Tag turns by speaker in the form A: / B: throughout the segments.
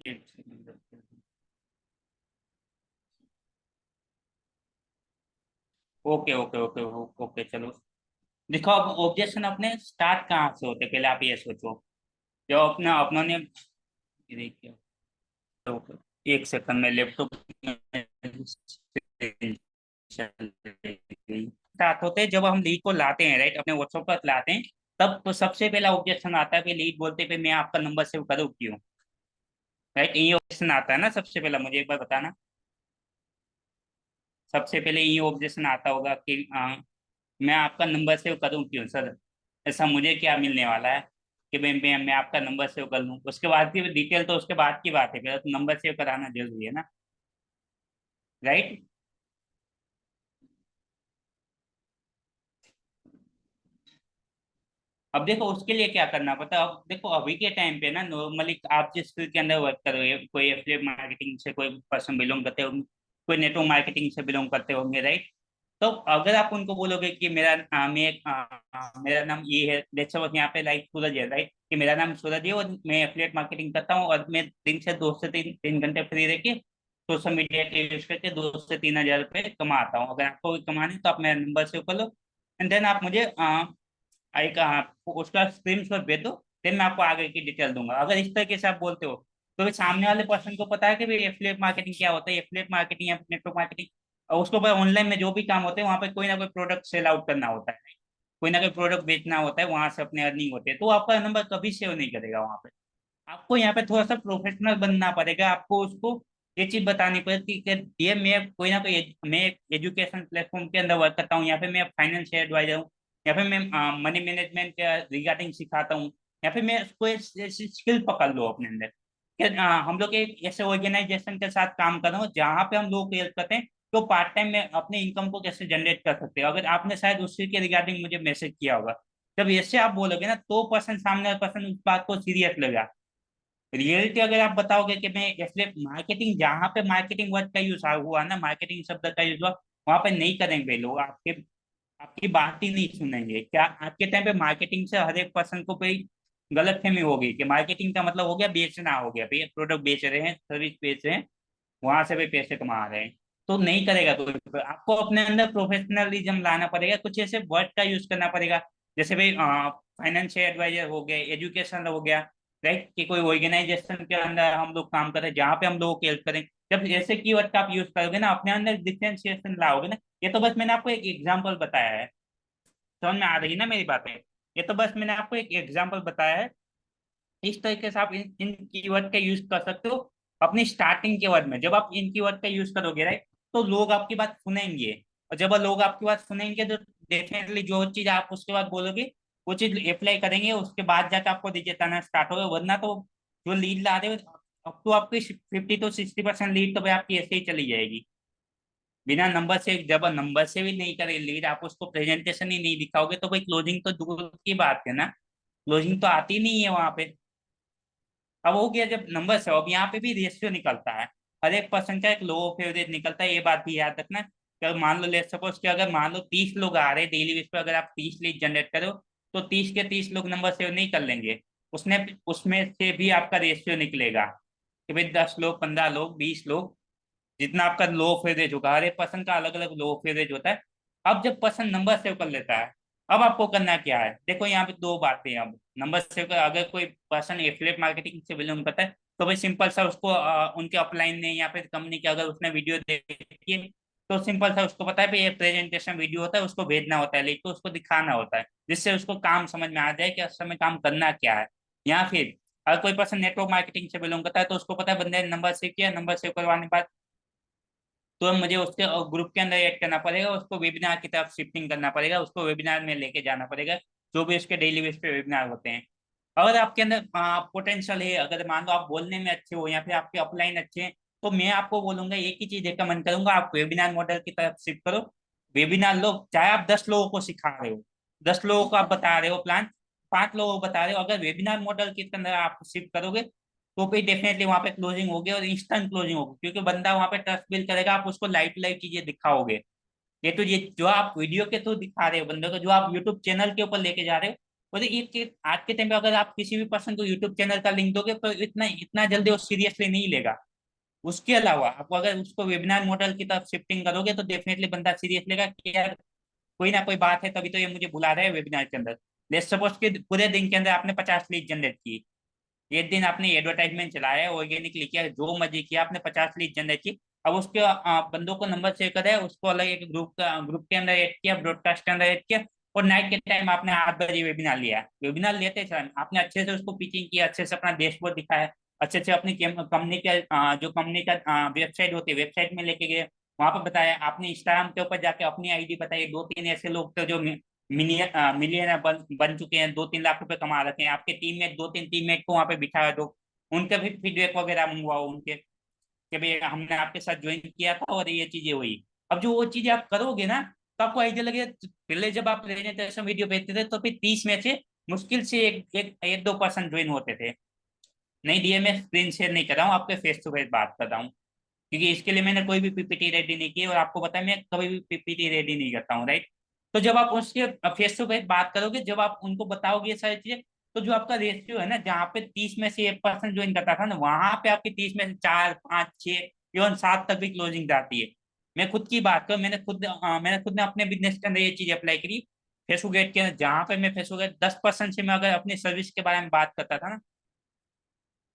A: एक second. Okay okay okay okay, चलो। देखो, अब ऑब्जेक्शन अपने स्टार्ट कहाँ से होते, पहले आप ये सोचो। जो अपना अपनों ने ये देखिए, तो एक सेकंड में लैपटॉप स्टार्ट होते हैं जब हम लीड को लाते हैं, राइट, अपने व्हाट्सएप पर लाते हैं। तब तो सबसे पहला ऑब्जेक्शन आता है कि लीड बोलते पे मैं आपका नंबर सेव करूँ क्यों। राइट, ये ऑब्जेक्शन आता है ना सबसे पहला, मुझे एक बार बताना। सबसे पहले ये ऑब्जेक्शन आता होगा कि मैं आपका नंबर सेव करूं क्यों सर, ऐसा मुझे क्या मिलने वाला है कि मैं आपका नंबर सेव कर लूं। उसके बाद की डिटेल तो उसके बाद की बात है, पहले तो नंबर सेव कराना जरूरी है ना। राइट। अब देखो उसके लिए क्या करना पड़ता है। अब देखो अभी के टाइम पे ना, नॉर्मली आप जिस फील्ड के अंदर वर्क कर रहे हो, कोई एफिलिएट मार्केटिंग से कोई पर्सन बिलोंग करते होंगे, कोई नेटवर्क मार्केटिंग से बिलोंग करते होंगे, राइट। तो अगर आप उनको बोलोगे कि मेरा नाम ये है, जैसे वो यहाँ पे लाइक सूरज है, राइट, कि मेरा नाम सूरज है और मैं एफिलिएट मार्केटिंग करता हूँ और मैं दिन से 2 से 3 घंटे फ्री रह के सोशल मीडिया के यूज करके 2 से 3 हज़ार रुपये कमाता हूँ। अगर आपको भी कमाने हैं, तो आप मेरा नंबर सेव कर लो। एंड देन आप मुझे एक उसका स्क्रीनशॉट भेज दो। फिर मैं आपको आगे की डिटेल दूंगा। अगर इस तरीके से आप बोलते हो, तो फिर सामने वाले पर्सन को पता है कि भाई एफिलिएट मार्केटिंग क्या होता है, एफिलिएट मार्केटिंग या नेटवर्क मार्केटिंग। और उसको ऑनलाइन में जो भी काम होते हैं, वहां पे कोई ना कोई प्रोडक्ट सेल आउट करना होता है, कोई ना कोई प्रोडक्ट बेचना होता है, वहां से अपने अर्निंग होती है। तो आपका नंबर कभी सेव नहीं करेगा वहां पे। आपको यहाँ पे थोड़ा सा प्रोफेशनल बनना पड़ेगा। आपको उसको ये चीज बतानी पड़ेगी कि ये मैं कोई ना कोई मैं एक एजुकेशन प्लेटफॉर्म के अंदर वर्क करता हूँ, या फिर मैं फाइनेंशियल एडवाइजर हूँ, या फिर मैं मनी मैनेजमेंट के रिगार्डिंग सिखाता हूँ, या फिर मैं उसको ऐसी स्किल पकड़ लो अपने अंदर कि हम लोग एक ऐसे ऑर्गेनाइजेशन के साथ काम कर रहे हो जहाँ पे हम लोग को हेल्प करते हैं तो पार्ट टाइम में अपने इनकम को कैसे जनरेट कर सकते हो। अगर आपने शायद उसी के रिगार्डिंग मुझे मैसेज किया होगा, जब ऐसे आप बोलोगे ना, तो पर्सन सामने वाला पर्सन उस बात को सीरियस लेगा। रियलिटी अगर आप बताओगे कि मैं इसलिए मार्केटिंग, जहां पे मार्केटिंग वर्ड का यूज हुआ ना, मार्केटिंग शब्द का यूज हुआ, वहां पे नहीं करेंगे लोग आपके, आपकी बात ही नहीं सुनेंगे। क्या आपके टाइम पे मार्केटिंग से हर एक पर्सन को कोई गलत फहमी होगी कि मार्केटिंग का मतलब हो गया बेचना, हो गया भाई प्रोडक्ट बेच रहे हैं, सर्विस बेच रहे हैं, वहां से भी पैसे कमा रहे हैं। तो नहीं करेगा कोई। तो आपको अपने अंदर प्रोफेशनलिज्म लाना पड़ेगा, कुछ ऐसे वर्ड का यूज करना पड़ेगा। जैसे भाई फाइनेंशियल एडवाइजर हो गए, एजुकेशन हो गया, राइट, कि कोई ऑर्गेनाइजेशन के अंदर हम लोग काम करें जहाँ पे हम लोगों की हेल्प करें। जब ऐसे कीवर्ड का आप यूज करोगे ना, अपने अंदर डिफरेंशिएशन लाओगे ना। ये तो बस मैंने आपको एक एग्जाम्पल बताया है, समझ में आ रही है ना मेरी बातें। ये तो बस मैंने आपको एक एग्जाम्पल बताया है। इस तरीके से आप इन कीवर्ड का यूज कर सकते हो अपनी स्टार्टिंग के वर्ड में। जब आप इन कीवर्ड का यूज करोगे, राइट, तो लोग आपकी बात सुनेंगे। और जब लोग आपकी बात सुनेंगे तो डेफिनेटली जो चीज आप उसके बाद बोलोगे वो चीज अप्लाई करेंगे, उसके बाद जाकर आपको रिजेक्ट आना स्टार्ट होगा। वरना तो जो लीड ला रहे हो, अब तो आपकी 50 to 60% लीड तो भाई आपकी ऐसे ही चली जाएगी बिना नंबर से। जब नंबर से भी नहीं करे लीड, आप उसको प्रेजेंटेशन ही नहीं दिखाओगे, तो भाई क्लोजिंग तो दूर की बात है ना। क्लोजिंग तो आती नहीं है वहां पे। अब हो गया जब नंबर से, अब यहाँ पे भी रेशियो निकलता है। हर एक पर्सन का एक लो फेवरेट निकलता है, ये बात भी याद रखना। कि अगर मान लो लेट सपोज कि अगर मान लो 30 लोग आ रहे हैं डेली बेस पे, अगर आप 30 लीड जनरेट करो, तो 30 के 30 लोग नंबर सेव नहीं कर लेंगे। उसने उसमें से भी आपका रेशियो निकलेगा कि भाई 10 लोग, 15 लोग, 20 लोग, जितना आपका लो फेवरेज होगा। हर एक पर्सन का अलग अलग लो फेवरेज होता है। अब जब पर्सन नंबर सेव कर लेता है, अब आपको करना क्या है। देखो यहाँ पे दो बातें हैं। अब नंबर सेव कर, अगर कोई पर्सन एफिलिएट मार्केटिंग से बिलोंग करता है, तो भाई सिंपल सा उसको उनके अपलाइन ने या फिर कंपनी के अगर उसने वीडियो देखी है, तो सिंपल सा उसको पता है भाई ये प्रेजेंटेशन वीडियो होता है, उसको भेजना होता है, लिख को उसको दिखाना होता है, जिससे उसको काम समझ में आ जाए कि असल में काम करना क्या है। या फिर अगर कोई पर्सन नेटवर्क मार्केटिंग से बिलोंग करता है, तो उसको पता है बंदे ने नंबर सेव किया, नंबर सेव करवाने के बाद तो मुझे उसके ग्रुप के अंदर ऐड करना पड़ेगा, उसको वेबिनार की तरफ शिफ्टिंग करना पड़ेगा, उसको वेबिनार में लेके जाना पड़ेगा, जो भी उसके डेली बेस पे वेबिनार होते हैं। अगर आपके अंदर पोटेंशियल है, अगर मान लो आप बोलने में अच्छे हो या फिर आपके अपलाइन अच्छे हैं, तो मैं आपको बोलूंगा, एक ही चीज रिकमेंड करूंगा, आप वेबिनार मॉडल की तरफ शिफ्ट करो। वेबिनार लो, चाहे आप 10 लोगों को सिखा रहे हो, 10 लोगों को आप बता रहे हो प्लान, 5 लोगों को बता रहे हो, अगर वेबिनार मॉडल के अंदर आप शिफ्ट करोगे, तो फिर डेफिनेटली वहां पे क्लोजिंग होगी और इंस्टेंट क्लोजिंग होगी, क्योंकि बंदा वहां पे ट्रस्ट बिल्ड करेगा। आप उसको लाइव टू लाइव चीजें दिखाओगे। ये तो ये जो आप वीडियो के थ्रू दिखा रहे हो बंदे को, जो आप यूट्यूब चैनल के ऊपर लेके जा रहे हो, और आज के टाइम पे अगर आप किसी भी पर्सन को यूट्यूब चैनल का लिंक दोगे तो इतना इतना जल्दी वो सीरियसली नहीं लेगा। उसके अलावा आप अगर उसको वेबिनार मॉडल की तरफ शिफ्टिंग करोगे तो डेफिनेटली बंदा सीरियस लेगा कि यार कोई ना कोई बात है, तभी तो ये मुझे बुला रहा है वेबिनार के अंदर। लेट्स सपोज कि पूरे दिन के अंदर आपने 50 लीड जनरेट की, एक दिन आपने एडवर्टाइजमेंट चलाया, ऑर्गेनिकली किया, जो मर्जी किया, आपने 50 लीड जनरेट की। अब उसके बंदों को नंबर शेयर कराया, उसको अलग एक ग्रुप के अंदर ऐड किया, ब्रॉडकास्ट के अंदर ऐड किया, और नाइट के टाइम आपने 8 बजे वेबिनार लिया। वेबिनार लेते समय आपने अच्छे से उसको पिचिंग किया, अच्छे से अपना डैशबोर्ड दिखाया, अच्छे से अपनी कंपनी का जो कंपनी का वेबसाइट होती है वेबसाइट में लेके गए, वहां पर बताया। आपने इंस्टाग्राम के ऊपर जाके अपनी आईडी बताई, 2-3 ऐसे लोग थे जो मिलियनर बन चुके हैं, 2-3 लाख रुपए कमा रखे हैं, आपके टीममेट 2-3 टीममेट को वहां पे बिठाया, दो उनका भी फीडबैक वगैरह मंगवाओ उनके, कि भाई हमने आपके साथ ज्वाइन किया था और ये चीजें हुई। अब जो वो चीजें आप करोगे ना, तो आपको आइडिया लगेगा। पहले जब आप प्रेजेंटेशन वीडियो भेजते थे तो फिर 30 में से मुश्किल से एक दो पर्सन ज्वाइन होते थे। नहीं दिए, मैं स्क्रीन शेयर नहीं कर रहा हूँ, आपके फेस टू फेस बात कर रहा हूँ, क्योंकि इसके लिए मैंने कोई भी पीपीटी रेडी नहीं की, और आपको पता है मैं कभी भी पीपीटी रेडी नहीं करता हूँ, राइट। तो जब आप उसके फेस टू फेस बात करोगे, जब आप उनको बताओगे ये सारी चीजें, तो जो आपका रेशियो है ना, जहाँ पे 30 में से एक पर्सन ज्वाइन करता था ना, वहां पे आपकी 30 में से 4, 5, 6, इवन 7 तक भी क्लोजिंग जाती है। मैं खुद की बात करूँ, मैंने खुद ने अपने बिजनेस के अंदर ये चीज अप्लाई करी। फेसबुक एड के अंदर जहाँ पे मैं फेसबुक एड 10% से मैं अगर अपनी सर्विस के बारे में बात करता था ना,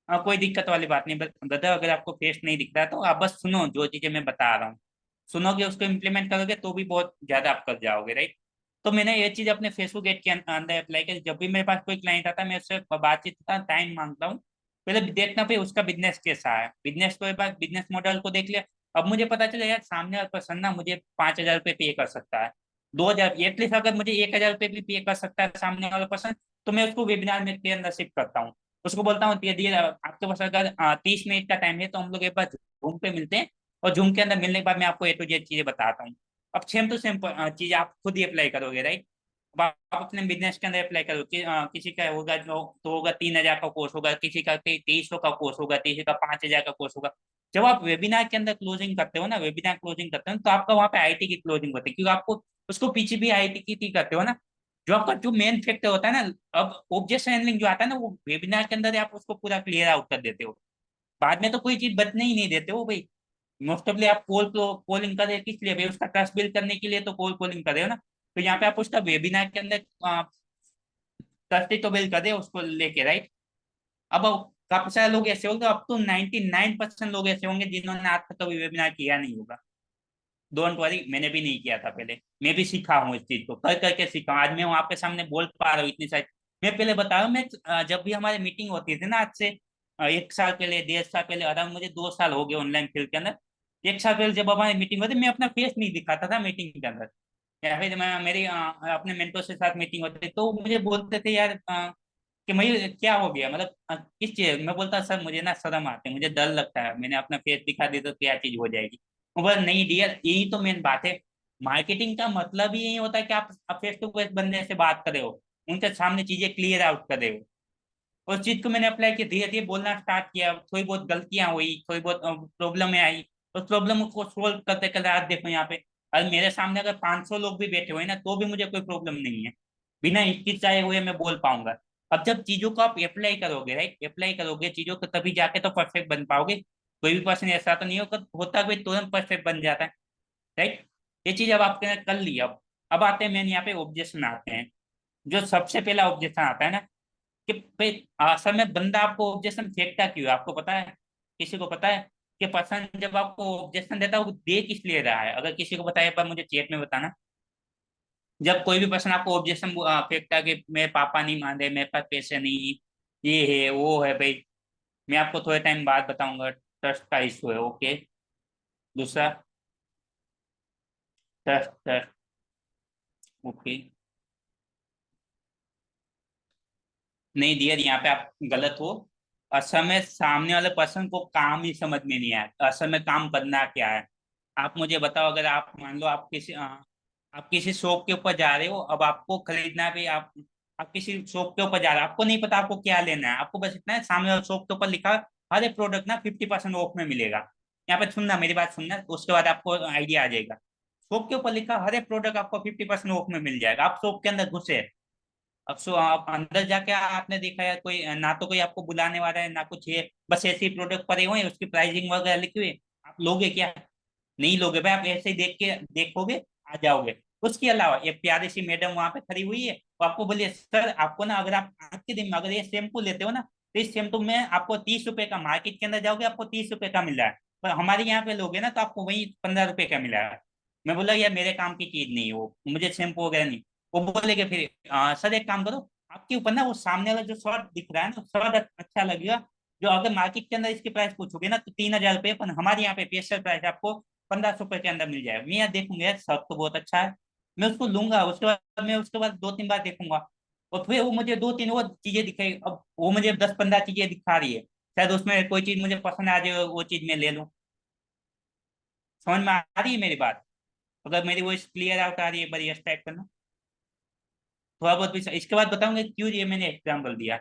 A: कोई दिक्कत वाली बात नहीं। ब्रदर, अगर आपको फेस नहीं दिख रहा तो आप बस सुनो जो चीजें मैं बता रहा हूँ, सुनोगे, उसको इम्प्लीमेंट करोगे तो भी बहुत ज्यादा आप कर जाओगे, राइट। तो मैंने ये चीज अपने फेसबुक एड के अंदर अप्लाई करी। जब भी मेरे पास कोई क्लाइंट आता है, मैं उससे बातचीत का टाइम मांगता हूँ। पहले देखना पे उसका बिजनेस कैसा है, बिजनेस के बाद बिजनेस मॉडल को देख लिया। अब मुझे पता चला यार सामने वाला पर्सन ना मुझे 5,000 रुपये पे कर सकता है, 2,000, एटलीस्ट अगर मुझे 1,000 रुपये भी पे कर सकता है सामने वाला पर्सन, तो मैं उसको वेबिनार में के अंदर शिफ्ट करता हूँ। उसको बोलता हूँ यदि आपके पास अगर 30 मिनट का टाइम है तो हम लोग एक बार जूम पे मिलते हैं, और जूम के अंदर मिलने के बाद मैं आपको A to Z चीजें बताता हूँ। अब सेम टू सेम चीज आप खुद ही अप्लाई करोगे, राइट। अब आप अपने बिजनेस के अंदर अप्लाई करो कि किसी का होगा जो तो होगा 3,000 का कोर्स होगा, किसी का 2300 का कोर्स होगा, किसी का 5,000 का कोर्स होगा। जब आप वेबिनार के अंदर क्लोजिंग करते हो ना, वेबिनार क्लोजिंग करते हो तो आपका वहाँ पे आईटी की क्लोजिंग होती है, क्योंकि आपको उसको पीछे भी आईटी की थी करते हो ना। जो आपका जो मेन फैक्टर होता है ना, अब ऑब्जेक्शन हैंडलिंग जो आता है ना, वो वेबिनार के अंदर आप उसको पूरा क्लियर आउट कर देते हो। बाद में तो कोई चीज बचने ही नहीं देते हो भाई। मोस्ट ऑफली आप कॉलिंग कर रहे हो किस लिए भाई, उसका ट्रस्ट बिल्ड करने के लिए तो कॉलिंग कर रहे हो ना। तो यहाँ पे आप उसका वेबिनार के अंदर ट्रस्ट ही तो बिल्ड कर रहे हो उसको लेके, राइट। अब काफी सारे लोग ऐसे होंगे, अब तो 99% लोग ऐसे होंगे जिन्होंने आज तक कभी वेबिनार किया नहीं होगा। डोंट वरी, मैंने भी नहीं किया था पहले, मैं भी सीखा हूँ इस चीज को, कर करके सीखा हूँ। आज मैं वहां आपके सामने बोल पा रहा हूँ इतनी सारी। मैं पहले बता रहा हूँ, मैं जब भी हमारी मीटिंग होती थी ना, आज से 1 साल पहले, 1.5 साल पहले, अराउंड मुझे 2 साल हो गए ऑनलाइन फील्ड के अंदर। 1 साल पहले जब हमारी मीटिंग होती, मैं अपना फेस नहीं दिखाता था मीटिंग के अंदर, या फिर मैं मेरी अपने मेंटोर के साथ मीटिंग होती थी तो मुझे बोलते थे यार कि मुझे क्या हो गया, मतलब किस चीज। मैं बोलता सर मुझे ना शर्म आते है, मुझे डर लगता है, मैंने अपना फेस दिखा दिया तो क्या चीज हो जाएगी। वो बोला नहीं डियर, यही तो मेन बात है। मार्केटिंग का मतलब ही यही होता है कि आप फेस टू फेस बंदे से बात कर रहे हो, उनके सामने चीजें क्लियर आउट कर रहे हो। उस चीज को मैंने अप्लाई किया, धीरे धीरे बोलना स्टार्ट किया, थोड़ी बहुत गलतियां हुई, थोड़ी बहुत प्रॉब्लम आई। उस प्रॉब्लम को सोल्व करते करते आज देखो यहाँ पे। और मेरे सामने अगर 500 लोग भी बैठे हुए हैं ना, तो भी मुझे कोई प्रॉब्लम नहीं है, बिना हिचकिचाए हुए मैं बोल पाऊंगा। अब जब चीजों को आप अप्लाई करोगे, राइट, अप्लाई करोगे चीजों को, तभी जाके तो परफेक्ट बन पाओगे। कोई भी पर्सन ऐसा तो नहीं होगा होता कोई तुरंत परफेक्ट बन जाता है, राइट। ये चीज अब आपने कर ली। अब आते हैं मेन यहाँ पे ऑब्जेक्शन आते हैं। जो सबसे पहला ऑब्जेक्शन आता है ना, कि भाई असल में बंदा आपको ऑब्जेक्शन फेंकता क्यों है, आपको पता है? किसी को पता है कि पर्सन जब आपको ऑब्जेक्शन देता है वो दे किस लिए रहा है? अगर किसी को पता है पर मुझे चैट में बताना। जब कोई भी पर्सन आपको ऑब्जेक्शन फेंकता है कि मेरे पापा नहीं मान रहे, मेरे पास पैसे नहीं, ये है वो है भाई, मैं आपको थोड़े टाइम बाद बताऊंगा, ट्रस्ट का इशू है, ओके। दूसरा, ट्रस्ट ट्रस्ट, ओके। नहीं डियर, यहाँ पे आप गलत हो। असल में सामने वाले पर्सन को काम ही समझ में नहीं आया, असल में काम करना क्या है। आप मुझे बताओ, अगर आप मान लो आप किसी शॉप के ऊपर जा रहे हो, अब आपको खरीदना है भाई, आप किसी शॉप के ऊपर जा रहे हो, आपको नहीं पता आपको क्या लेना है, आपको बस इतना है सामने वाले शॉप के ऊपर लिखा हर एक प्रोडक्ट ना 50% ऑफ में मिलेगा। यहाँ पे सुनना, मेरी बात सुनना, उसके बाद आपको आइडिया आ जाएगा। शॉप के ऊपर लिखा हर एक प्रोडक्ट आपको 50% ऑफ में मिल जाएगा। आप शॉप के अंदर घुसे, अब सो आप अंदर जाके आपने देखा है कोई ना तो कोई आपको बुलाने वाला है ना कुछ है, बस ऐसे ही प्रोडक्ट पड़े हुए हैं, उसकी प्राइसिंग वगैरह लिखी हुई है, आप लोगे क्या? नहीं लोगे भाई, आप ऐसे ही देख के देखोगे, आ जाओगे। उसके अलावा एक प्यारी सी मैडम वहां पे खड़ी हुई है, वो आपको बोलिए सर आपको ना, अगर आप आज के दिन में अगर ये शैम्पू लेते हो ना, तो इस शैम्पू में आपको 30 रुपए का, मार्केट के अंदर जाओगे आपको 30 रुपए का मिल रहा है, पर हमारे यहाँ पे लोगे ना तो आपको वही 15 रुपए का मिला है। मैं बोला यार मेरे काम की चीज नहीं है वो, मुझे शैम्पू वगैरह नहीं। वो बोलेगे फिर सर एक काम करो, आपके ऊपर ना वो सामने वाला जो शर्ट दिख रहा है ना, शर्ट अच्छा लगेगा, जो अगर मार्केट के अंदर इसकी प्राइस पूछोगे ना तो 3,000 रुपये, पर हमारे यहाँ पे स्पेशल प्राइस आपको 1500 रुपए के अंदर मिल जाएगा। मैं यार देखूंगा यार शर्ट तो बहुत अच्छा है, मैं उसको लूंगा, उसके बाद मैं उसके बाद 2-3 बार देखूंगा, और फिर वो मुझे 2-3 वो चीजें दिखाई, अब वो मुझे 10-15 चीजें दिखा रही है, शायद उसमें कोई चीज मुझे पसंद आ जाए, वो चीज मैं ले लूं। समझ में आ रही है मेरी बात? अगर मेरी वो क्लियर आउट आ रही है, एक बार यस टाइप करना। थोड़ा बहुत भी इसके बाद बताऊंगा क्यों ये मैंने एग्जाम्पल दिया।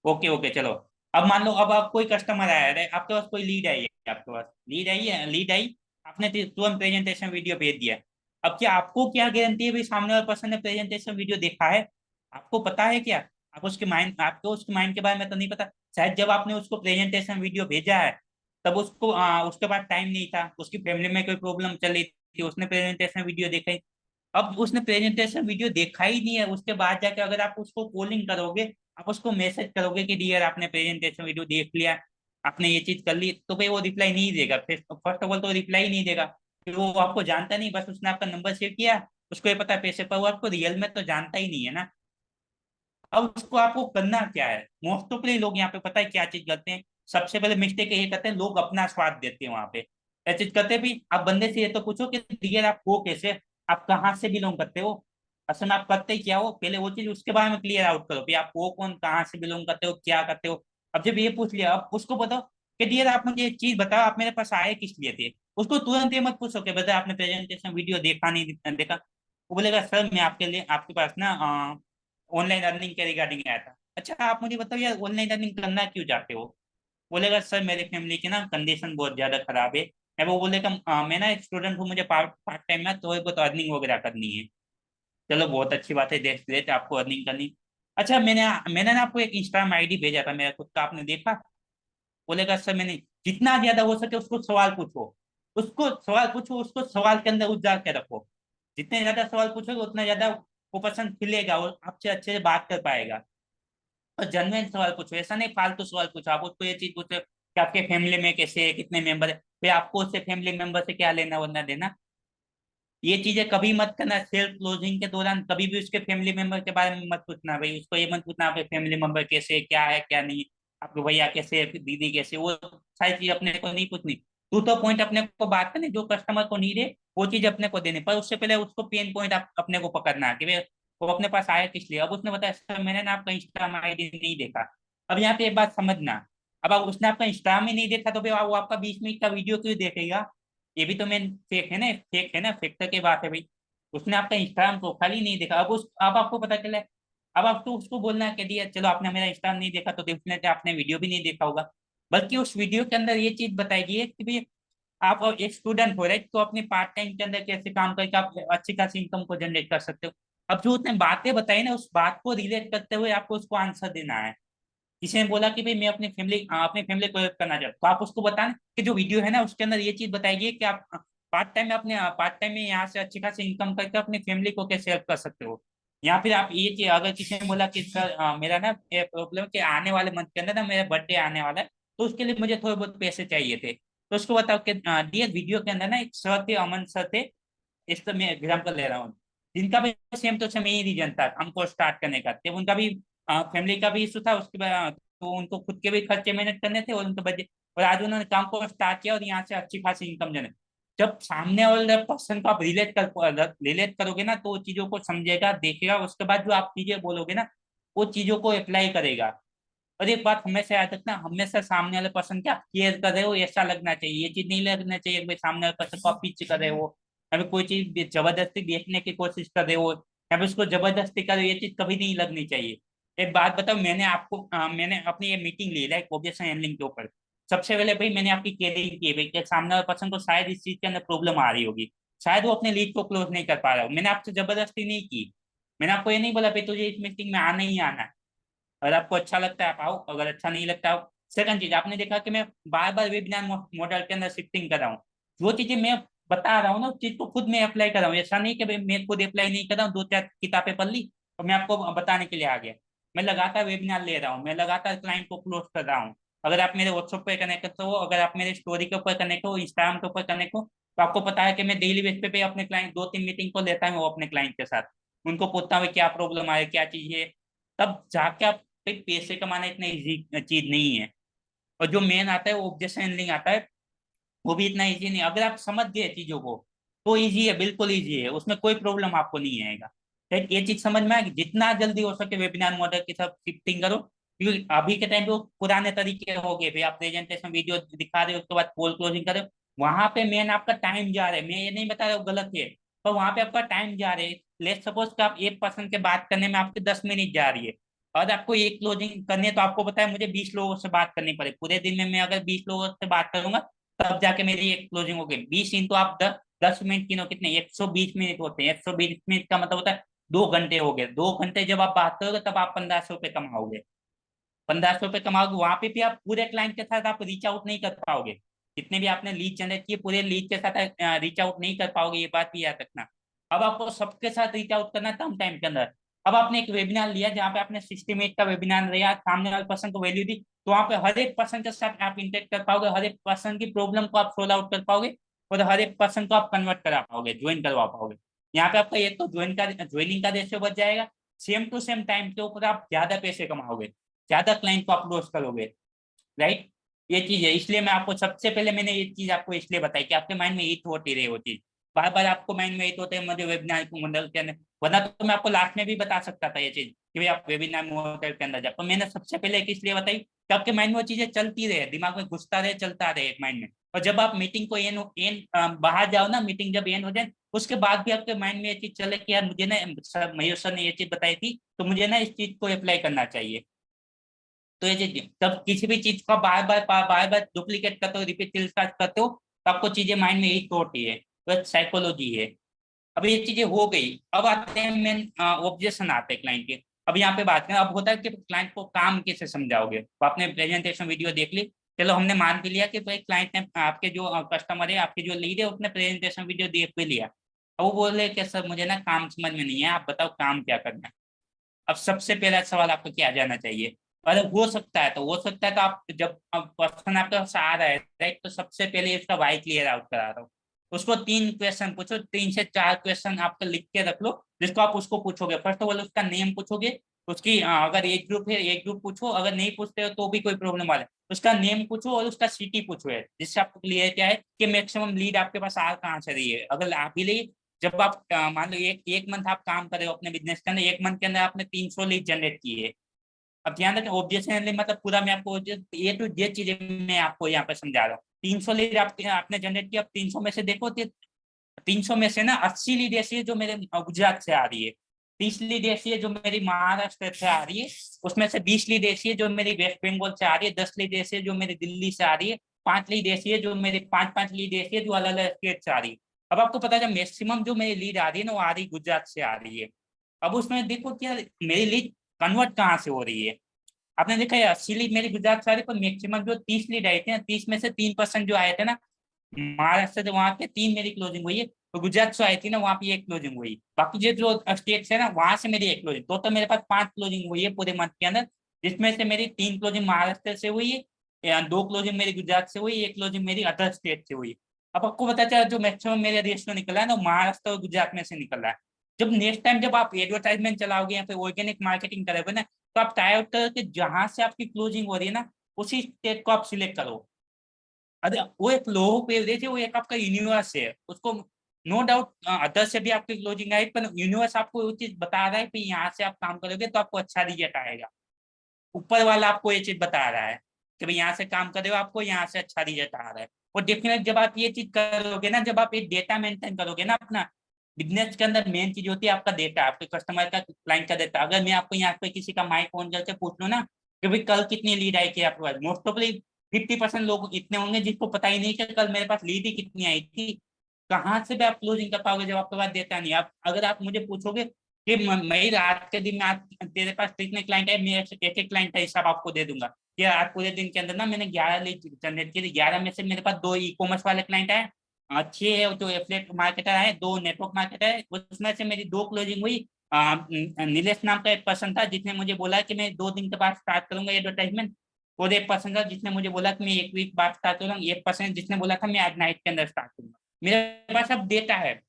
A: ओके ओके चलो। अब मान लो अब आप कोई कस्टमर आया है, आपके पास कोई लीड आई है, आपके पास लीड आई है, लीड आई, आपने तुरंत प्रेजेंटेशन वीडियो भेज दिया। अब क्या आपको क्या गारंटी है भाई सामने वाला पर्सन ने प्रेजेंटेशन वीडियो देखा है? आपको पता है क्या? आप उसके माइंड, आपको उसके माइंड के बारे में तो नहीं पता। शायद जब आपने उसको प्रेजेंटेशन वीडियो भेजा है, तब उसको उसके बाद टाइम नहीं था, उसकी फैमिली में कोई प्रॉब्लम चल रही थी, उसने प्रेजेंटेशन वीडियो देखा ही। अब उसने प्रेजेंटेशन वीडियो देखा ही नहीं है, उसके बाद जाके अगर आप उसको कॉलिंग करोगे, आप उसको मैसेज करोगे कि डियर आपने प्रेजेंटेशन वीडियो देख लिया, आपने ये चीज कर ली, तो भाई वो रिप्लाई नहीं देगा। फर्स्ट ऑफ ऑल तो रिप्लाई नहीं देगा, फिर वो आपको जानता नहीं, बस उसने आपका नंबर सेव किया, उसको ये पता है पैसे पर, वो आपको रियल में तो जानता ही नहीं है ना। अब उसको आपको करना क्या है? मोस्ट ऑफ लोग यहाँ पे पता है क्या चीज करते हैं, सबसे पहले मिस्टेक ये करते हैं, लोग अपना स्वाद देते हैं वहां पे। ऐसी चीज करते भी, आप बंदे से ये तो पूछो कि डियर आप हो कैसे, आप कहाँ से बिलोंग करते हो, असल में आप करते क्या हो, पहले वो चीज उसके बारे में क्लियर आउट करो कि आप हो कौन, कहाँ से बिलोंग करते हो, क्या करते हो। अब जब ये पूछ लिया, अब उसको बताओ कि डियर आप मुझे एक चीज बताओ, आप मेरे पास आए किस लिए थे। उसको तुरंत ये मत पूछो कि बता आपने प्रेजेंटेशन वीडियो देखा नहीं देखा। वो बोलेगा सर मैं आपके लिए आपके पास ना ऑनलाइन अर्निंग के रिगार्डिंग आया था। अच्छा आप मुझे बताओ यार ऑनलाइन अर्निंग करना क्यों चाहते हो? बोलेगा सर मेरे फैमिली की ना कंडीशन बहुत ज्यादा खराब है। मैं वो बोलेगा मैं ना एक स्टूडेंट हूँ, मुझे पार्ट पार्ट टाइम में तो बहुत अर्निंग वगैरह करनी है। चलो बहुत अच्छी बात है, देख ग्रेट, आपको अर्निंग करनी। अच्छा मैंने मैंने ना आपको एक इंस्टाग्राम आईडी भेजा था मेरा खुद का, आपने देखा? बोलेगा सर मैंने, जितना ज्यादा हो सके उसको सवाल पूछो, उसको सवाल पूछो, उसको सवाल के अंदर उलझा के रखो। जितने ज्यादा सवाल पूछोगे उतना ज्यादा वो पर्सन खिलेगा और आपसे अच्छे से बात कर पाएगा। और जेन्युइन सवाल पूछो, ऐसा नहीं फालतू सवाल पूछो। आप उसको ये चीज पूछो कि आपके फैमिली में कैसे है, कितने मेंबर है, फिर आपको उससे फैमिली मेंबर से क्या लेना वरना देना। ये चीजें कभी मत करना, सेल्फ क्लोजिंग के दौरान कभी भी उसके फैमिली मेंबर के बारे में मत पूछना भाई, उसको ये मत पूछना आपके फैमिली मेंबर कैसे है, क्या है क्या नहीं है, आपके भैया कैसे है, फिर दीदी कैसे है, वो सारी चीज अपने को नहीं पूछनी। तू तो पॉइंट अपने को बात करनी, जो कस्टमर को नीड है वो चीज अपने को देनी, पर उससे पहले उसको पेन पॉइंट अपने को पकड़ना है कि भाई वो अपने पास आया किस लिए। अब उसने बताया सर मैंने ना आपका इंस्टाग्राम आईडी नहीं देखा। अब यहाँ पे एक बात समझना, अब आप उसने आपका इंस्टाग्राम ही नहीं देखा तो भाई वो आपका 20 मिनट का वीडियो क्यों देखेगा? ये भी तो मेन फेक है ना, फेक है ना, फेक की बात है भाई। उसने आपका इंस्टाग्राम प्रोफाइल ही नहीं देखा, अब आपको पता चला है। अब आपको उसको बोलना है कि दिया चलो आपने मेरा इंस्टाग्राम नहीं देखा तो डेफिनेटली आपने वीडियो भी नहीं देखा होगा। बल्कि उस वीडियो के अंदर ये चीज बताई है कि भाई आप एक स्टूडेंट हो, राइट, तो अपने पार्ट टाइम के अंदर कैसे काम करके आप अच्छी खासी इनकम को जनरेट कर सकते हो। अब जो उसने बातें बताई ना, उस बात को रिलेट करते हुए आपको उसको आंसर देना है। किसी ने बोला कि भाई मैं अपनी फैमिली को हेल्प करना चाहता हूँ, तो आप उसको बताएं कि जो वीडियो है ना उसके अंदर ये चीज बताइए कि आप पार्ट टाइम में यहाँ से अच्छी खासी इनकम करके अपनी फैमिली को कैसे हेल्प कर सकते हो। या फिर आप ये चीज, अगर किसी ने बोला कि सर मेरा ना ये प्रॉब्लम कि आने वाले मंथ के अंदर ना मेरा बर्थडे आने वाला है, तो उसके लिए मुझे थोड़े बहुत पैसे चाहिए थे, तो उसको बताओ कि डियर वीडियो के अंदर ना एक सर थे, अमन सर थे, इस तो मैं एग्जाम्पल ले रहा हूँ, जिनका भी सेम टू सेम यही रीजन था हमको स्टार्ट करने का, जब उनका भी फैमिली का भी इशू था, उसके बाद तो उनको खुद के भी खर्चे मैनेज करने थे और उनके बजट, और आज उन्होंने काम को स्टार्ट किया और यहाँ से अच्छी खासी इनकम जनरेट। जब सामने वाले पर्सन को आप रिलेट करोगे ना, तो वो चीजों को समझेगा, देखेगा, उसके बाद जो आप चीजें बोलोगे ना वो चीजों को अप्लाई करेगा। और एक बात हमेशा याद रखना, हमेशा सामने वाले पर्सन क्या केयर कर रहे हो ऐसा लगना चाहिए, ये चीज नहीं लगना चाहिए कि भाई सामने वाले पर्सन को आप पीछे कर रहे हो, या फिर कोई चीज जबरदस्ती देखने की कोशिश कर रहे हो, या फिर उसको जबरदस्ती कर रहे हो, ये चीज कभी नहीं लगनी चाहिए। एक बात बताओ, मैंने अपनी ये मीटिंग ली लाइक ऑब्जेक्शन हैंडलिंग के ऊपर। सबसे पहले भाई मैंने आपकी केयरिंग की भाई कि सामने वाले पर्सन को शायद इस चीज के अंदर प्रॉब्लम आ रही होगी, शायद वो अपने लीड को क्लोज नहीं कर पा रहा हो, मैंने आपसे जबरदस्ती नहीं की। मैंने आपको ये नहीं बोला भाई तुझे इस मीटिंग में आना ही आना है। अगर आपको अच्छा लगता है आप आओ, अगर अच्छा नहीं लगता हो। सेकंड चीज, आपने देखा कि मैं बार बार वेबिनार मॉडल के अंदर शिफ्टिंग कर रहा हूँ। जो चीजें मैं बता रहा हूँ ना उस चीज को खुद मैं अप्लाई कर रहा हूँ। ऐसा नहीं कि भाई मैं खुद अप्लाई नहीं कर रहा हूँ, दो चार किताबें पढ़ ली और मैं आपको बताने के लिए आ गया। मैं लगातार वेबिनार ले रहा हूँ, मैं लगातार क्लाइंट को क्लोज कर रहा हूँ। अगर आप मेरे व्हाट्सएप पे कनेक्ट हो, अगर आप मेरे स्टोरी के ऊपर कनेक्ट हो, इंस्टाग्राम के ऊपर कनेक्ट हो, तो आपको पता है कि मैं डेली बेस पे अपने क्लाइंट 2-3 मीटिंग को लेता हूँ अपने क्लाइंट के साथ। उनको पूछता हूँ क्या प्रॉब्लम है, क्या चीज है। तब जाके आप पैसे कमाना इतना इजी चीज नहीं है। और जो मेन आता है वो ऑब्जेक्शन हैंडलिंग आता है, वो भी इतना इजी नहीं। अगर आप समझ गए चीजों को तो इजी है, बिल्कुल इजी है, उसमें कोई प्रॉब्लम आपको नहीं आएगा। ठीक, ये चीज समझ में आएगी। जितना जल्दी हो सके वेबिनार मॉडल की तरफ शिफ्टिंग करो, क्योंकि अभी के टाइम पे वो पुराने तरीके हो गए भाई। आप प्रेजेंटेशन वीडियो दिखा रहे हो, उसके बाद कॉल क्लोजिंग कर रहे हो, वहां पे मेन आपका टाइम जा रहा है। मैं ये नहीं बता रहा हूँ गलत है, पर वहां पे आपका टाइम जा रहा है। लेट सपोज कि आप एक पर्सन के बात करने में आपके 10 मिनट जा रही है, और आपको एक क्लोजिंग करनी है, तो आपको पता है मुझे 20 लोगों से बात करनी पड़े पूरे दिन में। मैं अगर 20 लोगों से बात करूंगा तब जाके मेरी एक क्लोजिंग होगी। 20 इंटू आप 10 मिनट किनो कितने, 120 मिनट होते हैं। 120 मिनट का मतलब होता है 2 घंटे हो गए। 2 घंटे जब आप बात करोगे तब आप 1500 रुपये कमाओगे। 1500 रुपये कमाओगे, वहां पे भी आप पूरे क्लाइंट के साथ आप रीच आउट नहीं कर पाओगे। जितने भी आपने लीड जनरेट किए पूरे लीड के साथ रीच आउट नहीं कर पाओगे, ये बात भी याद रखना। अब आपको सबके साथ रीच आउट करना है कम टाइम के अंदर। अब आपने एक वेबिनार लिया जहाँ पे आपने 60 मिनट का वेबिनार लिया, सामने वाले पर्सन को वैल्यू दी, तो वहाँ पे हर एक पर्सन के साथ आप इंटरेक्ट कर पाओगे, हर एक पर्सन की प्रॉब्लम को आप सोल्व आउट कर पाओगे, और हर एक पर्सन को आप कन्वर्ट करा पाओगे, ज्वाइन करवा पाओगे। यहाँ पे आपका एक तो ज्वाइनिंग का रेशियो बच जाएगा, सेम टू सेम टाइम के ऊपर आप ज्यादा पैसे कमाओगे, ज्यादा क्लाइंट को अप्रोच करोगे। राइट, ये चीज है। इसलिए मैं आपको सबसे पहले मैंने ये चीज आपको इसलिए बताई कि आपके माइंड में ये थॉट ही रहे वो चीज। बार बार आपको माइंड में ये होता है मुझे वेबिनार को मॉडल के अंदर, वरना तो मैं आपको लास्ट में भी बता सकता था ये चीज कि भाई आप वेबिनार मॉडल के अंदर जाओ। तो मैंने सबसे पहले एक इसलिए बताई कि आपके माइंड में वो चीजें चलती रहे, दिमाग में घुसता रहे, चलता रहे एक माइंड में। और जब आप मीटिंग को बाहर जाओ ना, मीटिंग जब एंड हो जाए उसके बाद भी आपके माइंड में ये चीज चले कि यार मुझे ना सर मयूर सर ने ये चीज बताई थी, तो मुझे ना इस चीज को अप्लाई करना चाहिए। तो ये चीज तब किसी भी चीज का बार बार डुप्लीकेट करते हो, रिपीट टेलीकास्ट करते हो, तो आपको चीजें माइंड में यही थॉट ही है, तो साइकोलॉजी है। अब ये चीजें हो गई, अब आते हैं मेन ऑब्जेक्शन आते हैं क्लाइंट के। अब यहाँ पे बात करें, अब होता है कि क्लाइंट को काम कैसे समझाओगे। तो आपने प्रेजेंटेशन वीडियो देख ली, चलो हमने मान भी लिया कि भाई क्लाइंट ने, आपके जो कस्टमर है, आपके जो लीड है, उसने प्रेजेंटेशन वीडियो देख भी लिया। अब वो बोले कि सर मुझे ना काम समझ में नहीं है, आप बताओ काम क्या करना है। अब सबसे पहला सवाल आपको क्या जाना चाहिए। अगर हो सकता है तो हो सकता है, तो आप जब पर्सन आपके पास आ रहा है राइट, तो सबसे पहले उसका वाई क्लियर आउट करा रहा हूँ। उसको 3 क्वेश्चन पूछो, 3 से 4 क्वेश्चन आपको लिख के रख लो, जिसको आप उसको पूछोगे। फर्स्ट ऑफ ऑल उसका नेम पूछोगे, उसकी अगर एज ग्रुप है एज ग्रुप पूछो, अगर नहीं पूछते हो तो भी कोई प्रॉब्लम वाला है, उसका नेम पूछो और उसका सिटी पूछो है, जिससे आपको क्लियर क्या है कि मैक्सिमम लीड आपके पास आ कहाँ से रही है। अगर आप भी ले, जब आप मान लो एक मंथ आप काम कर रहे हो अपने बिजनेस के अंदर, एक मंथ के अंदर आपने 300 लीड जनरेट की है। अब ध्यान रखें ऑब्जेक्शन हैंडलिंग मतलब पूरा मैं आपको ये तो ये चीजें मैं आपको यहाँ पे समझा रहा हूँ। 300 लीड आपने जनरेट किया, अब 300 में से देखो, 300 में से ना 80 लीड ऐसी है जो मेरे गुजरात से आ रही है, 30 लीड ऐसी है जो मेरी महाराष्ट्र से आ रही है, उसमें से 20 लीड ऐसी है जो मेरी वेस्ट बंगाल से आ रही है, 10 लीड ऐसी है जो मेरी दिल्ली से आ रही है, 5 लीड ऐसी है जो मेरी पांच लीड ऐसी है जो अलग अलग स्टेट से आ रही है। अब आपको पता है मैक्सिमम जो मेरी लीड आ रही है ना, वो आ रही गुजरात से आ रही है। अब उसमें देखो क्या मेरी लीड कन्वर्ट कहाँ से हो रही है। आपने देखा है 80 लीड मेरी गुजरात से आ रही है, पर मैक्सिमम जो 30 लीड आए थे ना, 30 में से 3% जो आए थे ना महाराष्ट्र से, वहां पे 3 मेरी क्लोजिंग हुई है। तो गुजरात से आई थी ना, वहां पे एक क्लोजिंग हुई। बाकी जो स्टेट्स है ना, वहां से मेरी एक क्लोजिंग, तो मेरे पास 5 क्लोजिंग हुई है पूरे मंथ के अंदर, जिसमें से मेरी 3 क्लोजिंग महाराष्ट्र से हुई है, 2 क्लोजिंग मेरी गुजरात से हुई, एक क्लोजिंग मेरी अदर स्टेट से हुई। अब आपको पता चला जो मैक्सिमम मेरा रेशियो निकला है ना, महाराष्ट्र और गुजरात में से निकल रहा है। जब नेक्स्ट टाइम जब आप एडवर्टाइजमेंट चलाओगे या फिर ऑर्गेनिक मार्केटिंग करोगे ना, तो आप ट्राई आउट करो कि जहां से आपकी क्लोजिंग हो रही है ना, उसी स्टेट को आप सिलेक्ट करो। अरे वो एक लोगो पे देखिए, वो एक आपका यूनिवर्स है, उसको नो डाउट अदर से भी आपकी क्लोजिंग आई, पर यूनिवर्स आपको वो चीज बता रहा है कि यहाँ से आप काम करोगे तो आपको अच्छा रिजल्ट आएगा। ऊपर वाला आपको ये चीज बता रहा है कि भाई यहाँ से काम कर रहे हो, आपको यहाँ से अच्छा रिजल्ट आ रहा है। और डेफिनेट जब आप ये चीज करोगे ना, जब आप एक डेटा मेंटेन करोगे ना अपना बिजनेस के अंदर, मेन चीज होती है आपका डेटा, आपके कस्टमर का क्लाइंट का डेटा। अगर मैं आपको यहाँ पे किसी का माइक ऑन करके पूछ लूँ ना कि भाई कल कितनी लीड आई थी आपके पास, मोस्ट ऑफली 50% लोग इतने होंगे जिसको पता ही नहीं कि कल मेरे पास लीड ही कितनी आई थी। कहाँ से भी आप क्लोजिंग कर पाओगे जब आपके पास डेटा नहीं। आप अगर आप मुझे पूछोगे कि मैं रात के दिन में आज तेरे पास कितने क्लाइंट है, मैं एक एक क्लाइंट का हिसाब आपको दे दूंगा कि आज पूरे दिन के अंदर ना मैंने 11 लीड जनरेट किए, 11 में से मेरे पास 2 ई कॉमर्स वाले क्लाइंट है, 6 जो एफिलिएट मार्केटर है, 2 नेटवर्क मार्केटर है। उसमें से मेरी 2 क्लोजिंग हुई। नीलेश नाम का एक पर्सन था जिसने मुझे बोला कि मैं 2 दिन के बाद स्टार्ट करूंगा एडवर्टाइजमेंट, और एक पर्सन था जिसने मुझे बोला कि मैं एक वीक बाद स्टार्ट करूंगा, एक पर्सन जिसने बोला था मैं आज नाइट के अंदर स्टार्ट करूंगा। मेरे पास अब डेटा है।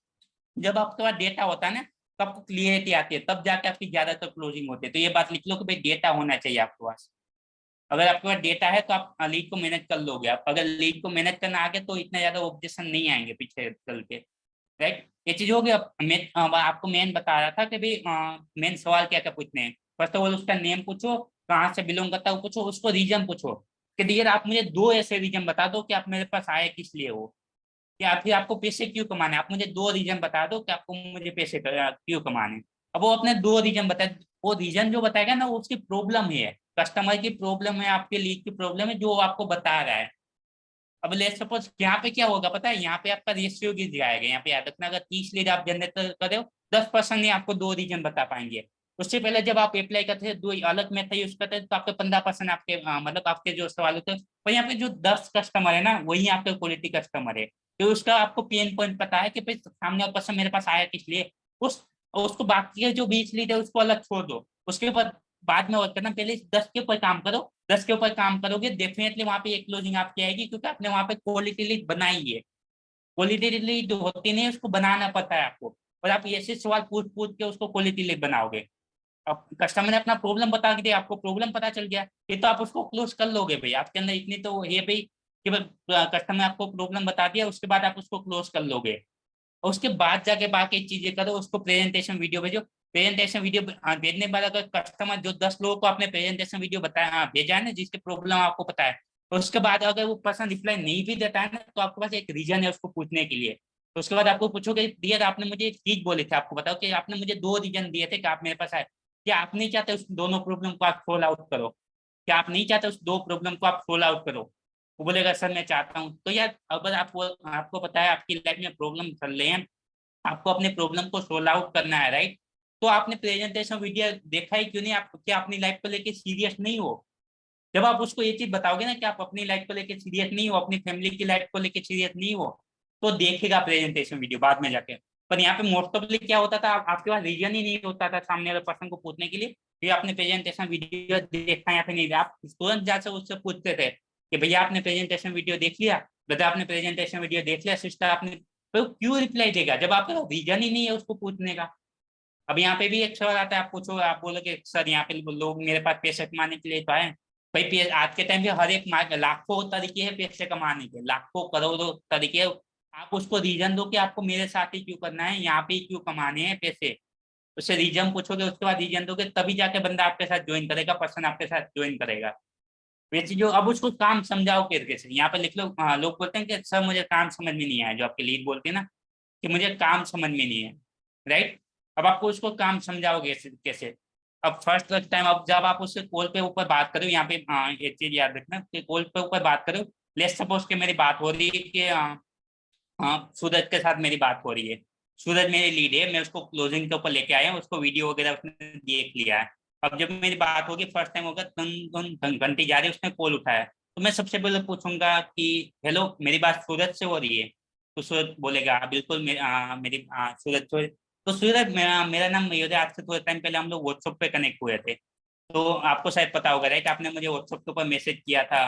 A: जब आपके पास डेटा होता है ना, तो आपको क्लियरिटी आती है, तब जाके आपकी ज्यादातर क्लोजिंग होती है। तो ये बात लिख लो कि भाई डेटा होना चाहिए आपके पास। अगर आपके पास डेटा है तो आप लीड को मैनेज कर लोगे। आप अगर लीड को मैनेज करना आ गया तो इतना ज्यादा ऑब्जेक्शन नहीं आएंगे पीछे चल के, राइट। ये चीज हो गई। अब मैं आपको मेन बता रहा था कि भाई मेन सवाल क्या क्या पूछने हैं। फर्स्ट ऑफ ऑल उसका नेम पूछो, कहाँ से बिलोंग करता है वो पूछो, उसको रीजन पूछो कि डियर आप मुझे 2 ऐसे रीजन बता दो कि आप मेरे पास आए किस लिए हो, या फिर आपको पैसे क्यों कमाने, आप मुझे 2 रीजन बता दो कि आपको मुझे पैसे क्यों कमाने। अब वो अपने 2 रीजन बताए, वो रीजन जो बताएगा ना वो उसकी प्रॉब्लम है, कस्टमर की प्रॉब्लम है, आपके लीड की प्रॉब्लम है जो वो आपको बता रहा है। अब लेट सपोज यहाँ पे क्या होगा पता है, यहाँ पे आपका रेशियो गिर जाएगा। यहाँ पे याद रखना, अगर 30 लीड आप जनरेट कर रहे हो, 10% ही आपको 2 रीजन बता पाएंगे। उससे पहले जब आप अप्लाई करते थे 2 अलग मेथड यूज करते थे तो आपके 15% आपके मतलब आपके जो सवाल होते हैं। पर यहाँ पे जो 10 कस्टमर है ना वही आपके क्वालिटी कस्टमर है। तो उसका आपको पेन पॉइंट पता है कि भाई सामने वाला पर्सन मेरे पास आया किस लिए। उस उसको बाकी के जो 20 लीड है उसको अलग छोड़ दो, उसके बाद में और करना, पहले 10 के ऊपर काम करो। 10 के ऊपर काम करोगे डेफिनेटली वहां पे एक क्लोजिंग आपकी आएगी, क्योंकि आपने वहां पे क्वालिटी लीड बनाई है। क्वालिटी लीड होती नहीं, उसको बनाना पड़ता है आपको, और आप ऐसे सवाल पूछ पूछ के उसको क्वालिटी लीड बनाओगे। अब कस्टमर ने अपना प्रॉब्लम बता के दिया, आपको प्रॉब्लम पता चल गया, ये तो आप उसको क्लोज कर लोगे भाई। आपके अंदर इतनी तो ये भाई कि कस्टमर ने आपको प्रॉब्लम बता दिया, उसके बाद आप उसको क्लोज कर लोगे। और उसके बाद जाके बाकी चीजें करो, उसको प्रेजेंटेशन वीडियो भेजो। प्रेजेंटेशन वीडियो भेजने के बाद अगर कस्टमर जो 10 लोगों को आपने प्रेजेंटेशन वीडियो बताया भेजा है ना जिसके प्रॉब्लम आपको पता है, तो उसके बाद अगर वो पर्सन रिप्लाई नहीं भी देता है ना तो आपके पास एक रीजन है उसको पूछने के लिए। तो उसके बाद आपको पूछोगे डियर आपने मुझे एक चीज बोली थी, आपको बताओ कि आपने मुझे 2 रीजन दिए थे कि आप मेरे पास आए, क्या आप नहीं चाहते उस दोनों प्रॉब्लम को आप सोल्व आउट करो, क्या आप नहीं चाहते उस 2 प्रॉब्लम को आप सोल्व आउट करो। वो बोलेगा सर मैं चाहता हूँ। तो यार अगर आपको पता है आपकी लाइफ में प्रॉब्लम चल रहे हैं, आपको अपने प्रॉब्लम को सोल्व आउट करना है, राइट। तो आपने प्रेजेंटेशन वीडियो देखा ही क्यों नहीं, आप क्या अपनी लाइफ को लेके सीरियस नहीं हो। जब आप उसको ये चीज बताओगे ना कि आप अपनी लाइफ को लेके सीरियस नहीं हो, अपनी फैमिली की लाइफ को लेके सीरियस नहीं हो, तो देखेगा प्रेजेंटेशन वीडियो बाद में जाके। पर यहाँ पे मोस्ट ऑफली क्या होता था, आपके पास रीजन ही नहीं होता था सामने वाले पर्सन को पूछने के लिए कि आपने प्रेजेंटेशन वीडियो देखा या फिर नहीं देखा। आप तुरंत जाकर उससे पूछते थे कि भैया आपने प्रेजेंटेशन वीडियो देख लिया, बेटा आपने प्रेजेंटेशन वीडियो देख लिया, सिस्टर आपने। तो क्यों रिप्लाई देगा जब आपका रीजन ही नहीं है उसको पूछने का। अब यहाँ पे भी एक सवाल आता है, आप पूछो, आप बोलोगे सर यहाँ पे लोग मेरे पास पैसे कमाने के लिए तो आए। भाई आज के टाइम पे हर एक लाखों तरीके हैं पैसे कमाने के, लाखों करोड़ों तरीके हैं। आप उसको रीजन दो कि आपको मेरे साथ ही क्यों करना है, यहाँ पे ही क्यों कमाने हैं पैसे। उससे रीजन पूछोगे, उसके बाद रीजन दोगे, तभी जाके बंदा आपके साथ ज्वाइन करेगा, पर्सन आपके साथ ज्वाइन करेगा। वैसे जो अब उसको काम समझाओ करके से यहाँ पे लिख लो। लोग बोलते हैं कि सर मुझे काम समझ में नहीं आया, जो आपकी लीड बोलती है ना कि मुझे काम समझ में नहीं है, राइट। अब आपको उसको काम समझाओगे कैसे। अब फर्स्ट टाइम अब जब आप उससे कॉल पे ऊपर बात करो, यहाँ पे एक चीज याद रखना कि कॉल पे ऊपर बात करो। लेट्स सपोज कि मेरी बात हो रही है कि हाँ सूरज के साथ मेरी बात हो रही है। सूरज मेरी लीड है, मैं उसको क्लोजिंग के ऊपर लेके आया हूँ, उसको वीडियो वगैरह उसने देख लिया है। अब जब मेरी बात होगी फर्स्ट टाइम होगा, घंटी जा रही है, उसने कॉल उठाया, तो मैं सबसे पहले पूछूंगा कि हेलो मेरी बात सूरज से हो रही है। तो सूरज बोलेगा "हाँ, बिल्कुल मेरी सूरज से। तो सूरज मेरा नाम मयूर है, आज से थोड़े टाइम पहले हम लोग व्हाट्सएप पे कनेक्ट हुए थे। तो आपको शायद पता होगा राइट, आपने मुझे व्हाट्सएप के ऊपर मैसेज किया था।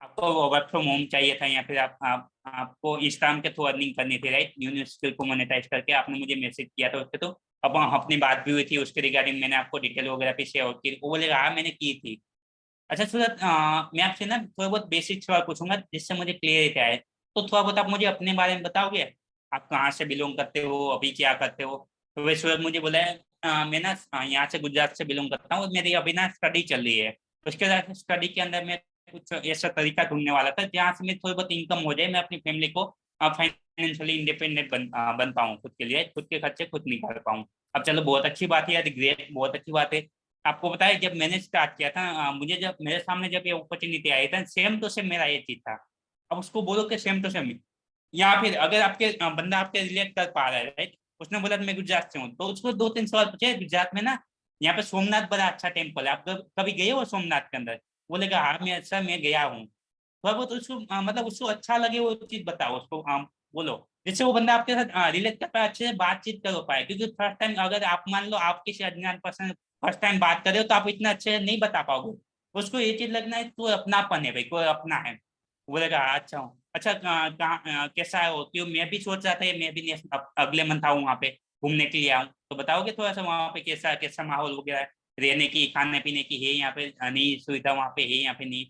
A: आपको वर्क फ्रॉम होम चाहिए था या फिर आपको इंस्टाग्राम के थ्रू अर्निंग करनी थी, राइट, न्यू स्किल को मोनेटाइज करके आपने मुझे मैसेज किया था उससे। तो अब अपनी बात भी हुई थी उसके रिगार्डिंग, मैंने आपको डिटेल वगैरह भी शेयर की, वो बोलेगा हाँ मैंने की थी। अच्छा सूरज मैं आपसे ना थोड़ा बहुत बेसिक सवाल पूछूंगा जिससे मुझे क्लियरिटी आए। तो थोड़ा बहुत आप मुझे अपने बारे में बताओगे, आप कहाँ से बिलोंग करते हो, अभी क्या करते हो। तो वे सूरज मुझे बोला है मैं ना यहाँ से गुजरात से बिलोंग करता हूँ, मेरी अभी ना स्टडी चल रही है। उसके बाद स्टडी के अंदर मैं कुछ ऐसा तरीका ढूंढने वाला था जहाँ से मैं थोड़ी बहुत इनकम हो जाए, मैं अपनी फैमिली को फाइनेंशियली इंडिपेंडेंट बन पाऊँ, खुद के लिए खुद के खर्चे खुद निकाल पाऊँ। अब चलो बहुत अच्छी बात है यार, ग्रेट, बहुत अच्छी बात है। आपको पता है जब मैंने स्टार्ट किया था मुझे जब मेरे सामने जब ये अपॉर्चुनिटी आई था सेम टू सेम मेरा ये चीज था। अब उसको बोलो कि सेम टू सेम, या फिर अगर आपके बंदा आपके रिलेट कर पा रहा है राइट, उसने बोला मैं गुजरात से हूँ, तो उसको 2-3 सवाल पूछे गुजरात में ना यहाँ पे सोमनाथ बड़ा अच्छा टेम्पल है, आप कभी गए हो सोमनाथ के अंदर? बोलेगा हाँ मैं सर मैं गया हूँ। थोड़ा बहुत उसको मतलब उसको अच्छा लगे वो चीज बताओ उसको, बोलो, जिससे वो बंदा आपके साथ रिलेट कर पाए, अच्छे से बातचीत कर पाए। क्योंकि फर्स्ट टाइम अगर आप मान लो आप किसी अज्ञान पर्सन फर्स्ट टाइम बात कर रहे हो तो आप इतना अच्छे से नहीं बता पाओगे। उसको ये चीज लगना है तो अपनापन है भाई, कोई अपना है। वो बोलेगा अच्छा हूँ, अच्छा कैसा है हो? क्यों मैं भी सोच रहा था ये मैं भी अगले मंथ आऊँ वहाँ पे घूमने के लिए आऊँ, तो बताओगे थोड़ा सा वहाँ पे कैसा कैसा माहौल वगैरह है, रहने की खाने पीने की है यहाँ पे नहीं सुविधा, वहाँ पे है यहाँ पे नहीं?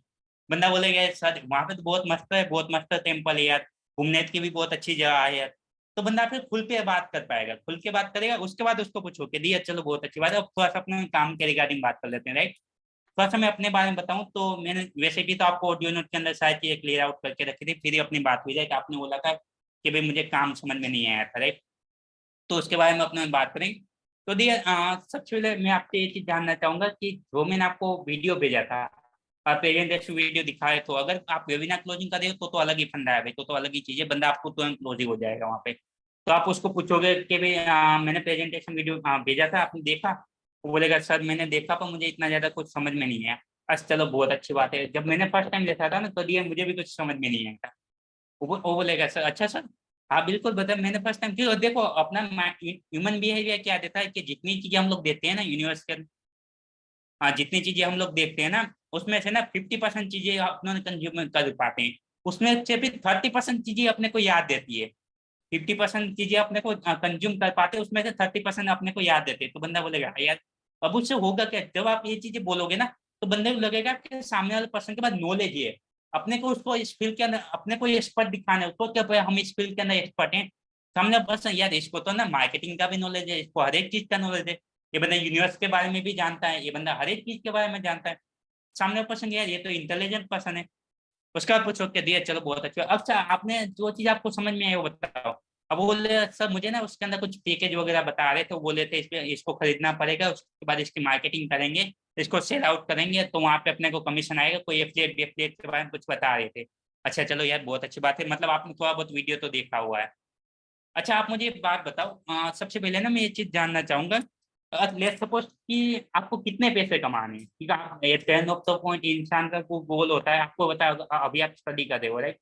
A: बंदा बोलेगा सर वहां पे तो बहुत मस्त है, बहुत मस्त टेम्पल है यार, घूमने की भी बहुत अच्छी जगह है यार। तो बंदा फिर खुल के बात कर पाएगा, खुल के बात करेगा। उसके बाद उसको पूछो कि दिया चलो बहुत अच्छी बात है, अब थोड़ा सा अपने काम के रिगार्डिंग बात कर लेते हैं, राइट? थोड़ा सा मैं अपने बारे में बताऊं तो मैंने वैसे भी तो आपको ऑडियो नोट के अंदर सारी चीजें क्लियर आउट करके रखी थी, फिर ही अपनी बात हुई जाए कि आपने बोला था कि भाई मुझे काम समझ में नहीं आया था, राइट? तो उसके बारे में अपने बात करें। तो दिया सबसे पहले मैं आपसे ये चीज जानना चाहूंगा कि जो मैंने आपको वीडियो भेजा था, प्रेजेंटेशन वीडियो दिखाए, तो अगर आप वेबिनार क्लोजिंग कर रहे हो तो अलग ही फंडा है भाई, तो अलग ही चीज है, बंदा आपको तुरंत क्लोजिंग हो जाएगा वहाँ पे। तो आप उसको पूछोगे कि भाई मैंने प्रेजेंटेशन वीडियो भेजा था आपने देखा? वो बोलेगा सर मैंने देखा पर मुझे इतना ज्यादा कुछ समझ में नहीं आया। अच्छा चलो बहुत अच्छी बात है, जब मैंने फर्स्ट टाइम देखा था ना तो दिया मुझे भी कुछ समझ में नहीं आया था। वो बोलेगा सर अच्छा सर, हाँ बिल्कुल बता, मैंने फर्स्ट टाइम क्यों देखो अपना ह्यूमन बिहेवियर क्या देता है कि जितनी चीजें हम लोग देते हैं ना यूनिवर्स के, हाँ जितनी चीजें हम लोग देखते हैं ना उसमें से ना 50% चीजें अपने कंज्यूम कर पाते हैं, उसमें से भी 30% चीजें अपने को याद देती है। 50% चीजें अपने को कंज्यूम कर पाते हैं, उसमें से 30% अपने को याद देते हैं। तो बंदा बोलेगा "हाँ यार, अब उससे होगा क्या, जब आप ये चीजें बोलोगे ना तो बंदे को लगेगा कि सामने वाले पर्सन के पास नॉलेज है। अपने को उसको इस फील्ड के अंदर अपने को एक्सपर्ट दिखाना है उसको, क्या भाई हम इस फील्ड के अंदर एक्सपर्ट हैं। सामने पर्सन यार इसको तो ना मार्केटिंग का भी नॉलेज है, इसको हर एक चीज का नॉलेज है, ये बंदा यूनिवर्स के बारे में भी जानता है, ये बंदा हर एक चीज के बारे में जानता है। सामने पर्सन यार ये तो इंटेलिजेंट पर्सन है। उसका पूछो क्या दिया चलो बहुत अच्छा, अब सर आपने जो चीज आपको समझ में आई वो बताओ। अब वो बोले सर मुझे ना उसके अंदर कुछ पैकेज वगैरह बता रहे थे, वो बोले थे इसको खरीदना पड़ेगा, उसके बाद इसकी मार्केटिंग करेंगे, इसको सेल आउट करेंगे तो वहां पे अपने को कमीशन आएगा, कोई एफिलिएट वेफिलिएट के बारे में कुछ बता रहे थे। अच्छा चलो यार बहुत अच्छी बात है, मतलब आपने थोड़ा बहुत वीडियो तो देखा हुआ है। अच्छा आप मुझे एक बात बताओ, सबसे पहले ना मैं ये चीज जानना चाहूंगा, लेट्स सपोज कि आपको कितने पैसे कमाने हैं, ठीक है? At the end of the point इंसान का को गोल होता है, आपको बताओ अभी आप स्टडी कर रहे हो, राइट?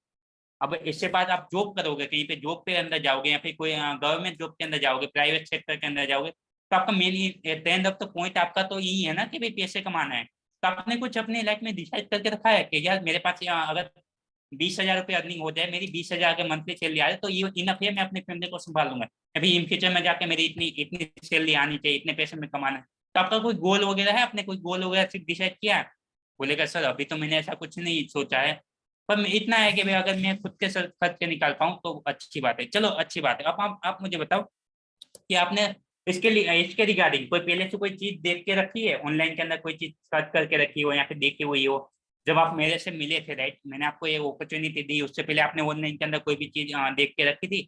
A: अब इससे बाद आप जॉब करोगे, कहीं पे जॉब पे अंदर जाओगे या फिर कोई गवर्नमेंट जॉब के अंदर जाओगे, प्राइवेट सेक्टर के अंदर जाओगे, तो आपका main at the end of the point आपका तो यही है ना कि भाई पैसे कमाना है। तो आपने कुछ अपने लाइफ में डिसाइड करके रखा है कि यार मेरे पास अगर 20,000 रुपये अर्निंग हो जाए, मेरी 20,000 के मंथली सैलरी आ जाए तो ये इनफ है, मैं अपनी फैमिली को संभालूंगा। अभी इन फ्यूचर में जाके मेरी इतनी इतनी सैलरी आनी चाहिए, इतने पैसे में कमाना है। तो आपका कोई गोल वगैरह है, आपने कोई गोल वगैरह सिर्फ डिसाइड किया है? बोलेगा सर अभी तो मैंने ऐसा कुछ नहीं सोचा है, पर इतना है कि भाई अगर मैं खुद के सर खर्च के निकाल पाऊँ तो अच्छी बात है, चलो अच्छी बात है। अब आप मुझे बताओ कि आपने इसके लिए इसके रिगार्डिंग कोई पहले से कोई चीज देख के रखी है, ऑनलाइन के अंदर कोई चीज सर्च करके रखी हो या फिर देखी हुई हो? जब आप मेरे से मिले थे, राइट, मैंने आपको ये अपॉर्चुनिटी दी, उससे पहले आपने ऑनलाइन के अंदर कोई भी चीज देख के रखी थी?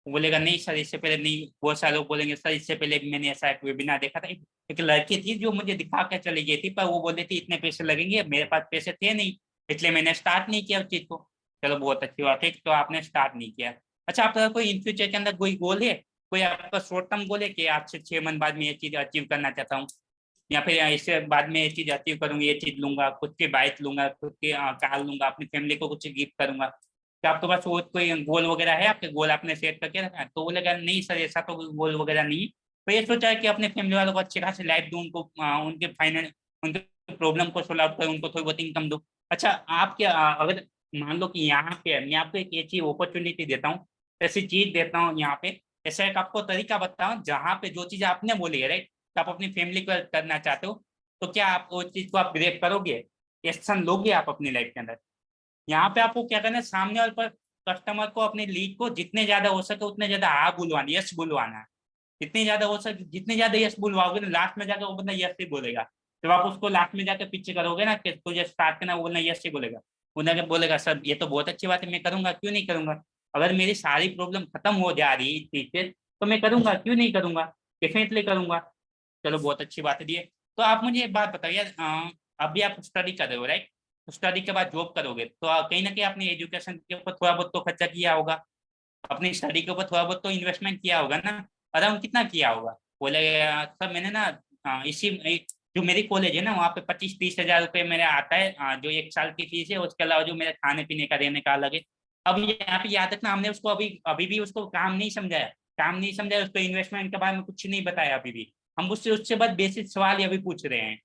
A: वो बोलेगा नहीं सर इससे पहले नहीं, बहुत सारे लोग बोलेंगे सर इससे पहले भी मैंने ऐसा एक वेबिनार देखा था, एक लड़की थी जो मुझे दिखा के चली गई थी, पर वो बोल रही थी इतने पैसे लगेंगे, मेरे पास पैसे थे नहीं, इसलिए मैंने स्टार्ट नहीं किया उस चीज को। चलो बहुत अच्छी बात है तो आपने स्टार्ट नहीं किया। अच्छा आपका कोई इन फ्यूचर के अंदर कोई गोल है, कोई आपका शॉर्ट टर्म गोल है कि आज से 6 मंथ बाद में ये चीज अचीव करना चाहता हूँ, या फिर इससे बाद में ये चीज अचीव करूंगी, ये चीज लूंगा, खुद की बाइक लूंगा, खुद की कार लूंगा, अपनी फैमिली को कुछ गिफ्ट करूंगा? क्या आपके पास वो कोई गोल वगैरह है, आपके गोल आपने सेट करके रखा है? तो बोलेगा नहीं सर ऐसा तो कोई गोल वगैरह नहीं है, तो ये सोचा है कि अपने फैमिली वालों को अच्छी खासी लाइफ दूं, उनको उनके फाइनेंस उनके प्रॉब्लम को सोल्व आउट करूं, उनको थोड़ी बहुत इनकम दूं। अच्छा आप क्या अगर मान लो कि यहाँ पे मैं आपको एक ऐसी अपॉर्चुनिटी देता हूँ, ऐसी चीज देता हूँ यहाँ पे, ऐसा एक आपको तरीका बताओ जहाँ पे जो चीज आपने बोली है, राइट, तो आप अपनी फैमिली को करना चाहते हो, तो क्या आप उस चीज को आप ग्रेप करोगे, एक्शन लोगे आप अपनी लाइफ के अंदर? यहाँ पे आपको क्या करना है, सामने वाले पर कस्टमर को अपने लीड को जितने ज्यादा हो सके उतने ज्यादा आ बुलवाना, यस बुलवाना है। जितने ज्यादा हो सके जितने ज्यादा यस बुलवाओगे ना, लास्ट में जाकर वो बंदा यस ही बोलेगा। जब आप उसको लास्ट में जाकर पीछे करोगे ना कि तुझे स्टार्ट करना, वो बोलना यस ही बोलेगा। उन्हें बोलेगा सर ये तो बहुत अच्छी बात है, मैं करूंगा, क्यों नहीं करूंगा? अगर मेरी सारी प्रॉब्लम खत्म हो जा रही है इस चीज से तो मैं करूंगा, क्यों नहीं करूंगा, डेफिनेटली करूंगा। चलो बहुत अच्छी बात है दिए। तो आप मुझे एक बात बताओ यार, अभी आप स्टडी कर रहे हो, राइट? स्टडी के बाद जॉब करोगे तो कहीं ना कहीं आपने एजुकेशन के ऊपर थोड़ा बहुत तो खर्चा किया होगा, अपनी स्टडी के ऊपर थोड़ा बहुत तो इन्वेस्टमेंट किया होगा ना? अराउंड कितना किया होगा? बोले सर मैंने ना इसी जो मेरी कॉलेज है ना वहाँ पे 25-30 हज़ार रुपये मेरे आता है, जो 1 साल की फीस है, उसके अलावा जो मेरे खाने पीने का रहने का अलग है। अब यहाँ पे याद रखना, हमने उसको अभी अभी भी उसको काम नहीं समझाया, उसको इन्वेस्टमेंट के बारे में कुछ नहीं बताया अभी भी। हम उससे उससे बस बेसिक सवाल ही अभी पूछ रहे हैं,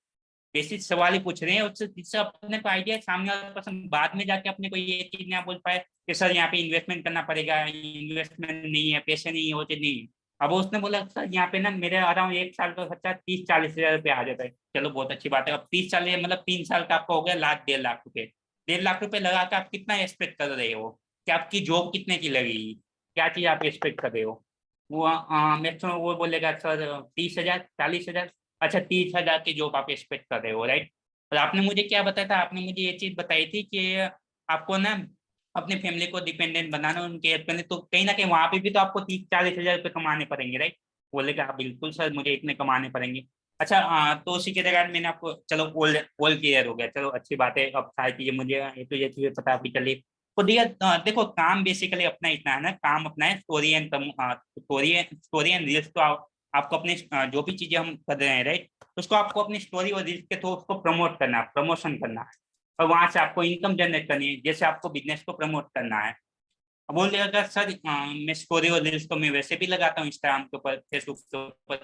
A: बेसिक सवाल ही पूछ रहे हैं उससे, जिससे अपने को आइडिया, सामने वाला पर्सन बाद में जाके अपने को ये चीज ना बोल पाए कि सर यहाँ पे इन्वेस्टमेंट करना पड़ेगा, इन्वेस्टमेंट नहीं है, पैसे नहीं होते, नहीं। अब उसने बोला सर यहाँ पे ना मेरे अराउंड 1 साल का खर्चा 30-40 हज़ार रुपये आ जाता है। चलो बहुत अच्छी बात है। अब 30 साल मतलब 3 साल का आपका हो गया लाख 1.5 लाख रुपए। 1.5 लाख रुपए लगा के आप कितना एक्सपेक्ट कर रहे हो कि आपकी जॉब कितने की लगेगी, क्या चीज आप एक्सपेक्ट कर रहे हो? वो मैक्सिमम वो बोलेगा सर 30 हज़ार 40 हज़ार। अच्छा 30 हज़ार की जॉब आप एक्सपेक्ट कर रहे हो, राइट? और आपने मुझे क्या बताया था, आपने मुझे ये चीज बताई थी कि आपको ना अपने फैमिली को डिपेंडेंट बनाना, उनके हेल्प करने, तो कहीं ना कहीं वहां पे भी तो आपको 30-40 हज़ार रुपये कमाने पड़ेंगे, राइट? बोलेगा हाँ बिल्कुल सर मुझे इतने कमाने पड़ेंगे। अच्छा तो उसी के दौरान मैंने आपको, चलो ऑल ऑल क्लियर हो गया, चलो अच्छी बात है, अब सारी चीजें मुझे ये तो ये चीजें पता भी चली। तो दिया देखो काम बेसिकली अपना इतना है ना, काम अपना है, स्टोरी एंड रील्स, तो आपको अपने जो भी चीजें हम कर रहे हैं, राइट, उसको आपको अपनी स्टोरी और रील्स के थ्रू उसको प्रमोट करना है, प्रमोशन करना है, और वहां से आपको इनकम जनरेट करनी है, जैसे आपको बिजनेस को प्रमोट करना है। अब बोल अगर सर मैं स्टोरी और रील्स तो मैं वैसे भी लगाता हूँ इंस्टाग्राम के ऊपर, फेसबुक के ऊपर,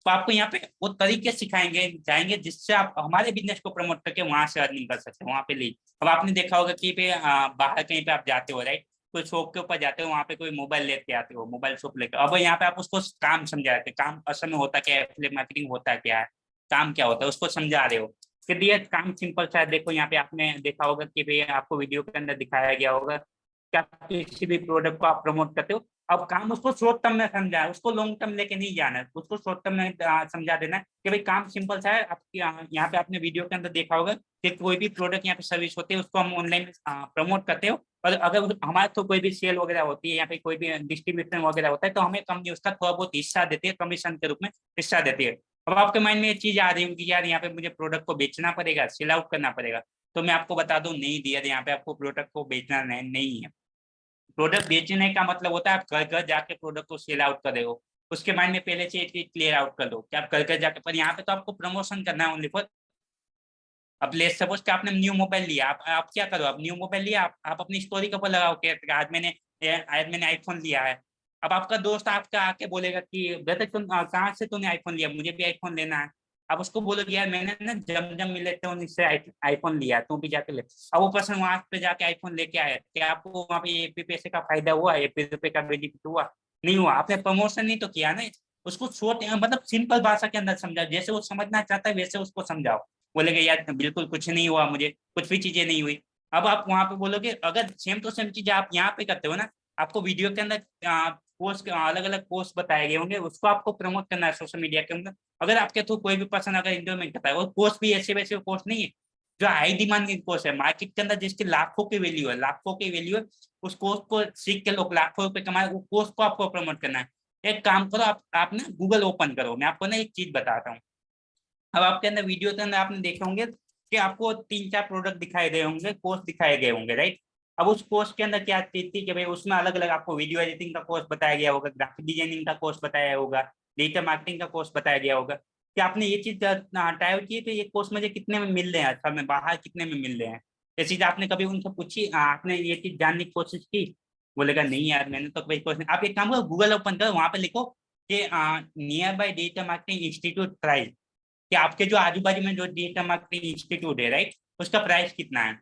A: तो आपको यहाँ पे वो तरीके सिखाएंगे जाएंगे जिससे आप हमारे बिजनेस को प्रमोट करके वहां से अर्निंग कर सकते हैं, वहां पे लीड। अब आपने देखा होगा कि पे बाहर कहीं पे आप जाते हो, राइट, कोई शॉप के ऊपर जाते हो, वहां पे कोई मोबाइल लेके आते हो, मोबाइल शॉप लेकर, अब यहाँ पे आप उसको काम समझाते हैं, काम असल में होता क्या है, एफिलिएट मार्केटिंग होता क्या है, काम क्या होता है, उसको समझा रहे हो कि दिया काम सिंपल सा है। देखो यहाँ पे आपने देखा होगा कि भैया आपको वीडियो के अंदर दिखाया गया होगा कि आप किसी भी प्रोडक्ट को आप प्रमोट करते हो। अब काम उसको शॉर्ट टर्म में समझा है, उसको लॉन्ग टर्म लेके नहीं जाना है, उसको शॉर्ट टर्म में समझा देना है कि भाई काम सिंपल सा है। आपकी यहाँ पे आपने वीडियो के अंदर देखा होगा कि कोई भी प्रोडक्ट यहाँ पे सर्विस होती है उसको हम ऑनलाइन प्रमोट करते हो, और अगर हमारे तो कोई भी सेल वगैरह होती है, यहाँ पे कोई भी डिस्ट्रीब्यूशन वगैरह होता है, तो हमें कंपनी उसका थोड़ा बहुत हिस्सा देती है, कमीशन के रूप में हिस्सा देती है। अब आपके माइंड में ये चीज आ रही होगी कि यार यहाँ पे मुझे प्रोडक्ट को बेचना पड़ेगा, सेल आउट करना पड़ेगा, तो मैं आपको बता दूं नहीं दिया, यहाँ पे आपको प्रोडक्ट को बेचना नहीं है। प्रोडक्ट बेचने का मतलब होता है आप घर घर जाके प्रोडक्ट को सेल आउट कर रहे हो। उसके माइंड में पहले से एक चीज क्लियर आउट कर दो कि आप घर घर जाके, पर यहाँ पे तो आपको प्रमोशन करना है ओनली फॉर। अब लेट सपोज कि आपने न्यू मोबाइल लिया, आप क्या करो, आप न्यू मोबाइल लिया, आप अपनी स्टोरी के ऊपर लगाओ कि आज मैंने आईफोन लिया है। अब आपका दोस्त आपका आके बोलेगा कि बेटा तुम कहाँ से तूने आईफोन लिया, मुझे भी आईफोन लेना है। अब उसको बोलोगे यार मैंने ना जम जम मिले थे उनसे आईफोन लिया, तू भी जाके ले। अब वो पर्सन वहां पे जाके आईफोन लेके आया, क्या आपको वहां पे एक भी पैसे का फायदा हुआ, एक भी रुपए का बेनिफिट हुआ? नहीं हुआ। आपने प्रमोशन नहीं तो किया ना। उसको छोटे मतलब सिंपल भाषा के अंदर समझाओ, जैसे वो समझना चाहता है वैसे उसको समझाओ। बोलेगे यार बिल्कुल कुछ नहीं हुआ, मुझे कुछ भी चीजें नहीं हुई। अब आप वहां पे बोलोगे, अगर सेम टू सेम चीज आप यहाँ पे करते हो ना, आपको वीडियो के अंदर पोस्ट, अलग अलग पोस्ट बताए गए होंगे, उसको आपको प्रमोट करना है सोशल मीडिया के अंदर। अगर आपके थ्रू कोई भी पर्सन अगर इंटरमेंट करता है, वो पोस्ट भी ऐसे वैसे पोस्ट नहीं है, जो हाई डिमांडिंग पोस्ट है मार्केट के अंदर, जिसकी लाखों की वैल्यू है, लाखों की वैल्यू है, उस कोर्स को सीख के लोग लाखों रुपए कमाए, वो कोर्स को आपको प्रमोट करना है। एक काम करो, आप ना गूगल ओपन करो, मैं आपको ना एक चीज बताता हूँ। अब आपके अंदर वीडियो के अंदर आपने देखे होंगे कि आपको 3-4 प्रोडक्ट दिखाए गए होंगे, कोर्स दिखाए गए होंगे, राइट? अब उस कोर्स के अंदर क्या चीज थी कि भाई उसमें अलग अलग आपको वीडियो एडिटिंग का कोर्स बताया गया होगा, ग्राफिक डिजाइनिंग का कोर्स बताया होगा, डिजिटल मार्केटिंग का कोर्स बताया गया होगा। कि आपने ये चीज ट्राई की तो ये कोर्स मुझे कितने में मिल रहे हैं, अच्छा मैं बाहर कितने में मिल रहे हैं, ये चीज आपने कभी उनसे पूछी, आपने ये चीज जानने की कोशिश की? बोलेगा नहीं यार मैंने तो कोई कोर्स नहीं। आप एक काम करो, गूगल ओपन करो, वहां पे लिखो कि near by digital marketing institute price, कि आपके जो आजू बाजू में जो डिजिटल मार्केटिंग इंस्टीट्यूट है, राइट, उसका प्राइस कितना है।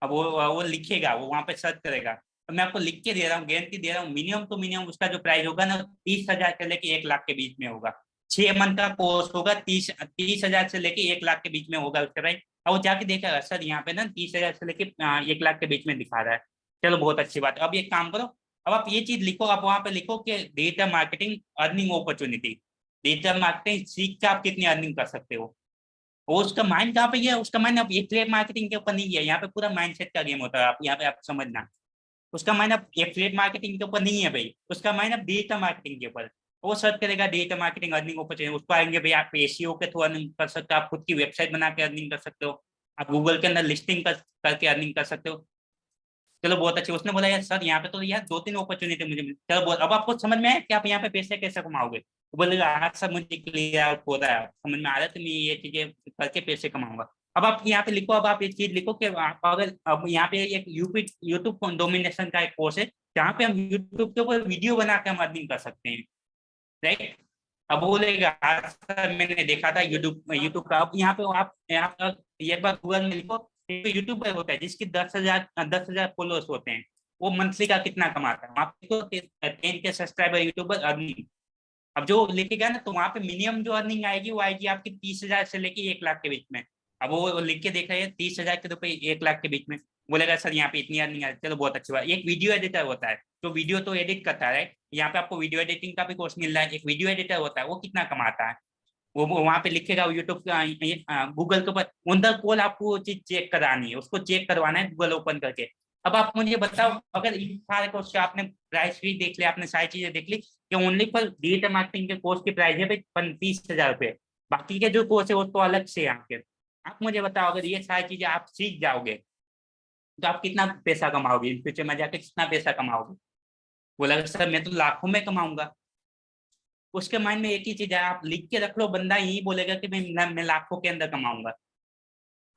A: अब वो लिखेगा, वो वहां पे सर्च करेगा। तो मैं आपको लिख के दे रहा हूँ, गारंटी दे रहा हूँ, मिनिमम टू मिनिमम उसका जो प्राइस होगा ना 30 हज़ार से लेके 1 लाख के बीच में होगा। 6 मंथ का कोर्स होगा, 30 हज़ार से लेके 1 लाख के बीच में होगा उसका प्राइस। और वो जाके देखेगा सर यहाँ पे ना 30 हज़ार से लेके 1 लाख के बीच में दिखा रहा है। चलो बहुत अच्छी बात है। अब एक काम करो, अब आप ये चीज लिखो, आप वहां पे लिखो कि digital marketing earning opportunity, digital marketing सीख के आप कितनी अर्निंग कर सकते हो। और उसका माइंड कहाँ पे है, उसका माइंड अब एफिलिएट मार्केटिंग के ऊपर नहीं है, यहाँ पे पूरा माइंडसेट का गेम होता है, आप यहाँ पे आप समझना। उसका माइंड अब एफिलिएट मार्केटिंग के ऊपर नहीं है भाई, उसका माइंड अब डिजिटल मार्केटिंग के ऊपर। वो सर्च करेगा डिजिटल मार्केटिंग अर्निंग अपॉर्चुनिटी, उसको आएंगे भाई आप एसीओ के थ्रू अर्निंग कर सकते हो, आप खुद की वेबसाइट बना के अर्निंग कर सकते हो, आप गूगल के अंदर लिस्टिंग करके अर्निंग कर सकते हो। चलो बहुत अच्छे। उसने बोला यार सर यहाँ पे तो यार 2-3 अपॉर्चुनिटी मुझे मिली। चलो बहुत, अब आपको समझ में आया कि आप यहाँ पे पैसे कैसे कमाओगे? वो बोलेगा हाँ सर मुझे क्लियर हो रहा है, समझ में आ रहा है, तो मैं ये चीजें करके पैसे कमाऊंगा। अब आप यहाँ पे लिखो, अब आप एक चीज लिखो कि आप अगर अब यहाँ पे एक यूट्यूब डोमिनेशन का एक कोर्स है जहाँ पे हम यूट्यूब के ऊपर वीडियो बना के हम अर्निंग कर सकते हैं, राइट? अब बोलेगा हाँ सर मैंने देखा था यूट्यूब यूट्यूब का। अब यहाँ पर एक बार गूगल में लिखो, यूट्यूबर होता है जिसकी 10,000 फॉलोअर्स होते हैं, वो मंथली का कितना कमाता है? वहाँ पे तो 10K सब्सक्राइबर यूट्यूबर अर्निंग। अब जो लिखेगा ना तो वहां पे मिनिमम जो अर्निंग आएगी वो आएगी आपकी 30,000 से लेके 1 लाख के बीच में। अब वो लिख के देख रहे हैं 30,000 के रुपए 1 लाख के बीच में, बोलेगा सर यहाँ पे इतनी अर्निंग है। चलो बहुत अच्छी बात। एक वीडियो एडिटर होता है तो वीडियो तो एडिट करता है, right? यहाँ पे आपको वीडियो एडिटिंग का भी कोर्स मिल रहा है। एक वीडियो एडिटर होता है वो कितना कमाता है, वो वहां पे लिखेगा यूट्यूब गूगल के ऊपर ऑन द कॉल आपको वो चीज चेक करानी है, उसको चेक करवाना है गूगल ओपन करके। अब आप मुझे बताओ, अगर इन सारे कोर्स के आपने प्राइस भी देख लिया, आपने सारी चीजें देख ली कि ओनली फॉर डिजिटल मार्केटिंग के कोर्स की प्राइस है भाई 35,000 रुपये, बाकी के जो कोर्स है वो तो अलग से है आपके। आप मुझे बताओ अगर ये सारी चीजें आप सीख जाओगे तो आप कितना पैसा कमाओगे इन फ्यूचर में जाके, कितना पैसा कमाओगे? बोला सर मैं तो लाखों में कमाऊंगा। उसके माइंड में एक ही चीज है, आप लिख के रख लो, बंदा यही बोलेगा कि मैं लाखों के अंदर कमाऊंगा।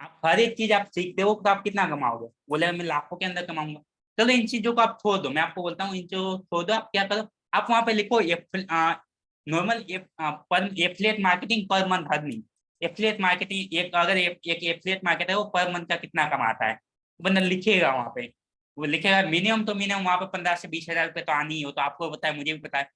A: आप हर एक चीज आप सीखते हो तो आप कितना कमाओगे? बोलेगा मैं लाखों के अंदर कमाऊंगा। चलो इन चीजों को आप छोड़ दो, मैं आपको बोलता हूँ इन चीजों को छोड़ दो। आप क्या करो, आप वहां पे लिखो नॉर्मल पर affiliate marketing per month earning. Affiliate marketing एक अगर एक एफिलिएट मार्केट है वो पर मंथ का कितना कमाता है, बंदा लिखेगा वहां पे। वो लिखेगा मिनिमम तो मिनिमम वहां पे 15 से 20 हजार रुपये तो आनी ही हो, तो आपको पता है मुझे भी पता है।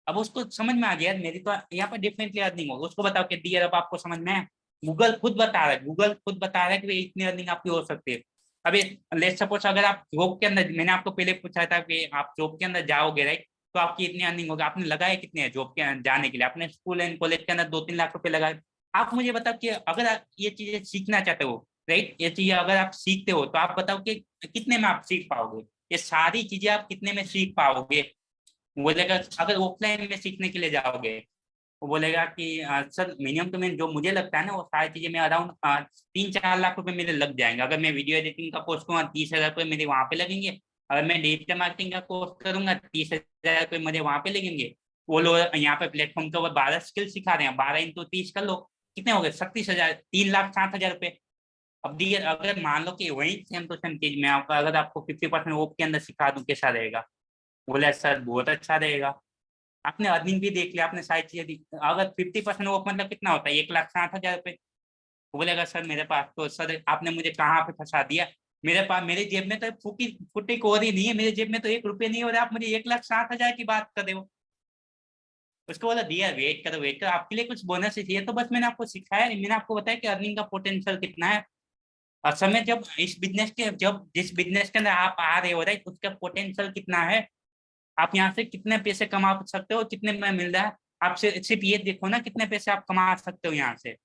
A: अब उसको समझ में आ गया मेरी तो यहाँ पर डिफरेंटली अर्निंग होगी, उसको बताओ कि डियर अब आपको समझ में है। गूगल खुद बता रहा है, गूगल खुद बता रहा है कि इतनी अर्निंग आपकी हो सकती है। अभी लेट्स सपोज अगर आप जॉब के अंदर, मैंने आपको पहले पूछा था कि आप जॉब के अंदर जाओगे राइट, तो आपकी इतनी अर्निंग होगी। आपने लगाए कितने हैं जॉब के अंदर जाने के लिए? आपने स्कूल एंड कॉलेज के अंदर 2-3 लाख रुपए लगाए। आप मुझे बताओ कि अगर आप ये चीजें सीखना चाहते हो राइट, ये चीजें अगर आप सीखते हो तो आप बताओ कि कितने में आप सीख पाओगे? ये सारी चीजें आप कितने में सीख पाओगे? बोलेगा अगर ऑफलाइन में सीखने के लिए जाओगे, वो बोलेगा कि सर मिनिमम तो मैं जो मुझे लगता है ना वो सारी चीजें में अराउंड 3-4 लाख रुपए मेरे लग जाएंगे। अगर मैं वीडियो एडिटिंग का कोर्स करूँगा 30,000 रुपये मेरे वहां पे लगेंगे। अगर मैं डिजिटल मार्केटिंग का कोर्स करूंगा 30,000 रुपये मुझे वहां पे लगेंगे। वो लोग यहाँ पे प्लेटफॉर्म के ऊपर 12 स्किल सिखा रहे हैं, 12 × 30 कर लो, कितने हो गए? 36,000, 3,60,000 रुपये। अब दिए अगर मान लो कि वही सेम टू सेम चीज मैं आपका अगर आपको 50% ऑफ के अंदर सिखा दूं कैसा रहेगा? बोले सर बहुत अच्छा रहेगा। आपने अर्निंग भी देख लिया, आपने सारी चीजें अगर 50% ऑफ मतलब कितना होता है? 1,60,000 रुपये। वो बोलेगा सर मेरे पास तो, सर आपने मुझे कहाँ पे फंसा दिया, मेरे पास मेरी जेब में तो फूटी फुटी कोरी नहीं है, मेरी जेब में तो 1 रुपये नहीं हो रहा, आप मुझे 1,60,000 की बात कर रहे हो। उसको बोला दिया वेट करो आपके लिए कुछ बोनस ही चाहिए, तो बस मैंने आपको सिखाया, मैंने आपको बताया कि अर्निंग का पोटेंशियल कितना है। और समय जब इस बिजनेस के जब जिस बिजनेस के अंदर आप आ रहे हो राइट, उसका पोटेंशियल कितना है, आप यहाँ से कितने पैसे कमा सकते हो, कितने में मिल रहा है। आप सिर्फ ये देखो ना कितने पैसे आप कमा सकते हो यहाँ से।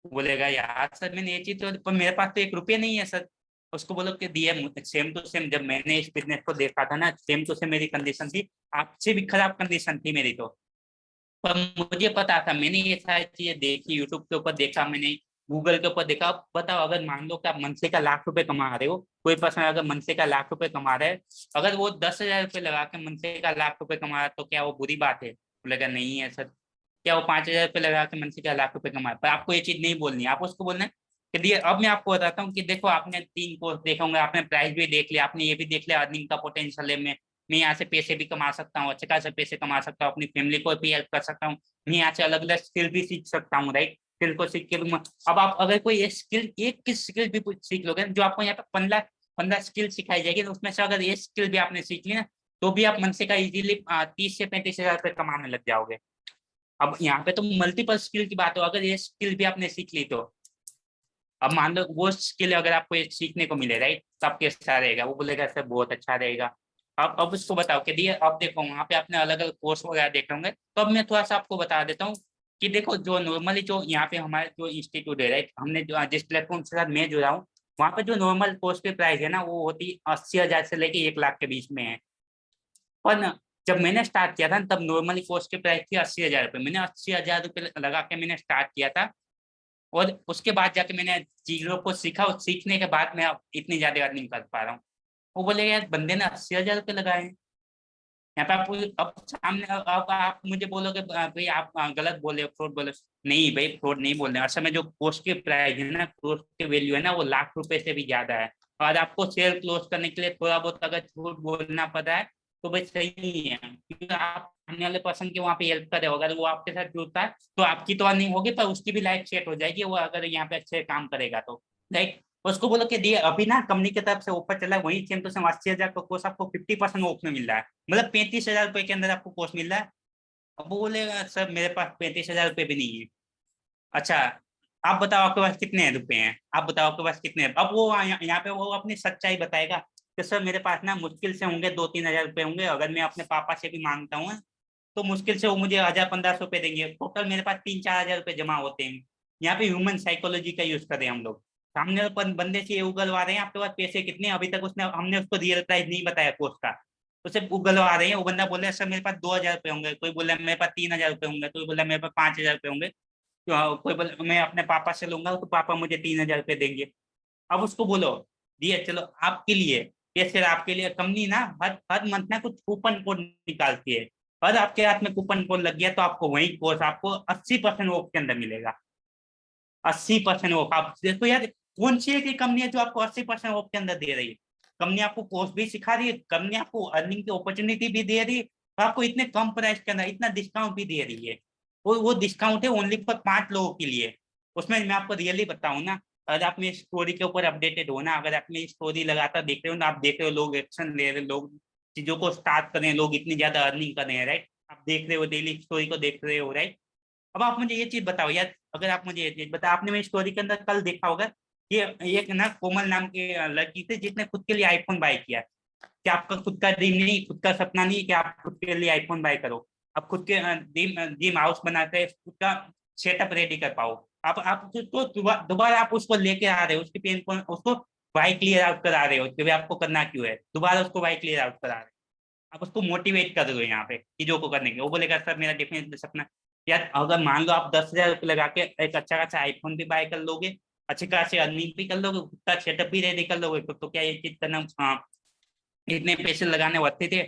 A: बोलेगा यार सर मैंने ये चीज तो, पर मेरे पास तो 1 रुपये नहीं है सर। उसको बोलो कि दिया सेम टू सेम जब मैंने इस बिजनेस को देखा था ना, सेम टू सेम मेरी कंडीशन थी, आपसे भी खराब कंडीशन थी मेरी तो। पर मुझे पता था, मैंने ये सारी चीजें देखी, यूट्यूब के ऊपर देखा मैंने, गूगल के ऊपर देखा। अब बताओ अगर मान लो कि आप मंथली का 1 लाख रुपए कमा रहे हो, कोई पर्सन अगर मंथली का 1 लाख रुपए कमा रहा है, अगर वो 10,000 रुपये लगा के मंथली का 1 लाख रुपए कमा रहा है तो क्या वो बुरी बात है? बोलेगा नहीं है सर। क्या वो 5,000 रुपये लगा के मंथली का 1 लाख रुपए कमा रहा है? पर आपको ये चीज नहीं बोलनी है, आप उसको बोलना है कि दिए अब मैं आपको बताता हूँ कि देखो आपने 3 कोर्स देखा होंगे, आपने प्राइस भी देख लिया, आपने ये भी देख लिया अर्निंग का पोटेंशियल है, मैं यहाँ से पैसे भी कमा सकता हूँ, अच्छे खासे पैसे कमा सकता हूँ, अपनी फैमिली को भी हेल्प कर सकता हूँ, मैं यहाँ से अलग अलग स्किल भी सीख सकता हूँ राइट। स्किल को सीख के अब आप अगर कोई एक किस स्किल भी कुछ सीख लोगे, जो आपको यहाँ पे 15 स्किल सिखाई जाएगी, तो उसमें से अगर ये स्किल भी आपने सीख ली ना, तो भी आप मन से का इजीली 30 से 35 हजार रुपये कमाने लग जाओगे। अब यहाँ पे तो मल्टीपल स्किल की बात हो, अगर ये स्किल भी आपने सीख ली तो अब मान लो वो स्किल अगर आपको एक सीखने को मिले राइट, तो आप कैसा रहेगा? वो बोलेगा सर बहुत अच्छा रहेगा। अब उसको बताओ कि दिए अब देखो वहाँ पे आपने अलग अलग कोर्स वगैरह देखे होंगे, तो अब मैं थोड़ा सा आपको बता देता हूँ कि देखो जो नॉर्मली जो यहाँ पे हमारे जो इंस्टीट्यूट है राइट, हमने जो जिस प्लेटफॉर्म के साथ मैं जुड़ा हूँ, वहाँ पे जो नॉर्मल कोर्स की प्राइस है ना वो होती 80,000 से लेके 1 लाख के बीच में है। पर ना जब मैंने स्टार्ट किया था तब नॉर्मली कोर्स की प्राइस थी 80,000 रुपये, मैंने 80,000 रुपये लगा के मैंने स्टार्ट किया था। और उसके बाद जाके मैंने चीजों को सीखा, और सीखने के बाद मैं अब इतनी ज्यादा अर्निंग कर पा रहा हूँ। वो बोले यार बंदे ने 80,000 रुपये लगाए हैं। यहाँ पे आप अब सामने अब आप मुझे बोलोगे भाई आप गलत बोले, फ्रॉड बोले। नहीं भाई, फ्रॉड नहीं बोल रहे। असल में जो पोस्ट की प्राइस है ना, पोस्ट की वैल्यू है ना, वो लाख रुपए से भी ज्यादा है। और आपको सेल क्लोज करने के लिए थोड़ा बहुत अगर झूठ बोलना पड़ रहा है तो भाई सही नहीं है, क्योंकि आप सामने वाले पर्सन की वहाँ पे हेल्प कर रहे हो। अगर वो आपके साथ जुड़ता है तो आपकी तो अर्निंग होगी, पर उसकी भी लाइफ सेट हो जाएगी, वो अगर यहाँ पे अच्छे काम करेगा तो। राइट। उसको बोलो कि दिए अभी ना कंपनी की तरफ से ऑफर चला है, वही सेम टू सेम 80,000 का कोर्स आपको 50% ऑफ में मिल रहा है, मतलब 35,000 रुपए के अंदर आपको कोर्स मिल रहा है। अब वो बोलेगा सर मेरे पास 35,000 रुपये भी नहीं है। अच्छा, आप बताओ आपके पास कितने रुपए हैं, आप बताओ आपके पास कितने हैं। अब वो यहाँ पे वो अपनी सच्चाई बताएगा कि सर मेरे पास ना मुश्किल से होंगे 2-3 हजार रुपए होंगे, अगर मैं अपने पापा से भी मांगता हूँ तो मुश्किल से वो मुझे 1,000-1,500 रुपए देंगे, टोटल मेरे पास 3-4 हजार रुपए जमा होते हैं। यहाँ पे ह्यूमन साइकोलॉजी का यूज करें हम लोग। सामने वाले बंदे से ये उगलवा रहे हैं आपके पास पैसे कितने, अभी तक उसने हमने उसको रियल प्राइस नहीं बताया कोर्स का, उसे उगलवा रहे हैं। वो बंदा बोल रहा है सर मेरे पास 2,000 रुपए होंगे, कोई बोल रहा है मेरे पास 3,000 रुपए होंगे, कोई बोल रहा है मेरे पास 5,000 रुपए होंगे। कोई बोले मैं अपने पापा से लूंगा तो पापा मुझे 3,000 रुपये देंगे। अब उसको बोलो दिए चलो आपके लिए, ये सिर्फ आपके लिए। कंपनी ना हर हर मंथ ना कुछ कूपन कोड निकालती है, और आपके हाथ में कूपन कोड लग गया तो आपको वही कोर्स आपको 80% ऑफ के अंदर मिलेगा। 80% ऑफ। आप देखो यार कौन सी एक कंपनी है जो आपको 80% ऑफ के अंदर दे रही है। कंपनी आपको कोर्स भी सिखा रही है, कंपनी आपको अर्निंग की अपॉर्चुनिटी भी दे रही है, और आपको इतने कम प्राइस के अंदर इतना डिस्काउंट भी दे रही है। वो डिस्काउंट है ओनली फॉर 5 लोगों के लिए। उसमें मैं आपको रियली बताऊं ना, अगर आप मेरी स्टोरी के ऊपर अपडेटेड हो ना, अगर आप मेरी स्टोरी लगातार देख रहे हो ना, आप देख रहे हो लोग एक्शन ले रहे हैं, लोग चीजों को स्टार्ट कर रहे हैं, लोग इतनी ज्यादा अर्निंग कर रहे हैं, राइट। आप देख रहे हो डेली स्टोरी को देख रहे हो, राइट। अब आप मुझे ये चीज बताओ यार, अगर आप मुझे ये चीज बताओ, आपने मेरी स्टोरी के अंदर कल देखा होगा, ये एक ना कोमल नाम की लड़की थी जिसने खुद के लिए आईफोन बाय किया। क्या आपका खुद का ड्रीम नहीं, खुद का सपना नहीं कि आप खुद के लिए आईफोन बाय करो, आप खुद के ड्रीम ड्रीम हाउस बनाते हैं, खुद का सेटअप रेडी कर पाओ। आप उसको दोबारा आप उसको लेके आ रहे हो, उसकी पेन को उसको बाय क्लियर आउट करा रहे हो कि भाई आपको करना क्यों है, दोबारा उसको बाय क्लियर आउट करा रहे हो। आप उसको मोटिवेट कर रहे हो यहाँ पे चीजों को करने के। वो बोलेगा सर मेरा डेफिनेटली सपना। यार अगर मान लो आप 10,000 रुपये लगा के एक अच्छा खासा आईफोन भी बाय कर लोगे, अच्छी खासी अर्निंग भी कर लोगे, खुद का सेटअप भी रेडी कर लोगे, तो क्या ये चीज करना इतने पैसे लगाने होते थे।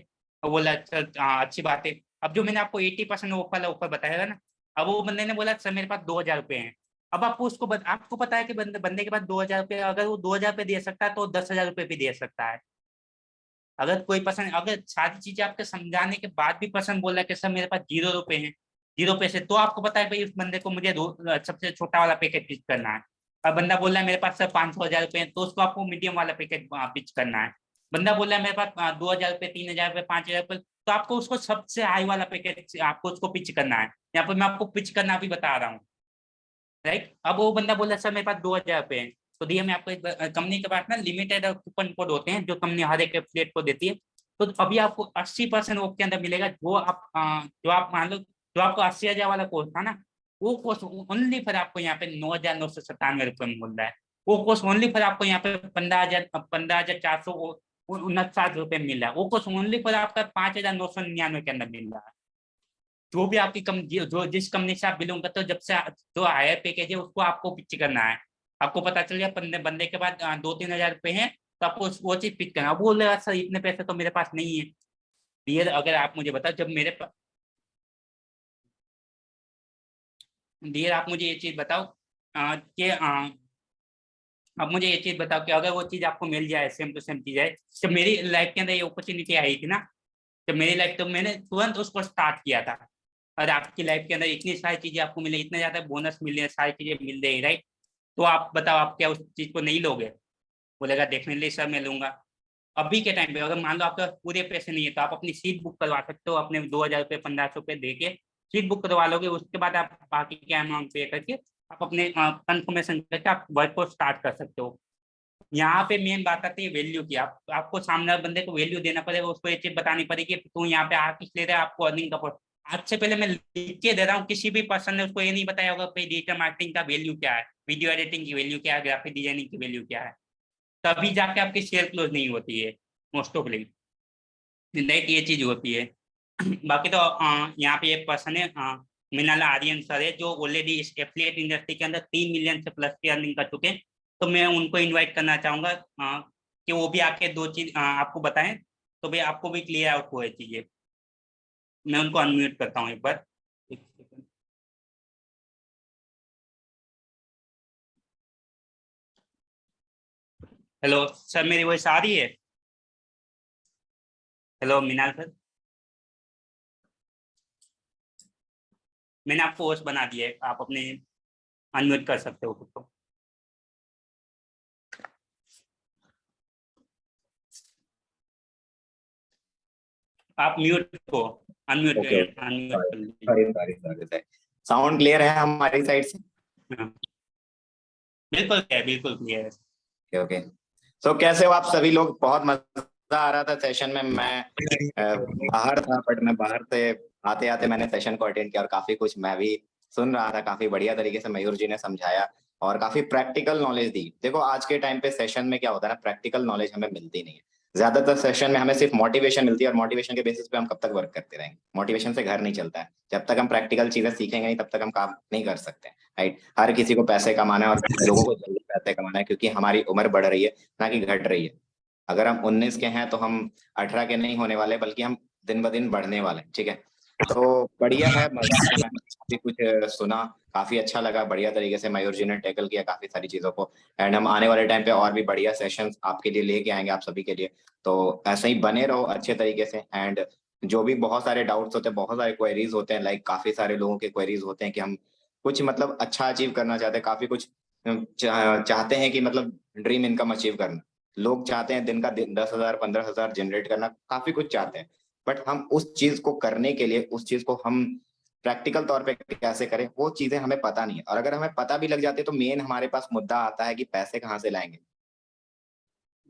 A: और बोला अच्छा अच्छी बात है। अब जो मैंने आपको 80% ऑफ वाला ऑफर बताया था ना, अब वो बंदे ने बोला सर मेरे पास 2,000 रुपये हैं। अब आपको आपको पता है कि बंदे के पास 2,000 रुपये, अगर वो 2,000 रुपये दे सकता है तो 10,000 रुपये भी दे सकता है। अगर कोई पर्सन अगर सारी चीजें आपके समझाने के बाद भी पर्सन बोल रहा है कि सर मेरे पास 0 रुपए हैं, 0 पैसे, तो आपको पता है भाई उस बंदे को मुझे सबसे छोटा वाला पैकेज पिच करना है। और बंदा बोल रहा है मेरे पास सर 500,000 रुपए हैं, तो उसको आपको मीडियम वाला पैकेज पिच करना है। बंदा बोल रहा है मेरे पास 2,000 रुपये, 3,000 रुपये, 5,000 रुपये, तो आपको उसको सबसे हाई वाला पैकेज आपको उसको पिच करना है। यहाँ पर मैं आपको पिच करना भी बता रहा हूँ, राइट। अब वो बंदा बोला सर मेरे पास 2,000 रुपये हैं, तो दिए मैं आपको एक कंपनी के पास ना लिमिटेड कूपन कोड होते हैं जो कंपनी हर एक एफिलिएट को देती है। तो अभी आपको 80% ऑफ के अंदर मिलेगा। जो आप मान लो जो आपको 80,000 वाला कोर्स था ना, वो कोर्स ओनली फिर आपको यहाँ पे 9,997 रुपये में मिल रहा है। वो कोर्स ओनली फिर आपको यहाँ पे 15,459 रुपये में मिल रहा है। वो कोर्स ओनली फिर आपका 5,999 के अंदर मिल रहा है। जो भी आपकी कम जो जिस कंपनी से आप बिलोंग करते हो, जब से जो हायर पैकेज है उसको आपको पिच करना है। आपको पता चल गया बंदे बंदे के पास 2-3 हजार रुपए हैं, तो आपको वो चीज पिच करना है। अब बोल रहा सर इतने पैसे तो मेरे पास नहीं है। डियर अगर आप मुझे बताओ जब मेरे पास, डियर आप मुझे ये चीज बताओ कि अब मुझे ये चीज बताओ कि अगर वो चीज आपको मिल जाए, सेम टू सेम चीज है, जब मेरी लाइफ के अंदर ये अपॉर्चुनिटी आई थी ना, जब मेरी लाइफ, तो मैंने तुरंत उसको स्टार्ट किया था। और आपकी लाइफ के अंदर इतनी सारी चीजें आपको मिले, इतने ज्यादा बोनस मिल रहे हैं, सारी चीजें मिल रही है, राइट। तो आप बताओ आप क्या उस चीज को नहीं लोगे। बोलेगा डेफिनेटली सर मैं लूंगा। अभी के टाइम पे अगर मान लो आपके पास पूरे पैसे नहीं है तो आप अपनी सीट बुक करवा सकते हो, अपने 2,000 रुपये 1,500 रुपये दे के सीट बुक करवा लोगे। उसके बाद आप बाकी के अमाउंट पे करके आप अपने कंफर्मेशन करके आप वर्क को स्टार्ट कर सकते हो। यहाँ पे मेन बात आती है वैल्यू की। आपको सामने वाले बंदे को वैल्यू देना पड़ेगा, उसको ये चीज बतानी पड़ेगी कि तू यहाँ पे आ किस ले रहा है, आपको अर्निंग का। आज से पहले मैं लिख के दे रहा हूँ, किसी भी पर्सन ने उसको ये नहीं बताया होगा कि डिजिटल मार्केटिंग का वैल्यू क्या है, वीडियो एडिटिंग की वैल्यू क्या है, ग्राफिक डिजाइनिंग की वैल्यू क्या है। तभी जाके आपकी शेयर क्लोज नहीं होती है मोस्ट ऑफ, लाइक ये चीज होती है। बाकी तो यहाँ पे एक पर्सन है मिनाला आर्यन सर है, जो ऑलरेडी इस एफिलिएट इंडस्ट्री के अंदर 3 मिलियन से प्लस की अर्निंग कर चुके हैं। तो मैं उनको इनवाइट करना चाहूंगा कि वो भी आके दो चीज आपको बताएं, तो भाई आपको भी क्लियर आउट हो चीजें। मैं उनको अनम्यूट करता हूँ एक बार, एक सेकंड। हेलो सर, मेरी वॉइस आ रही है? हेलो मीनाल सर, मैंने आपको होस्ट बना दिया है, आप अपने अनम्यूट कर सकते हो खुद को। आप म्यूट को अनम्यूट
B: ओके ओके,
A: अनम्यूट कर लीजिए।
B: Sorry sorry sorry. Sound clear है हमारी साइड से?
A: हाँ, बिल्कुल क्या है, बिल्कुल क्लियर है।
B: Okay okay. तो कैसे हो आप सभी लोग? बहुत मजा आ रहा था सेशन में। मैं बाहर था, बट मैं बाहर से आते आते मैंने सेशन को अटेंड किया और काफी कुछ मैं भी सुन रहा था। काफी बढ़िया तरीके से मयूर जी ने समझाया और काफी प्रैक्टिकल नॉलेज दी। देखो आज के टाइम पे सेशन में क्या होता है ना, प्रैक्टिकल नॉलेज हमें मिलती नहीं है। ज्यादातर सेशन में हमें सिर्फ मोटिवेशन मिलती है और मोटिवेशन के बेसिस पे हम कब तक वर्क करते रहेंगे? मोटिवेशन से घर नहीं चलता है। जब तक हम प्रैक्टिकल चीजें सीखेंगे नहीं तब तक हम काम नहीं कर सकते। राइट? हर किसी को पैसे कमाना है और लोगों को जल्दी पैसे कमाना है, क्योंकि हमारी उम्र बढ़ रही है, ना कि घट रही है। अगर हम 19 के हैं तो हम 18 के नहीं होने वाले, बल्कि हम दिन ब दिन बढ़ने वाले हैं। ठीक है? तो बढ़िया है, मजा आया। मैंने काफी कुछ सुना, काफी अच्छा लगा। बढ़िया तरीके से मयूर जी ने टैकल किया काफी सारी चीजों को। एंड हम आने वाले टाइम पे और भी बढ़िया सेशंस आपके लिए लेके आएंगे, आप सभी के लिए। तो ऐसे ही बने रहो अच्छे तरीके से। एंड जो भी बहुत सारे डाउट्स होते हैं, बहुत सारे क्वेरीज होते हैं, लाइक काफी सारे लोगों के क्वेरीज होते हैं कि हम कुछ मतलब अच्छा अचीव करना चाहते हैं, काफी कुछ चाहते हैं कि मतलब ड्रीम इनकम अचीव करना। लोग चाहते हैं दिन का 10,000 15,000 जनरेट करना, काफी कुछ चाहते हैं। बट हम उस चीज को करने के लिए, उस चीज को हम प्रैक्टिकल तौर पे कैसे करें, वो चीजें हमें पता नहीं है। और अगर हमें पता भी लग जाती है तो मेन हमारे पास मुद्दा आता है कि पैसे कहाँ से लाएंगे।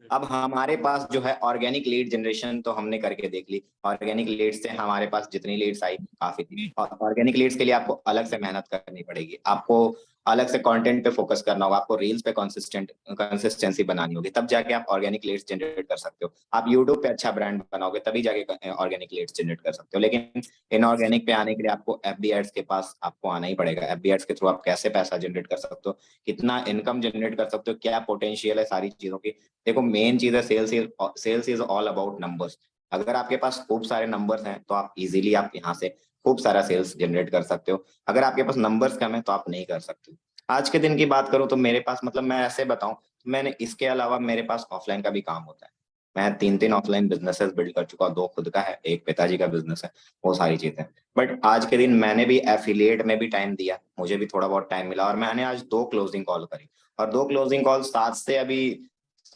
B: अब हमारे पास जो है ऑर्गेनिक लीड जनरेशन तो हमने करके देख ली। ऑर्गेनिक लीड्स से हमारे पास जितनी लीड्स आई काफी थी। और ऑर्गेनिक लीड्स के लिए आपको अलग से मेहनत करनी पड़ेगी, आपको अलग से कंटेंट पे फोकस करना होगा, आपको रील्स पे कंसिस्टेंसी बनानी होगी, तब जाके आप ऑर्गेनिक लीड्स जनरेट कर सकते हो। आप यूट्यूब पे अच्छा ब्रांड बनाओगे तभी जाके ऑर्गेनिक लीड्स जनरेट कर सकते हो। लेकिन इनऑर्गेनिक पे आने के लिए आपको एफबी एड्स के पास आपको आना ही पड़ेगा। एफबी एड्स के थ्रू आप कैसे पैसा जनरेट कर सकते हो, कितना इनकम जनरेट कर सकते हो, क्या पोटेंशियल है सारी चीजों की। देखो मेन चीज है sales is all about numbers. अगर आपके पास खूब सारे नंबर्स हैं तो आप इजीली आप यहाँ से खूब सारा सेल्स जनरेट कर सकते हो। अगर आपके पास नंबर्स कम है तो आप नहीं कर सकते। आज के दिन की बात करूं तो मेरे पास मतलब मैं ऐसे बताऊं, मैंने इसके अलावा मेरे पास ऑफलाइन का भी काम होता है। मैं 3 ऑफलाइन बिजनेसेस बिल्ड कर चुका हूं। 2 खुद का है, एक पिताजी का बिजनेस है, वो सारी चीजें। बट आज के दिन मैंने भी एफिलिएट में भी टाइम दिया, मुझे भी थोड़ा बहुत टाइम मिला और मैंने आज 2 क्लोजिंग कॉल करी। और 2 क्लोजिंग कॉल 7 से अभी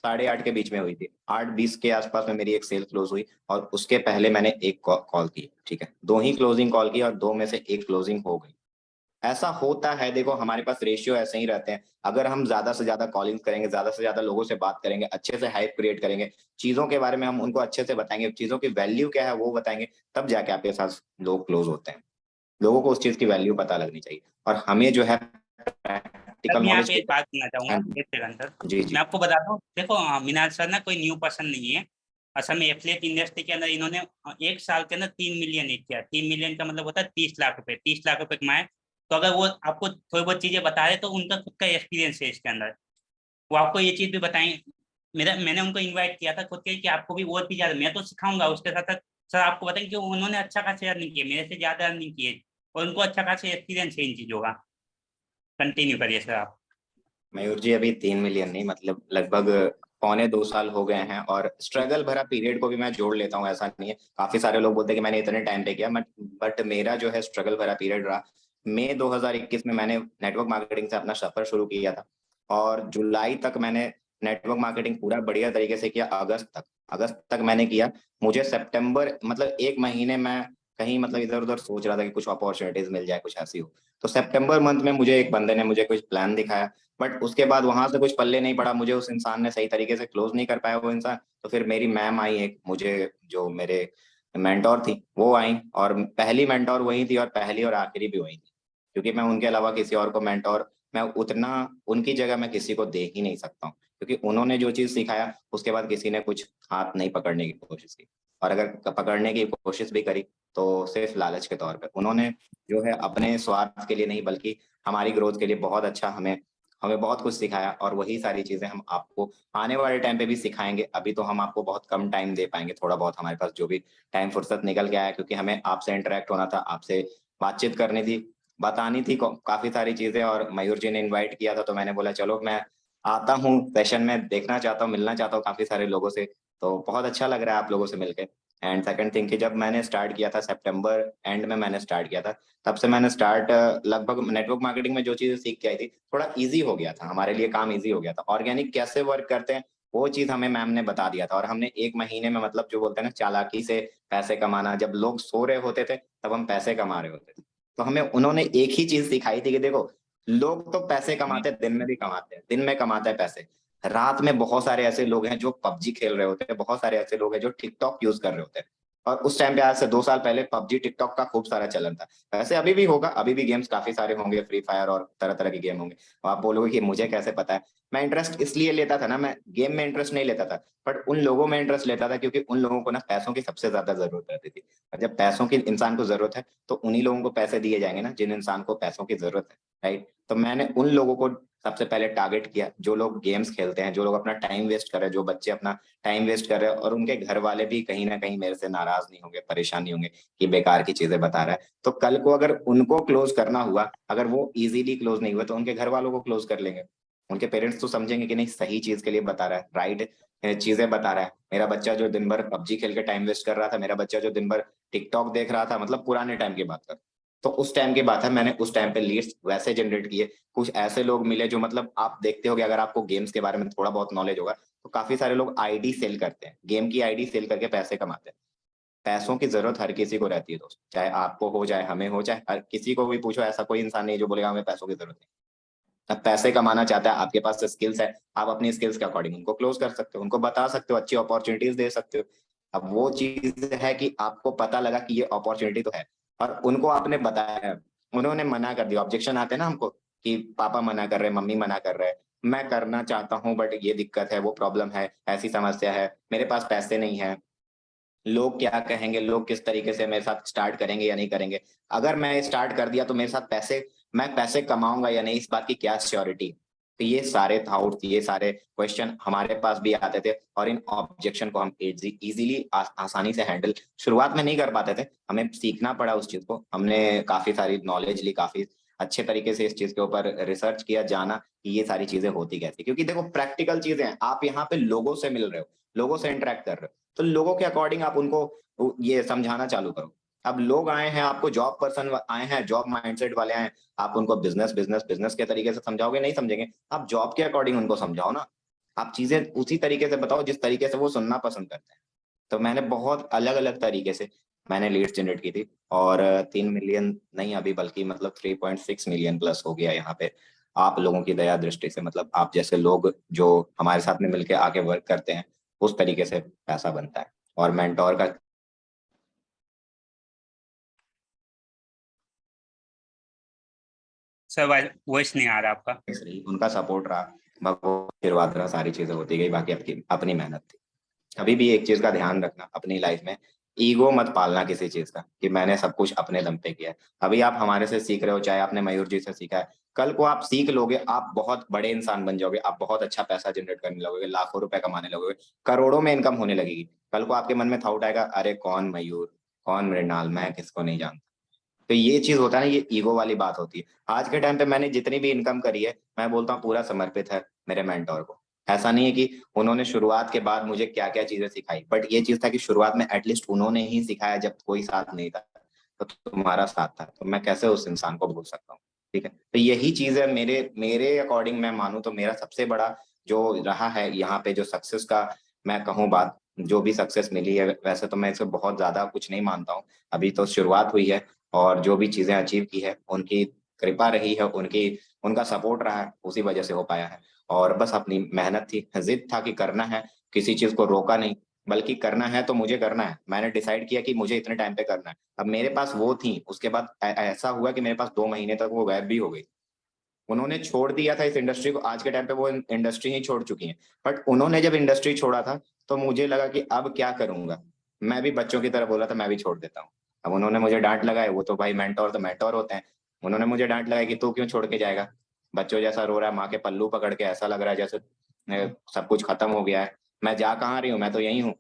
B: 8:30 के बीच में हुई थी। 8:20 के आसपास में मेरी एक सेल क्लोज हुई और उसके पहले मैंने एक कॉल की। ठीक है, 2 ही क्लोजिंग कॉल की और 2 में से एक क्लोजिंग हो गई। ऐसा होता है। देखो हमारे पास रेशियो ऐसे ही रहते हैं। अगर हम ज्यादा से ज्यादा कॉलिंग करेंगे, ज्यादा से ज्यादा लोगों से बात करेंगे, अच्छे से हाइप क्रिएट करेंगे, चीजों के बारे में हम उनको अच्छे से बताएंगे, चीजों की वैल्यू क्या है वो बताएंगे, तब जाके आपके साथ लोग क्लोज होते हैं। लोगों को उस चीज की वैल्यू पता लगनी चाहिए और हमें जो है
A: सर
B: प्रैक्टिकल
A: मैं यहाँ
B: नॉलेज
A: पे
B: के।
A: एक बात करना
B: हाँ
A: चाहूंगा,
B: जी,
A: एक सेकंड सर।
B: जी
A: मैं
B: जी।
A: आपको बताता हूँ, देखो मीनाल सर ना कोई न्यू पर्सन नहीं है। असल में एफिलिएट इंडस्ट्री के अंदर इन्होंने एक साल के अंदर 3 मिलियन हिट किया। 3 मिलियन का मतलब होता है 30 लाख रुपए। 30 लाख रुपए कमाए। तो अगर वो आपको थोड़ी बहुत चीजें बता रहे तो उनका खुद का एक्सपीरियंस है इसके अंदर, वो आपको ये चीज भी बताएंगे। मैंने उनको इनवाइट किया था खुद के कि आपको भी और भी ज्यादा, मैं तो सिखाऊंगा उसके साथ साथ सर आपको बताएंगे कि उन्होंने अच्छा खासा अर्निंग किया, मेरे से ज्यादा अर्निंग किए और उनको अच्छा खासा एक्सपीरियंस है इन चीजों का। कंटिन्यू करिए सर आप।
B: मयूर जी अभी 3 मिलियन नहीं, मतलब लगभग 1.25 2 साल हो गए हैं। और स्ट्रगल भरा पीरियड को भी मैं जोड़ लेता हूँ, ऐसा नहीं है। काफी सारे लोग बोलते हैं कि मैंने इतने टाइम पे किया, बट मेरा जो है स्ट्रगल भरा पीरियड रहा। मई 2021 में मैंने नेटवर्क मार्केटिंग से अपना सफर शुरू किया था और जुलाई तक मैंने नेटवर्क मार्केटिंग पूरा बढ़िया तरीके से किया। अगस्त तक मैंने किया। मुझे सितंबर मतलब 1 महीने में कहीं मतलब इधर उधर सोच रहा था कि कुछ अपॉर्चुनिटीज मिल जाए, कुछ ऐसी हो। तो सितंबर मंथ में मुझे एक बंदे ने मुझे कुछ प्लान दिखाया, बट उसके बाद वहां से कुछ पल्ले नहीं पड़ा। मुझे उस इंसान ने सही तरीके से क्लोज नहीं कर पाया वो इंसान। तो फिर मेरी मैम आई एक, मुझे जो मेरे मेंटोर थी वो आई, और पहली मेंटोर वही थी और पहली और आखिरी भी वही थी, क्योंकि मैं उनके अलावा किसी और को मेंटोर, मैं उतना उनकी जगह मैं किसी को दे ही नहीं सकता हूँ। क्योंकि उन्होंने जो चीज सिखाया उसके बाद किसी ने कुछ हाथ नहीं पकड़ने की कोशिश की। और अगर पकड़ने की कोशिश भी करी तो सिर्फ लालच के तौर पे। उन्होंने जो है अपने स्वार्थ के लिए नहीं बल्कि हमारी ग्रोथ के लिए बहुत अच्छा हमें हमें बहुत कुछ सिखाया, और वही सारी चीजें हम आपको आने वाले टाइम पे भी सिखाएंगे। अभी तो हम आपको बहुत कम टाइम दे पाएंगे, थोड़ा बहुत हमारे पास जो भी टाइम फुर्सत निकल के आया, क्योंकि हमें आपसे इंटरेक्ट होना था, आपसे बातचीत करनी थी, बतानी थी काफी सारी चीजें। और मयूर जी ने इनवाइट किया था, तो मैंने बोला चलो मैं आता हूँ सेशन में, देखना चाहता हूँ, मिलना चाहता हूँ काफी सारे लोगों से। तो बहुत अच्छा लग रहा है आप लोगों से मिलके। एंड सेकंड थिंग कि जब मैंने स्टार्ट किया था सितंबर एंड में मैंने स्टार्ट किया था, तब से मैंने स्टार्ट लगभग नेटवर्क मार्केटिंग में जो चीजें सीख के आई थी, थोड़ा इजी हो गया था हमारे लिए, काम इजी हो गया था। ऑर्गेनिक कैसे वर्क करते हैं वो चीज हमें मैम ने बता दिया था, और हमने 1 महीने में, मतलब जो बोलते हैं ना चालाकी से पैसे कमाना, जब लोग सो रहे होते थे तब हम पैसे कमा रहे होते थे। तो हमें उन्होंने एक ही चीज सिखाई थी कि देखो, लोग तो पैसे कमाते हैं, दिन में भी कमाते हैं, दिन में कमाते हैं पैसे, रात में बहुत सारे ऐसे लोग हैं जो पबजी खेल रहे होते हैं, बहुत सारे ऐसे लोग हैं जो टिकटॉक यूज कर रहे होते हैं। और उस टाइम पे, आज से 2 साल पहले, पबजी टिकटॉक का खूब सारा चलन था। वैसे अभी भी होगा, अभी भी गेम्स काफी सारे होंगे, फ्री फायर और तरह तरह के गेम होंगे। और आप बोलोगे कि मुझे कैसे पता है, मैं इंटरेस्ट इसलिए लेता था ना, मैं गेम में इंटरेस्ट नहीं लेता था, बट उन लोगों में इंटरेस्ट लेता था, क्योंकि उन लोगों को ना पैसों की सबसे ज्यादा जरूरत रहती थी। और जब पैसों की इंसान को जरूरत है, तो उन्हीं लोगों को पैसे दिए जाएंगे ना जिन इंसान को पैसों की जरूरत है, राइट। तो मैंने उन लोगों को सबसे पहले टारगेट किया, जो लोग गेम्स खेलते हैं, जो लोग अपना टाइम वेस्ट कर रहे हैं, जो बच्चे अपना टाइम वेस्ट कर रहे हैं, और उनके घर वाले भी कहीं ना कहीं मेरे से नाराज नहीं होंगे, परेशान नहीं होंगे कि बेकार की चीजें बता रहा है। तो कल को अगर उनको क्लोज करना हुआ, अगर वो इजीली क्लोज नहीं हुआ, तो उनके घर वालों को क्लोज कर लेंगे। उनके पेरेंट्स तो समझेंगे कि नहीं, सही चीज के लिए बता रहा है, राइट चीजें बता रहा है। मेरा बच्चा जो दिन भर पबजी खेल के टाइम वेस्ट कर रहा था, मेरा बच्चा जो दिन भर टिकटॉक देख रहा था, मतलब पुराने टाइम की बात कर, तो उस टाइम की बात है, मैंने उस टाइम पे लीड्स वैसे जनरेट किए। कुछ ऐसे लोग मिले जो, मतलब आप देखते होगे, अगर आपको गेम्स के बारे में थोड़ा बहुत नॉलेज होगा, तो काफी सारे लोग आईडी सेल करते हैं, गेम की आईडी सेल करके पैसे कमाते हैं। पैसों की जरूरत हर किसी को रहती है दोस्त, चाहे आपको हो, चाहे हमें हो, चाहे हर किसी को भी पूछो, ऐसा कोई इंसान नहीं है जो बोलेगा हमें पैसों की जरूरत नहीं। अब पैसे कमाना चाहता है, आपके पास स्किल्स है, आप अपनी स्किल्स के अकॉर्डिंग उनको क्लोज कर सकते हो, उनको बता सकते हो, अच्छी अपॉर्चुनिटीज दे सकते हो। अब वो चीज है कि आपको पता लगा कि ये अपॉर्चुनिटी तो है, और उनको आपने बताया, उन्होंने मना कर दिया, ऑब्जेक्शन आते हैं ना हमको, कि पापा मना कर रहे हैं, मम्मी मना कर रहे हैं, मैं करना चाहता हूँ बट ये दिक्कत है, वो प्रॉब्लम है, ऐसी समस्या है, मेरे पास पैसे नहीं है, लोग क्या कहेंगे, लोग किस तरीके से मेरे साथ स्टार्ट करेंगे या नहीं करेंगे, अगर मैं स्टार्ट कर दिया तो मेरे साथ पैसे, मैं पैसे कमाऊंगा या नहीं, इस बात की क्या श्योरिटी। तो ये सारे थाउट, ये सारे क्वेश्चन हमारे पास भी आते थे, और इन ऑब्जेक्शन को हम इजीली आसानी से हैंडल शुरुआत में नहीं कर पाते थे, हमें सीखना पड़ा उस चीज को, हमने काफी सारी नॉलेज ली, काफी अच्छे तरीके से इस चीज के ऊपर रिसर्च किया, जाना कि ये सारी चीजें होती कैसे, क्योंकि देखो प्रैक्टिकल चीजें हैं, आप यहाँ पे लोगों से मिल रहे हो, लोगों से इंटरेक्ट कर रहे हो, तो लोगों के अकॉर्डिंग आप उनको ये समझाना चालू करो। अब लोग आए हैं, आपको जॉब पर्सन आए हैं, जॉब माइंडसेट वाले आए हैं, आप उनको बिजनेस बिजनेस बिजनेस के तरीके से समझाओगे, नहीं समझेंगे। आप जॉब के अकॉर्डिंग उनको समझाओ ना, आप चीजें उसी तरीके से बताओ जिस तरीके से वो सुनना पसंद करते हैं। तो मैंने बहुत अलग अलग तरीके से मैंने लीड्स जनरेट की थी, और 3 मिलियन नहीं अभी, बल्कि मतलब 3.6 मिलियन प्लस हो गया यहाँ पे, आप लोगों की दया दृष्टि से, मतलब आप जैसे लोग जो हमारे साथ में मिलकर आके वर्क करते हैं, उस तरीके से पैसा बनता है। और मेंटोर का
A: सर वॉइस नहीं आ रहा आपका।
B: रही, उनका सपोर्ट रहा, भगवान का आशीर्वाद रहा, सारी चीजें होती गई, बाकी आपकी अपनी मेहनत थी। कभी भी एक चीज का ध्यान रखना अपनी लाइफ में, ईगो मत पालना किसी चीज का, कि मैंने सब कुछ अपने दम पे किया है। अभी आप हमारे से सीख रहे हो, चाहे आपने मयूर जी से सीखा है, कल को आप सीख लोगे, आप बहुत बड़े इंसान बन जाओगे, आप बहुत अच्छा पैसा जनरेट करने लगोगे, लाखों रुपए कमाने लगोगे, करोड़ों में इनकम होने लगेगी। कल को आपके मन में थाउट आएगा, अरे कौन मयूर, कौन मृणाल, मैं किसको नहीं जानता। तो ये चीज होता है ना, ये ईगो वाली बात होती है। आज के टाइम पे मैंने जितनी भी इनकम करी है, मैं बोलता हूँ पूरा समर्पित है मेरे मेंटोर को। ऐसा नहीं है कि उन्होंने शुरुआत के बाद मुझे क्या क्या चीजें सिखाई, बट ये चीज था कि शुरुआत में एटलीस्ट उन्होंने ही सिखाया, जब कोई साथ नहीं था, तो तुम्हारा साथ था, तो मैं कैसे उस इंसान को भूल सकता हूँ। ठीक है, तो यही चीज है, मेरे मेरे अकॉर्डिंग मैं मानूं तो मेरा सबसे बड़ा जो रहा है यहाँ पे, जो सक्सेस का मैं कहूँ बात, जो भी सक्सेस मिली है, वैसे तो मैं इसे बहुत ज्यादा कुछ नहीं मानता हूँ, अभी तो शुरुआत हुई है। और जो भी चीजें अचीव की है, उनकी कृपा रही है, उनकी उनका सपोर्ट रहा है, उसी वजह से हो पाया है। और बस अपनी मेहनत थी, जिद था कि करना है, किसी चीज को रोका नहीं, बल्कि करना है तो मुझे करना है, मैंने डिसाइड किया कि मुझे इतने टाइम पे करना है। अब मेरे पास वो थी, उसके बाद ऐसा हुआ कि मेरे पास 2 महीने तक वो गायब भी हो गई। उन्होंने छोड़ दिया था इस इंडस्ट्री को, आज के टाइम पे वो इंडस्ट्री ही छोड़ चुकी है, बट उन्होंने जब इंडस्ट्री छोड़ा था, तो मुझे लगा कि अब क्या करूंगा। मैं भी बच्चों की तरह बोला था, मैं भी छोड़ देता हूँ। अब उन्होंने मुझे डांट लगाए, वो तो भाई मेंटोर तो मेंटोर होते हैं, उन्होंने मुझे डांट लगाई कि तू क्यों छोड़ के जाएगा, बच्चों जैसा रो रहा है, माँ के पल्लू पकड़ के, ऐसा लग रहा है जैसे सब कुछ खत्म हो गया है। मैं जा कहाँ रही हूँ, मैं तो यही हूँ,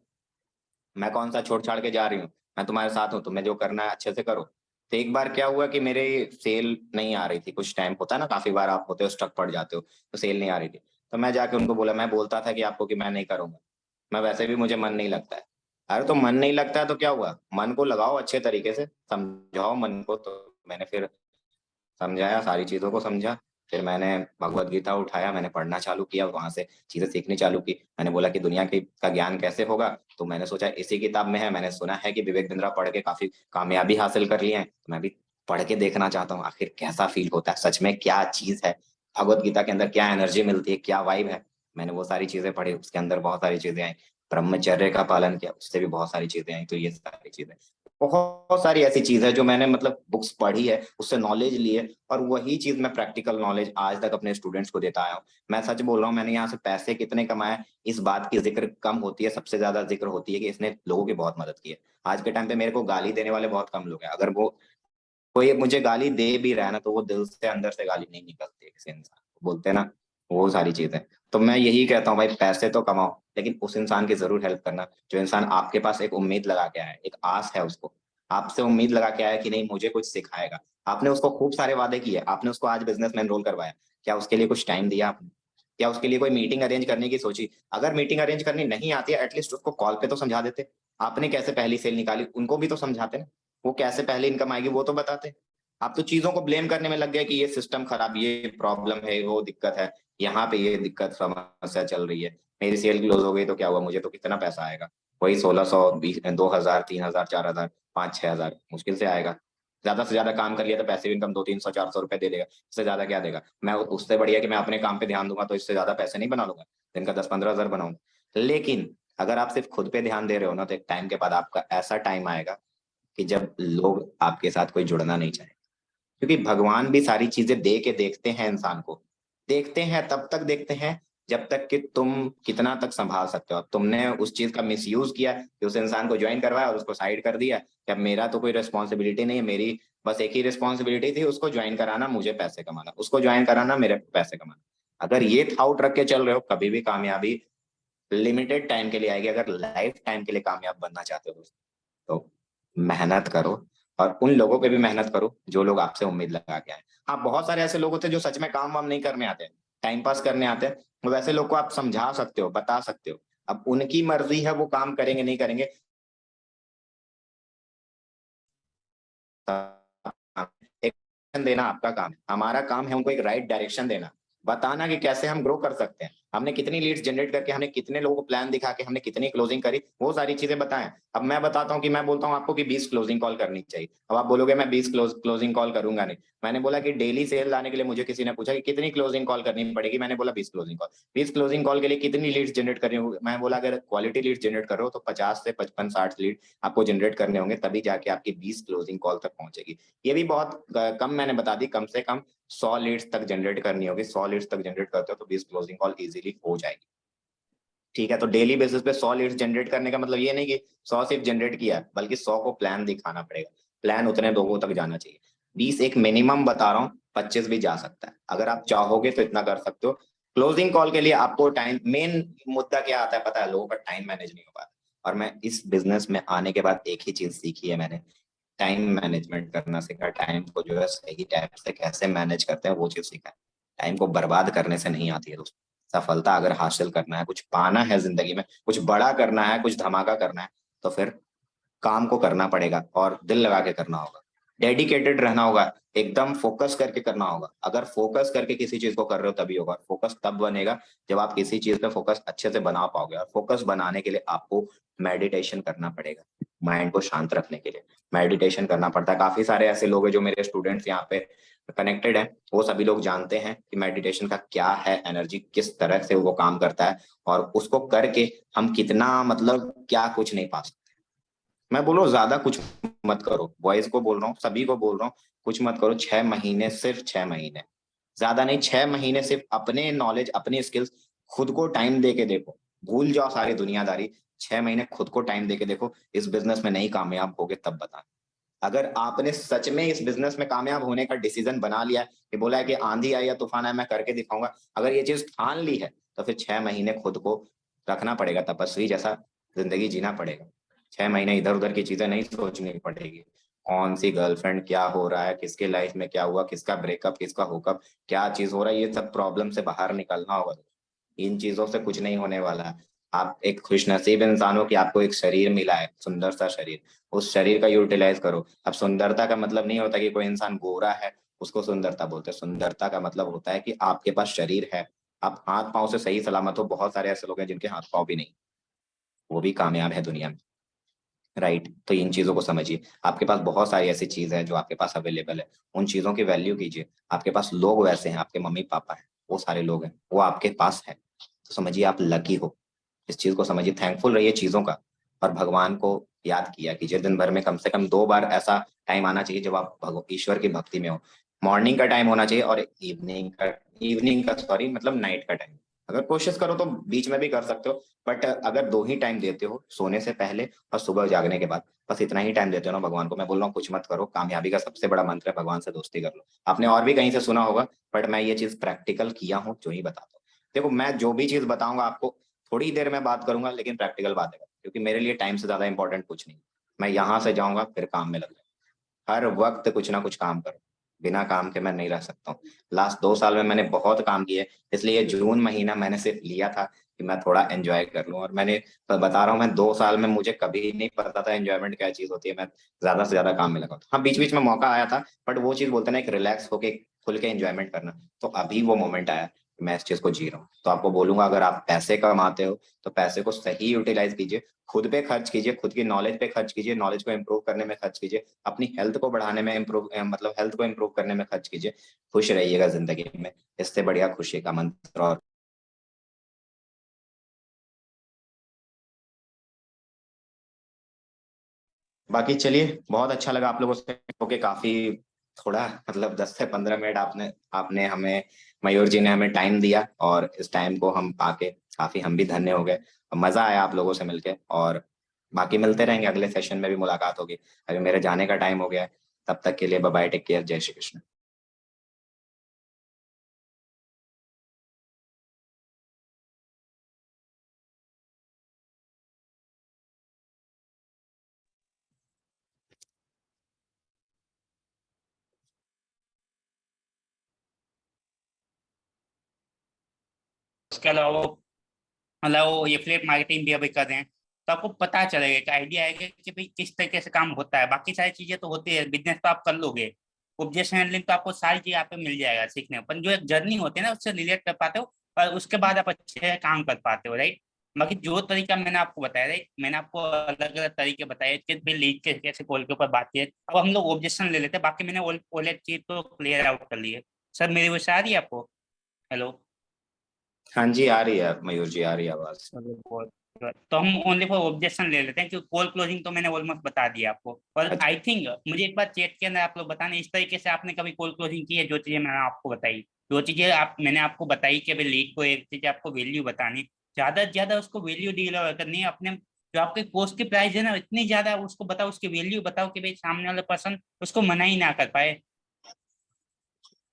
B: मैं कौन सा छोड़ छाड़ के जा रही हूँ, मैं तुम्हारे साथ हूँ, तुम्हें जो करना है अच्छे से करो। तो एक बार क्या हुआ कि मेरे सेल नहीं आ रही थी, कुछ टाइम होता है ना, काफी बार आप होते हो स्टक पड़ जाते हो, तो सेल नहीं आ रही थी। तो मैं जाके उनको बोला, मैं बोलता था कि आपको कि मैं नहीं करूंगा, मैं वैसे भी मुझे मन नहीं लगता है। अरे तो मन नहीं लगता है तो क्या हुआ, मन को लगाओ अच्छे तरीके से, समझाओ मन को। तो मैंने फिर समझाया, सारी चीजों को समझा। फिर मैंने भगवत गीता उठाया, मैंने पढ़ना चालू किया, वहां से चीजें सीखनी चालू की। मैंने बोला कि दुनिया की का ज्ञान कैसे होगा, तो मैंने सोचा इसी किताब में है, मैंने सुना है कि विवेक बिंद्रा पढ़ के काफी कामयाबी हासिल कर ली है, तो मैं भी पढ़ के देखना चाहता हूँ आखिर कैसा फील होता है, सच में क्या चीज है, भगवत गीता के अंदर क्या एनर्जी मिलती है, क्या वाइब है। मैंने वो सारी चीजें पढ़ी, उसके अंदर बहुत सारी चीजें आई। ब्रह्मचर्य का पालन किया, उससे भी बहुत सारी चीजें आई। तो ये सारी चीजें, बहुत सारी ऐसी चीज है जो मैंने मतलब बुक्स पढ़ी है, उससे नॉलेज ली है, और वही चीज मैं प्रैक्टिकल नॉलेज आज तक अपने स्टूडेंट्स को देता आया हूँ। मैं सच बोल रहा हूँ, मैंने यहाँ से पैसे कितने कमाए, इस बात की जिक्र कम होती है, सबसे ज्यादा जिक्र होती है कि इसने लोगों की बहुत मदद की है। आज के टाइम पे मेरे को गाली देने वाले बहुत कम लोग हैं, अगर वो कोई मुझे गाली दे भी रहा है ना, तो वो दिल से अंदर से गाली नहीं निकलती है किसी इंसान को, बोलते हैं ना, वो सारी चीजें। तो मैं यही कहता हूँ भाई, पैसे तो कमाओ, लेकिन उस इंसान की जरूर हेल्प करना जो इंसान आपके पास एक उम्मीद लगा के आया है, एक आस है उसको, आपसे उम्मीद लगा के आया है कि नहीं मुझे कुछ सिखाएगा। आपने उसको खूब सारे वादे किए, आपने उसको आज बिजनेस में एनरोल करवाया, क्या उसके लिए कुछ टाइम दिया आपने? क्या उसके लिए कोई मीटिंग अरेंज करने की सोची? अगर मीटिंग अरेंज करनी नहीं आती है, एटलीस्ट उसको कॉल पे तो समझा देते। आपने कैसे पहली सेल निकाली, उनको भी तो समझाते ना, वो कैसे पहले इनकम आएगी वो तो बताते। आप तो चीजों को ब्लेम करने में लग गए कि ये सिस्टम खराब, ये प्रॉब्लम है, वो दिक्कत है, यहाँ पे ये दिक्कत समस्या चल रही है। मेरी सेल क्लोज हो गई तो क्या हुआ, मुझे तो कितना पैसा आएगा, वही 1600, 2000, 3000, 4000, 5-6 हजार मुश्किल से आएगा। ज्यादा से ज्यादा काम कर लिया तो पैसे इनकम 200, 300, 400 रुपए दे देगा, इससे ज्यादा क्या देगा। मैं उससे बढ़िया कि मैं अपने काम पे ध्यान दूंगा तो इससे ज्यादा पैसे नहीं बना लूंगा, दिन का 10-15 हजार बनाऊंगा। लेकिन अगर आप सिर्फ खुद पे ध्यान दे रहे हो ना, तो एक टाइम के बाद आपका ऐसा टाइम आएगा कि जब लोग आपके साथ कोई जुड़ना नहीं चाहे। क्योंकि भगवान भी सारी चीजें दे के देखते हैं इंसान को, देखते हैं तब तक देखते हैं जब तक कि तुम कितना तक संभाल सकते हो। अब तुमने उस चीज का मिसयूज किया कि उस इंसान को ज्वाइन करवाया और उसको साइड कर दिया कि अब मेरा तो कोई रिस्पॉन्सिबिलिटी नहीं है, मेरी बस एक ही रिस्पॉन्सिबिलिटी थी, उसको ज्वाइन कराना, मुझे पैसे कमाना, उसको ज्वाइन कराना, मेरे पैसे कमाना। अगर ये थाउट रख के चल रहे हो, कभी भी कामयाबी लिमिटेड टाइम के लिए आएगी। अगर लाइफ टाइम के लिए कामयाब बनना चाहते हो दोस्तों, तो मेहनत करो, और उन लोगों पे भी मेहनत करो जो लोग आपसे उम्मीद लगा के आए। हाँ, बहुत सारे ऐसे लोग होते हैं जो सच में काम वाम नहीं करने आते, टाइम पास करने आते हैं, तो वैसे लोग को आप समझा सकते हो, बता सकते हो। अब उनकी मर्जी है, वो काम करेंगे नहीं करेंगे, एक direction देना आपका काम है, हमारा काम है उनको एक राइट डायरेक्शन देना, बताना कि कैसे हम ग्रो कर सकते हैं। हमने कितनी लीड्स जनरेट करके, हमने कितने लोगों को प्लान दिखा के, हमने कितनी क्लोजिंग करी, वो सारी चीजें बताएं। अब मैं बताता हूँ कि मैं बोलता हूँ आपको कि 20 क्लोजिंग कॉल करनी चाहिए, अब आप बोलोगे मैं 20 क्लोजिंग कॉल करूंगा नहीं। मैंने बोला कि डेली सेल लाने के लिए मुझे किसी ने पूछा कि कितनी क्लोजिंग कॉल करनी पड़ेगी, मैंने बोला 20 क्लोजिंग कॉल। 20 क्लोजिंग कॉल के लिए कितनी लीड्स जनरेट करनी होगी, मैं बोला अगर क्वालिटी लीड्स जनरेट कर रहे हो तो 50 से 55-60 लीड आपको जनरेट करने होंगे, तभी जाके आपकी 20 क्लोजिंग कॉल तक पहुंचेगी। ये भी बहुत कम मैंने बता दी, कम से कम 100 लीड्स तक जनरेट करनी होगी। 100 लीड्स तक जनरेट करते हो तो 20 क्लोजिंग कॉल इजीली हो जाएगी। ठीक है, तो डेली बेसिस पे 100 लीड्स जनरेट करने का मतलब ये नहीं कि 100 सिर्फ जनरेट किया, बल्कि 100 को प्लान दिखाना पड़ेगा, प्लान उतने लोगों तक जाना चाहिए। 20 एक मिनिमम बता रहा हूँ, 25 भी जा सकता है, अगर आप चाहोगे तो इतना कर सकते हो। क्लोजिंग कॉल के लिए आपको टाइम, मेन मुद्दा क्या आता है पता है, लोगों का टाइम मैनेज नहीं हो पाता। और मैं इस बिजनेस में आने के बाद एक ही चीज सीखी है मैंने, टाइम मैनेजमेंट करना सीखा, टाइम को जो है सही टाइम से कैसे मैनेज करते हैं वो चीज सीखा है। टाइम को बर्बाद करने से नहीं आती है दोस्तों। सफलता अगर हासिल करना है, कुछ पाना है जिंदगी में, कुछ बड़ा करना है, कुछ धमाका करना है, तो फिर काम को करना पड़ेगा और दिल लगा के करना होगा, डेडिकेटेड रहना होगा, एकदम फोकस करके करना होगा। अगर फोकस करके किसी चीज को कर रहे हो तभी होगा। फोकस तब बनेगा जब आप किसी चीज पे फोकस अच्छे से बना पाओगे, और फोकस बनाने के लिए आपको मेडिटेशन करना पड़ेगा। माइंड को शांत रखने के लिए मेडिटेशन करना पड़ता है। काफी सारे ऐसे लोग हैं जो मेरे स्टूडेंट्स यहाँ पे कनेक्टेड हैं, वो सभी लोग जानते हैं कि मेडिटेशन का क्या है, एनर्जी किस तरह से वो काम करता है, और उसको करके हम कितना मतलब क्या कुछ नहीं पा सकते। मैं बोल रहा हूँ ज्यादा कुछ मत करो, बॉयज को बोल रहा हूँ, सभी को बोल रहा हूँ, कुछ मत करो। 6 महीने, सिर्फ 6 महीने, ज्यादा नहीं, 6 महीने सिर्फ अपने नॉलेज, अपनी स्किल्स, खुद को टाइम दे के देखो। भूल जाओ सारी दुनियादारी, 6 महीने खुद को टाइम दे के देखो। इस बिजनेस में नहीं कामयाब होगे तब बता, अगर आपने सच में इस बिजनेस में कामयाब होने का डिसीजन बना लिया है कि बोला है कि आंधी आई या तूफान आया मैं करके दिखाऊंगा, अगर ये चीज ठान ली है तो फिर 6 महीने खुद को रखना पड़ेगा, तपस्वी जैसा जिंदगी जीना पड़ेगा। 6 महीने इधर उधर की चीजें नहीं सोचनी पड़ेगी, कौन सी गर्लफ्रेंड, क्या हो रहा है, किसके लाइफ में क्या हुआ, किसका ब्रेकअप, किसका हुकअप, क्या चीज हो रहा है, ये सब प्रॉब्लम से बाहर निकलना होगा। इन चीजों से कुछ नहीं होने वाला है। आप एक खुशनसीब इंसान हो कि आपको एक शरीर मिला है, सुंदर सा शरीर, उस शरीर का यूटिलाइज करो। अब सुंदरता का मतलब नहीं होता कि कोई इंसान गोरा है उसको सुंदरता बोलते हैं। सुंदरता का मतलब होता है कि आपके पास शरीर है, आप हाथ पांव से सही सलामत हो। बहुत सारे ऐसे लोग हैं जिनके हाथ पांव भी नहीं, वो भी कामयाब है दुनिया में, राइट? तो इन चीजों को समझिए। आपके पास बहुत सारी ऐसी चीज है जो आपके पास अवेलेबल है, उन चीजों की वैल्यू कीजिए। आपके पास लोग वैसे हैं, आपके मम्मी पापा हैं, वो सारे लोग हैं, वो आपके पास है, तो समझिए आप लकी हो। इस चीज को समझिए, थैंकफुल रहिए चीजों का, और भगवान को याद किया कीजिए। दिन भर में कम से कम 2 बार ऐसा टाइम आना चाहिए जब आप ईश्वर की भक्ति में हो। मॉर्निंग का टाइम होना चाहिए और इवनिंग का सॉरी मतलब नाइट का टाइम। अगर कोशिश करो तो बीच में भी कर सकते हो, बट अगर 2 ही टाइम देते हो, सोने से पहले और सुबह जागने के बाद, बस इतना ही टाइम देते हो ना भगवान को, मैं बोल रहा हूँ कुछ मत करो। कामयाबी का सबसे बड़ा मंत्र है भगवान से दोस्ती कर लो। आपने और भी कहीं से सुना होगा, बट मैं ये चीज प्रैक्टिकल किया हूँ जो ही बताता हूँ। देखो, मैं जो भी चीज बताऊंगा आपको, थोड़ी देर में बात करूंगा लेकिन प्रैक्टिकल बात है, क्योंकि मेरे लिए टाइम से ज्यादा इंपॉर्टेंट कुछ नहीं। मैं यहाँ से जाऊंगा फिर काम में लग जाऊंगा, हर वक्त कुछ ना कुछ काम करूँ। बिना काम के मैं नहीं रह सकता हूँ। लास्ट 2 साल में मैंने बहुत काम किए, इसलिए जून महीना मैंने सिर्फ लिया था कि मैं थोड़ा एंजॉय कर लूँ। और मैंने बता रहा हूँ, मैं 2 साल में मुझे कभी नहीं पता था एंजॉयमेंट क्या चीज होती है। मैं ज्यादा से ज्यादा काम में लगा था। हाँ, बीच बीच में मौका आया था, बट वो चीज बोलते हैं ना, एक रिलैक्स होके खुल के एंजॉयमेंट करना, तो अभी वो मोमेंट आया। मैं इस चीज को जी रहा हूँ। तो आपको बोलूंगा, अगर आप पैसे कमाते हो तो पैसे को सही यूटिलाइज कीजिए, खुद पे खर्च कीजिए, खुद की नॉलेज पे खर्च कीजिए, नॉलेज को इम्प्रूव करने में खर्च कीजिए, अपनी हेल्थ को बढ़ाने में इम्प्रूव मतलब हेल्थ को इम्प्रूव करने में खर्च कीजिए। खुश रहिएगा जिंदगी में, इससे बढ़िया खुशी का मंत्र और बाकी। चलिए, बहुत अच्छा लगा आप लोगों से होके, काफी थोड़ा मतलब 10 से 15 मिनट आपने आपने हमें, मयूर जी ने हमें टाइम दिया, और इस टाइम को हम पाके काफी हम भी धन्य हो गए। मजा आया आप लोगों से मिलके, और बाकी मिलते रहेंगे, अगले सेशन में भी मुलाकात होगी। अभी मेरे जाने का टाइम हो गया है, तब तक के लिए बाय बाय, टेक केयर, जय श्री कृष्ण।
A: उसके अलावा मतलब वो एफिलिएट मार्केटिंग भी अभी कर रहे हैं, तो आपको पता चलेगा, एक आइडिया आएगा कि भाई किस तरीके से काम होता है। बाकी सारी चीजें तो होती है, बिजनेस तो आप कर लोगे, ऑब्जेक्शन हैंडलिंग तो आपको सारी चीज यहाँ पे मिल जाएगा सीखने को। पर जो एक जर्नी होती है ना, उससे रिलेट कर पाते हो, और उसके बाद आप अच्छे से काम कर पाते हो, राइट। बाकी जो तरीका मैंने आपको बताया, राइट, मैंने आपको अलग अलग तरीके बताए कि भाई लीड के कैसे कॉल के ऊपर बात की। अब हम लोग ऑब्जेक्शन ले लेते हैं, बाकी मैंने ऑल चीज तो क्लियर आउट कर ली है। सर मेरी वजह से आ रही है आपको? हेलो?
B: हाँ जी, आ रही है मयूर जी, आ रही है आवाज।
A: चलो बहुत। तो हम ओनली फॉर ऑब्जेक्शन ले लेते हैं, क्योंकि कॉल क्लोजिंग तो मैंने ऑलमोस्ट बता दिया आपको। और
B: अच्छा।
A: आई थिंक मुझे एक बार चैट के अंदर आप लोग बताने, इस तरीके से आपने कभी कॉल क्लोजिंग की है? जो चीजें मैंने आपको बताई, जो चीजें आप मैंने आपको बताई कि भाई लीड को एक चीज आपको वैल्यू बतानी, ज्यादा से ज्यादा उसको वैल्यू डिलीवर करनी है अपने। जो आपके कोर्स की प्राइस है ना, इतनी ज्यादा उसको बताओ, उसकी वैल्यू बताओ कि भाई सामने वाला पर्सन उसको मना ही ना कर पाए।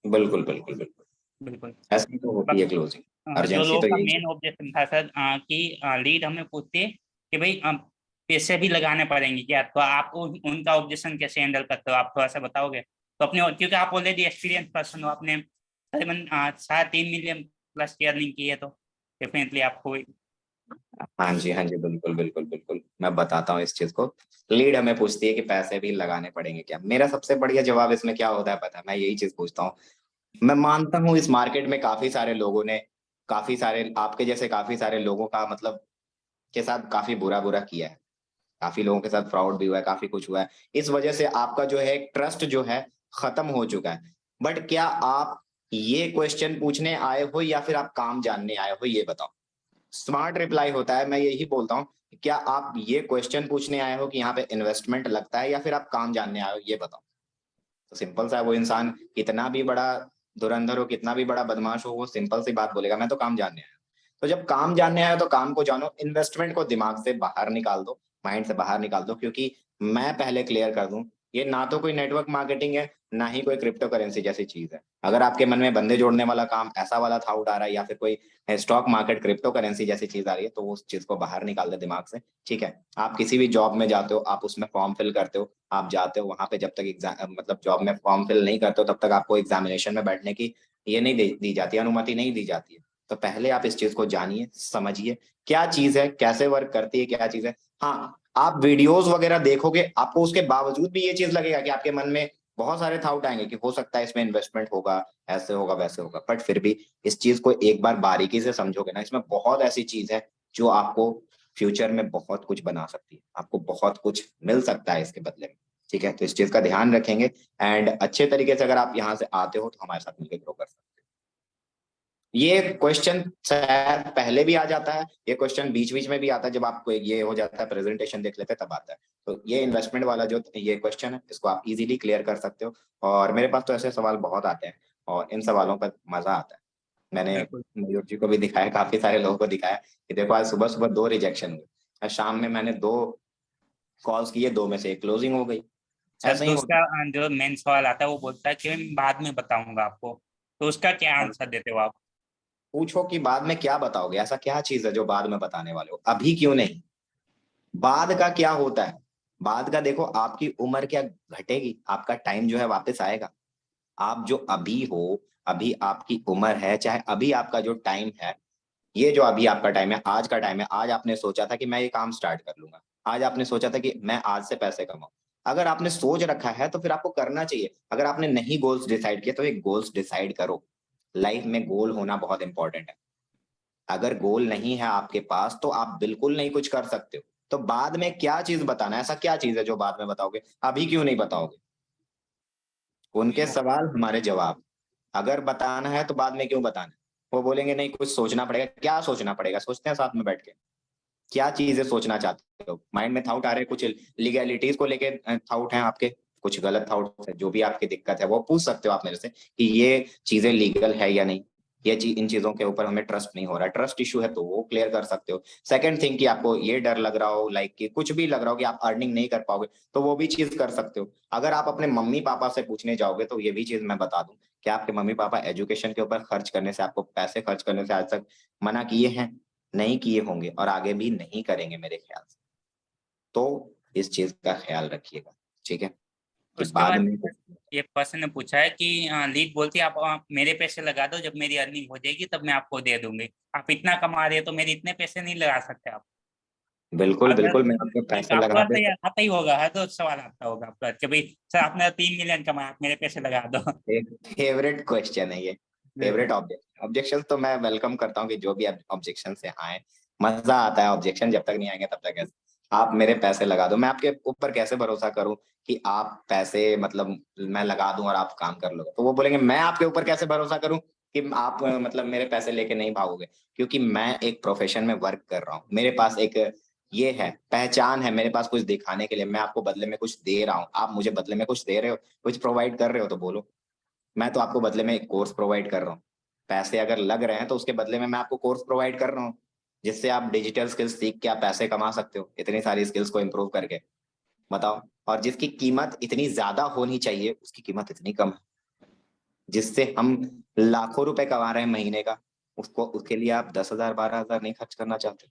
B: बिल्कुल बिल्कुल बिल्कुल,
A: बिल्कुल।
B: ऐसी तो होती है क्लोजिंग।
A: जो
B: अर्जेंसी
A: लोगों
B: तो
A: का
B: यही
A: मेन
B: चीज।
A: ऑब्जेक्शन था सर, कि लीड हमें पूछते कि भाई पैसे भी लगाने पड़ेंगे क्या, तो आप उनका ऑब्जेक्शन कैसे हैंडल करते हो, आप थोड़ा सा बताओगे? तो अपने, क्योंकि आप ऑलरेडी एक्सपीरियंस पर्सन हो, आपने तकरीबन 3.5 मिलियन प्लस की अर्निंग की है, तो डेफिनेटली आपको।
B: हाँ जी, हाँ जी, बिल्कुल बिल्कुल बिल्कुल, मैं बताता हूँ इस चीज को। लीड हमें पूछती है कि पैसे भी लगाने पड़ेंगे क्या। मेरा सबसे बढ़िया जवाब इसमें क्या होता है पता है? मैं यही चीज पूछता हूँ। मैं मानता हूँ इस मार्केट में काफी सारे लोगों ने, काफी सारे आपके जैसे काफी सारे लोगों का मतलब के साथ काफी बुरा बुरा किया है। काफी लोगों के साथ फ्रॉड भी हुआ है, काफी कुछ हुआ है। इस वजह से आपका जो है ट्रस्ट जो है खत्म हो चुका है। बट क्या आप ये क्वेश्चन पूछने आए हो या फिर आप काम जानने आए हो, ये बताओ। स्मार्ट रिप्लाई होता है, मैं यही बोलता हूँ। क्या आप ये क्वेश्चन पूछने आए हो कि यहाँ पे इन्वेस्टमेंट लगता है, या फिर आप काम जानने आए हो, ये बताओ। तो सिंपल सा है, वो इंसान कितना भी बड़ा धुरंधर हो, कितना भी बड़ा बदमाश हो, वो सिंपल सी बात बोलेगा, मैं तो काम जानने आया हूं। तो जब काम जानने आया हो, तो काम को जानो, इन्वेस्टमेंट को दिमाग से बाहर निकाल दो, माइंड से बाहर निकाल दो। क्योंकि मैं पहले क्लियर कर दूं, ये ना तो कोई नेटवर्क मार्केटिंग है, ना ही कोई क्रिप्टो करेंसी जैसी चीज है। अगर आपके मन में बंदे जोड़ने वाला काम ऐसा वाला थाउट आ रहा है, या फिर कोई स्टॉक मार्केट क्रिप्टो करेंसी जैसी चीज आ रही है, तो उस चीज को बाहर निकाल दे दिमाग से। ठीक है, आप किसी भी जॉब में जाते हो, आप उसमें फॉर्म फिल करते हो, आप जाते हो वहां पे, जब तक एग्जाम मतलब जॉब में फॉर्म फिल नहीं करते हो, तब तक आपको एग्जामिनेशन में बैठने की ये नहीं दी जाती, अनुमति नहीं दी जाती है। तो पहले आप इस चीज को जानिए, समझिए क्या चीज है, कैसे वर्क करती है, क्या चीज है। हाँ, आप वीडियोस वगैरह देखोगे, आपको उसके बावजूद भी ये चीज लगेगा कि आपके मन में बहुत सारे थाउट आएंगे कि हो सकता है इसमें इन्वेस्टमेंट होगा, ऐसे होगा, वैसे होगा, बट फिर भी इस चीज को एक बार बारीकी से समझोगे ना, इसमें बहुत ऐसी चीज है जो आपको फ्यूचर में बहुत कुछ बना सकती है, आपको बहुत कुछ मिल सकता है इसके बदले में। ठीक है, तो इस चीज का ध्यान रखेंगे, एंड अच्छे तरीके से अगर आप यहाँ से आते हो तो हमारे साथ मिलकर ग्रो कर सकते हो। ये क्वेश्चन शायद पहले भी आ जाता है, ये क्वेश्चन बीच बीच में भी आता है, जब आपको ये हो जाता है प्रेजेंटेशन देख लेते हैं तब आता है। तो ये इन्वेस्टमेंट वाला जो ये क्वेश्चन है, इसको आप इजीली क्लियर कर सकते हो। और मेरे पास तो ऐसे सवाल बहुत आते हैं, और इन सवालों पर मजा आता है। मैंने
A: बिल्कुल।
B: मयूर जी को भी दिखाया, काफी सारे लोगों को दिखाया कि देखो आज सुबह सुबह 2 रिजेक्शन हुए, और शाम में मैंने 2 कॉल्स किए, 2 में से 1 क्लोजिंग हो गई।
A: सर
B: ऐसा ही
A: दूसरा
B: होता
A: जो मेन सवाल आता है वो बोलता है कि मैं बाद में बताऊंगा आपको, तो उसका क्या
B: है।
A: आंसर देते हो आप?
B: पूछो कि बाद में क्या बताओगे, ऐसा क्या चीज है जो बाद में बताने वाले हो, अभी क्यों नहीं? बाद का क्या होता है? बाद का देखो, आपकी उम्र क्या घटेगी, आपका टाइम जो है वापस आएगा। आप जो अभी हो, अभी आपकी उम्र है, चाहे अभी आपका जो टाइम है, ये जो अभी आपका टाइम है, आज का टाइम है, आज आपने सोचा था कि मैं ये काम स्टार्ट कर लूंगा, आज आपने सोचा था कि मैं आज से पैसे कमाऊं। अगर आपने सोच रखा है तो फिर आपको करना चाहिए। अगर आपने नहीं गोल्स डिसाइड किए तो एक गोल्स डिसाइड करो। लाइफ में गोल होना बहुत इंपॉर्टेंट है। अगर गोल नहीं है आपके पास तो आप बिल्कुल नहीं कुछ कर सकते हो। तो बाद में क्या चीज बताना है, ऐसा क्या चीज है जो बाद में बताओगे, अभी क्यों नहीं बताओगे? उनके सवाल हमारे जवाब। अगर बताना है तो बाद में क्यों बताना है? वो बोलेंगे नहीं कुछ सोचना पड़ेगा। क्या सोचना पड़ेगा? सोचते हैं साथ में बैठ के। क्या चीजें सोचना चाहते हो? माइंड में थाउट आ रहे हैं, कुछ लीगैलिटीज को लेके थाउट हैं आपके, कुछ गलत थाउट है, जो भी आपकी दिक्कत है वो पूछ सकते हो आप मेरे से कि ये चीजें लीगल है या नहीं, ये चीज, इन चीजों के ऊपर हमें ट्रस्ट नहीं हो रहा, ट्रस्ट इशू है तो वो क्लियर कर सकते हो। सेकंड थिंग कि आपको ये डर लग रहा हो, लाइक कि कुछ भी लग रहा हो कि आप अर्निंग नहीं कर पाओगे, तो वो भी चीज कर सकते हो। अगर आप अपने मम्मी पापा से पूछने जाओगे तो ये भी चीज मैं बता दूं कि आपके मम्मी पापा एजुकेशन के ऊपर खर्च करने से, आपको पैसे खर्च करने से आज तक मना किए हैं? नहीं किए होंगे, और आगे भी नहीं करेंगे मेरे ख्याल से। तो इस चीज का ख्याल रखिएगा। ठीक है, कि
A: उसके
B: बाद
A: बाद
B: में
A: एक पर्सन ने पूछा है कि लीड बोलती है आप मेरे पैसे लगा दो, जब मेरी अर्निंग हो जाएगी तब मैं आपको दे दूंगी। आप इतना कमा रहे हो तो मेरे इतने पैसे नहीं लगा सकते आप?
B: बिल्कुल
A: अगर
B: बिल्कुल मैं आपके पैसे
A: आपको
B: लगा
A: आता ही
B: देता
A: आता ही होगा, हर रोज सवाल आता होगा आपका कि भाई सर आपने 3 मिलियन कमाया, आप मेरे पैसे लगा दो।
B: हूँ। फेवरेट क्वेश्चन है ये, फेवरेट ऑब्जेक्शन। ऑब्जेक्शन तो मैं वेलकम करता हूँ कि जो भी ऑब्जेक्शन से आए, मजा आता है। ऑब्जेक्शन जब तक नहीं आएंगे तब तक कैसे? आप मेरे पैसे लगा दो, मैं आपके ऊपर कैसे भरोसा करूं कि आप पैसे मतलब मैं लगा दूं और आप काम कर लो? तो वो बोलेंगे मैं आपके ऊपर कैसे भरोसा करूं कि आप मतलब मेरे पैसे लेके नहीं भागोगे? क्योंकि मैं एक प्रोफेशन में वर्क कर रहा हूँ, मेरे पास एक ये है, पहचान है, मेरे पास कुछ दिखाने के लिए। मैं आपको बदले में कुछ दे रहा हूँ, आप मुझे बदले में कुछ दे रहे हो, कुछ प्रोवाइड कर रहे हो तो बोलो। मैं तो आपको बदले में एक कोर्स प्रोवाइड कर रहा हूँ। पैसे अगर लग रहे हैं तो उसके बदले में मैं आपको कोर्स प्रोवाइड कर रहा हूँ, जिससे आप डिजिटल स्किल्स सीख के आप पैसे कमा सकते हो, इतनी सारी स्किल्स को इम्प्रूव करके। बताओ। और जिसकी कीमत इतनी ज्यादा होनी चाहिए उसकी कीमत इतनी कम है। जिससे हम लाखों रुपए कमा रहे हैं महीने का, उसको उसके लिए आप 10,000 12,000 नहीं खर्च करना चाहते?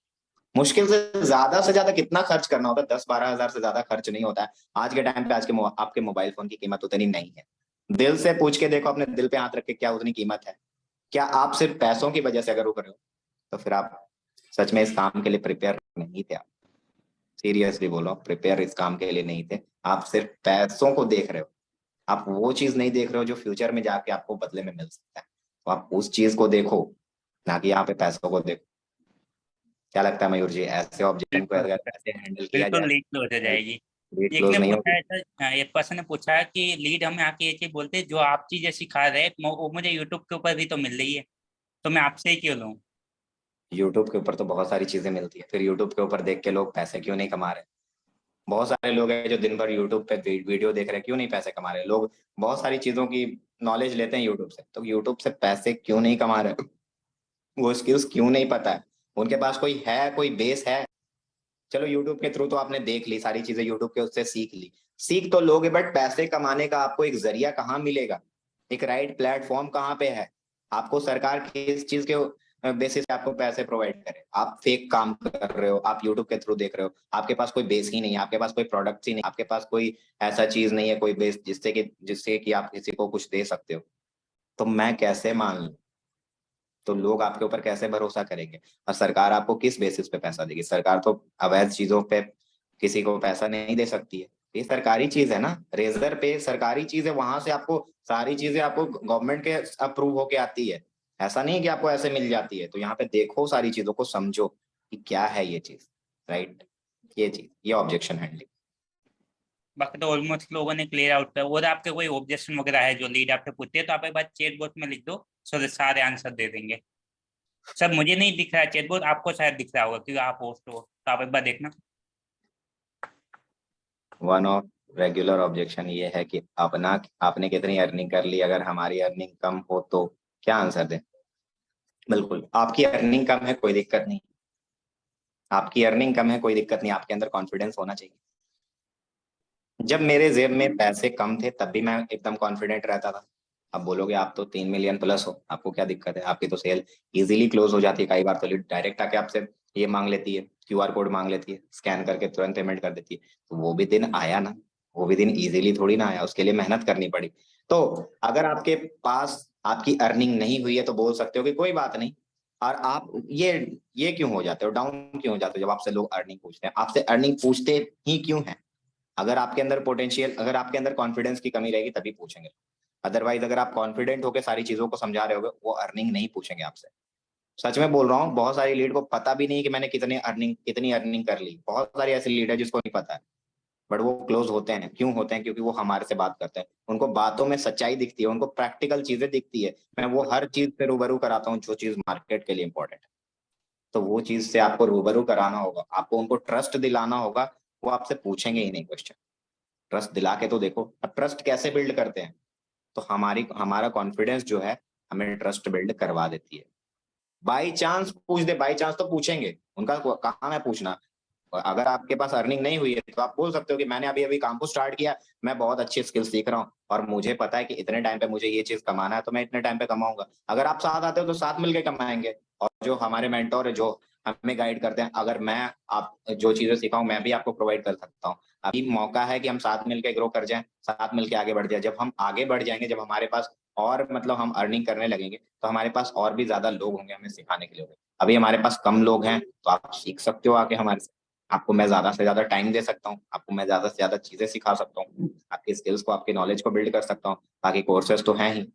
B: मुश्किल से ज्यादा कितना खर्च करना होता है? 10-12 हजार से ज्यादा खर्च नहीं होता है। आज के टाइम पे आज के आपके मोबाइल फोन की कीमत उतनी नहीं है। दिल से पूछ के देखो, अपने दिल पे हाथ रख के, क्या उतनी कीमत है? क्या आप सिर्फ पैसों की वजह से अगर उभरे हो तो फिर आप सच में इस काम के लिए प्रिपेयर नहीं थे? आप सीरियसली बोलो, प्रिपेयर इस काम के लिए नहीं थे। आप सिर्फ पैसों को देख रहे हो, आप वो चीज नहीं देख रहे हो जो फ्यूचर में जाके आपको बदले में मिल सकता है। तो आप उस चीज को देखो, ना कि यहाँ पे पैसों को देखो। क्या लगता है मयूर जी, ऐसे ऑब्जेक्शन को
A: बिल्कुल,
B: अगर ऐसे हैंडल किया
A: बिल्कुल
B: जाए
A: लीड क्लोज हो
B: तो
A: जाएगी।
B: रीड
A: एक
B: क्लोज
A: ने
B: नहीं
A: पूछा
B: होगी?
A: है सर, एक पर्सन ने पूछा है कि लीड हमें आके ये चीज बोलते हैं जो आप चीजें सिखा रहे हैं वो मुझे यूट्यूब के ऊपर भी तो मिल रही है, तो मैं आपसे ही क्यों लूँ?
B: यूट्यूब के ऊपर तो बहुत सारी चीजें मिलती है, फिर यूट्यूब के ऊपर देख के लोग पैसे क्यों नहीं कमा रहे? बहुत सारे लोग हैं जो दिन भर यूट्यूब पे वीडियो देख रहे हैं, क्यों नहीं पैसे कमा रहे लोग? बहुत सारी चीजों की नॉलेज लेते हैं यूट्यूब से, तो यूट्यूब से पैसे क्यों नहीं कमा रहे? वो स्किल्स क्यों नहीं पता है? उनके पास कोई है, कोई बेस है? चलो यूट्यूब के थ्रू तो आपने देख ली सारी चीजें, यूट्यूब के उससे सीख ली। सीख तो लोगे, बट पैसे कमाने का आपको एक जरिया कहाँ मिलेगा, एक राइट प्लेटफॉर्म कहाँ पे है? आपको सरकार किस चीज के बेसिस पे आपको पैसे प्रोवाइड करे? आप फेक काम कर रहे हो, आप यूट्यूब के थ्रू देख रहे हो, आपके पास कोई बेस ही नहीं है, आपके पास कोई प्रोडक्ट ही नहीं, आपके पास कोई ऐसा चीज नहीं है, कोई बेस जिससे कि आप किसी को कुछ दे सकते हो। तो मैं कैसे मान लूं? तो लोग आपके ऊपर कैसे भरोसा करेंगे? और सरकार आपको किस बेसिस पे पैसा देगी? सरकार तो अवैध चीजों पे किसी को पैसा नहीं दे सकती है। ये सरकारी चीज है ना, रेजर पे सरकारी चीज है, वहां से आपको सारी चीजें आपको गवर्नमेंट के अप्रूव होके आती है। ऐसा नहीं कि आपको ऐसे मिल जाती है। तो यहाँ पे देखो, सारी चीजों को समझो कि क्या है ये चीज, राइट? ये चीज, ये ऑब्जेक्शन हैंडलिंग।
A: बाकी तो ऑलमोस्ट लोगों ने क्लियर आउट कर। और आपके कोई ऑब्जेक्शन वगैरह है जो लीड आपसे पूछते हैं तो आप एक बार चैट बॉक्स में लिख दो, सो सारे आंसर दे देंगे। सर मुझे नहीं दिख रहा है चैट बॉक्स, आपको शायद दिख रहा होगा क्योंकि आप होस्ट हो, तो आप एक बार देखना।
B: वन ऑफ रेगुलर ऑब्जेक्शन ये है कि अपना आपने कितनी अर्निंग कर ली, अगर हमारी अर्निंग कम हो तो क्या आंसर दें? बिल्कुल, आपकी अर्निंग कम है कोई दिक्कत नहीं, आपकी अर्निंग कम है कोई दिक्कत नहीं, आपके अंदर कॉन्फिडेंस होना चाहिए। जब मेरे जेब में पैसे कम थे तब भी मैं एकदम कॉन्फिडेंट रहता था। अब बोलोगे आप तो 3 मिलियन प्लस हो, आपको क्या दिक्कत है? आपकी तो सेल इजीली क्लोज हो जाती है। कई बार तो लीड डायरेक्ट आके आपसे ये मांग लेती है, क्यूआर कोड मांग लेती है, स्कैन करके तुरंत पेमेंट कर देती है। तो वो भी दिन आया ना, वो भी दिन इजीली थोड़ी ना आया, उसके लिए मेहनत करनी पड़ी। तो अगर आपके पास आपकी अर्निंग नहीं हुई है तो बोल सकते हो कि कोई बात नहीं। और आप ये क्यों हो जाते हो, डाउन क्यों हो जाते हो जब आपसे लोग अर्निंग पूछते हैं? आपसे अर्निंग पूछते ही क्यों है? अगर आपके अंदर पोटेंशियल, अगर आपके अंदर कॉन्फिडेंस की कमी रहेगी तभी पूछेंगे। अदरवाइज अगर आप कॉन्फिडेंट होकर सारी चीजों को समझा रहे होगे, वो अर्निंग नहीं पूछेंगे आपसे। सच में बोल रहा हूँ, बहुत सारी लीड को पता भी नहीं कि मैंने कितनी अर्निंग कर ली। बहुत सारी ऐसी लीड है जिसको नहीं पता है, बट वो क्लोज होते हैं। क्यों होते हैं? क्योंकि वो हमारे से बात करते हैं, उनको बातों में सच्चाई दिखती है, उनको प्रैक्टिकल चीजें दिखती है। मैं वो हर चीज से रूबरू कराता हूँ जो चीज मार्केट के लिए इंपॉर्टेंट है। तो वो चीज से आपको रूबरू कराना होगा, आपको उनको ट्रस्ट दिलाना होगा। वो आपसे पूछेंगे ही नहीं क्वेश्चन। ट्रस्ट दिला के तो देखो। अब ट्रस्ट कैसे बिल्ड करते हैं? तो हमारा कॉन्फिडेंस जो है हमें ट्रस्ट बिल्ड करवा देती है। बाई चांस पूछ दे, बाई चांस तो पूछेंगे, उनका काम है पूछना। और अगर आपके पास अर्निंग नहीं हुई है तो आप बोल सकते हो कि मैंने अभी अभी काम को स्टार्ट किया, मैं बहुत अच्छी स्किल सीख रहा हूँ और मुझे पता है कि इतने टाइम पे मुझे ये चीज कमाना है, तो मैं इतने टाइम पे कमाऊंगा। अगर आप साथ आते हो तो साथ मिलकर कमाएंगे। और जो हमारे मेंटोर है, जो हमें गाइड करते हैं, अगर मैं आप जो चीजें सिखाऊं मैं भी आपको प्रोवाइड कर सकता हूँ। अभी मौका है कि हम साथ मिलकर ग्रो कर जाएं, साथ मिलकर आगे बढ़ जाए। जब हम आगे बढ़ जाएंगे, जब हमारे पास और मतलब हम अर्निंग करने लगेंगे, तो हमारे पास और भी ज्यादा लोग होंगे हमें सिखाने के लिए। अभी हमारे पास कम लोग हैं, तो आप सीख सकते हो आके हमारे से। आपको मैं ज्यादा से ज्यादा टाइम दे सकता हूँ, आपको मैं ज्यादा से ज्यादा चीजें सिखा सकता हूँ, आपकी स्किल्स को, आपकी नॉलेज को बिल्ड कर सकता हूँ। बाकी कोर्सेज तो हैं ही,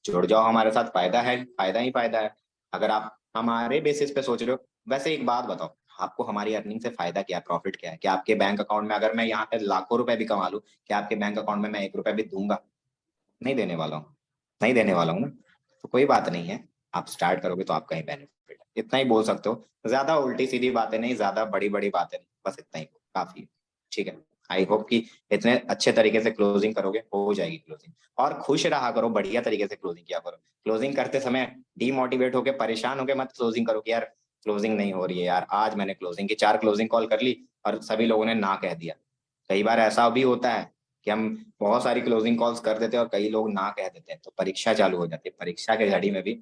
B: जुड़ जाओ हमारे साथ, फायदा है, फायदा ही फायदा है। अगर आप हमारे बेसिस पे सोच रहे हो। वैसे एक बात बताओ, आपको हमारी अर्निंग से फायदा क्या है, प्रॉफिट क्या है? क्या आपके बैंक अकाउंट में, अगर मैं यहाँ पे लाखों रुपए भी कमा लूँ, क्या आपके बैंक अकाउंट में मैं 1 रुपया भी दूंगा? नहीं देने वाला हूँ, नहीं देने वाला हूँ ना। तो कोई बात नहीं है, आप स्टार्ट करोगे तो आपका ही बेनिफिट है। इतना ही बोल सकते हो। ज्यादा उल्टी सीधी बातें नहीं, ज्यादा बड़ी बड़ी बातें नहीं, बस इतना ही काफी है। ठीक है। आई होप कि इतने अच्छे तरीके से क्लोजिंग करोगे, हो जाएगी क्लोजिंग। और खुश रहा करो, बढ़िया तरीके से क्लोजिंग किया करो। क्लोजिंग करते समय डीमोटिवेट होकर, परेशान होकर मत क्लोजिंग करो कि यार क्लोजिंग नहीं हो रही है यार। आज मैंने क्लोजिंग की, 4 क्लोजिंग कॉल कर ली और सभी लोगों ने ना कह दिया। कई बार ऐसा भी होता है कि हम बहुत सारी क्लोजिंग कॉल्स कर देते हैं और कई लोग ना कह देते हैं, तो परीक्षा चालू हो जाती है। परीक्षा के घड़ी में भी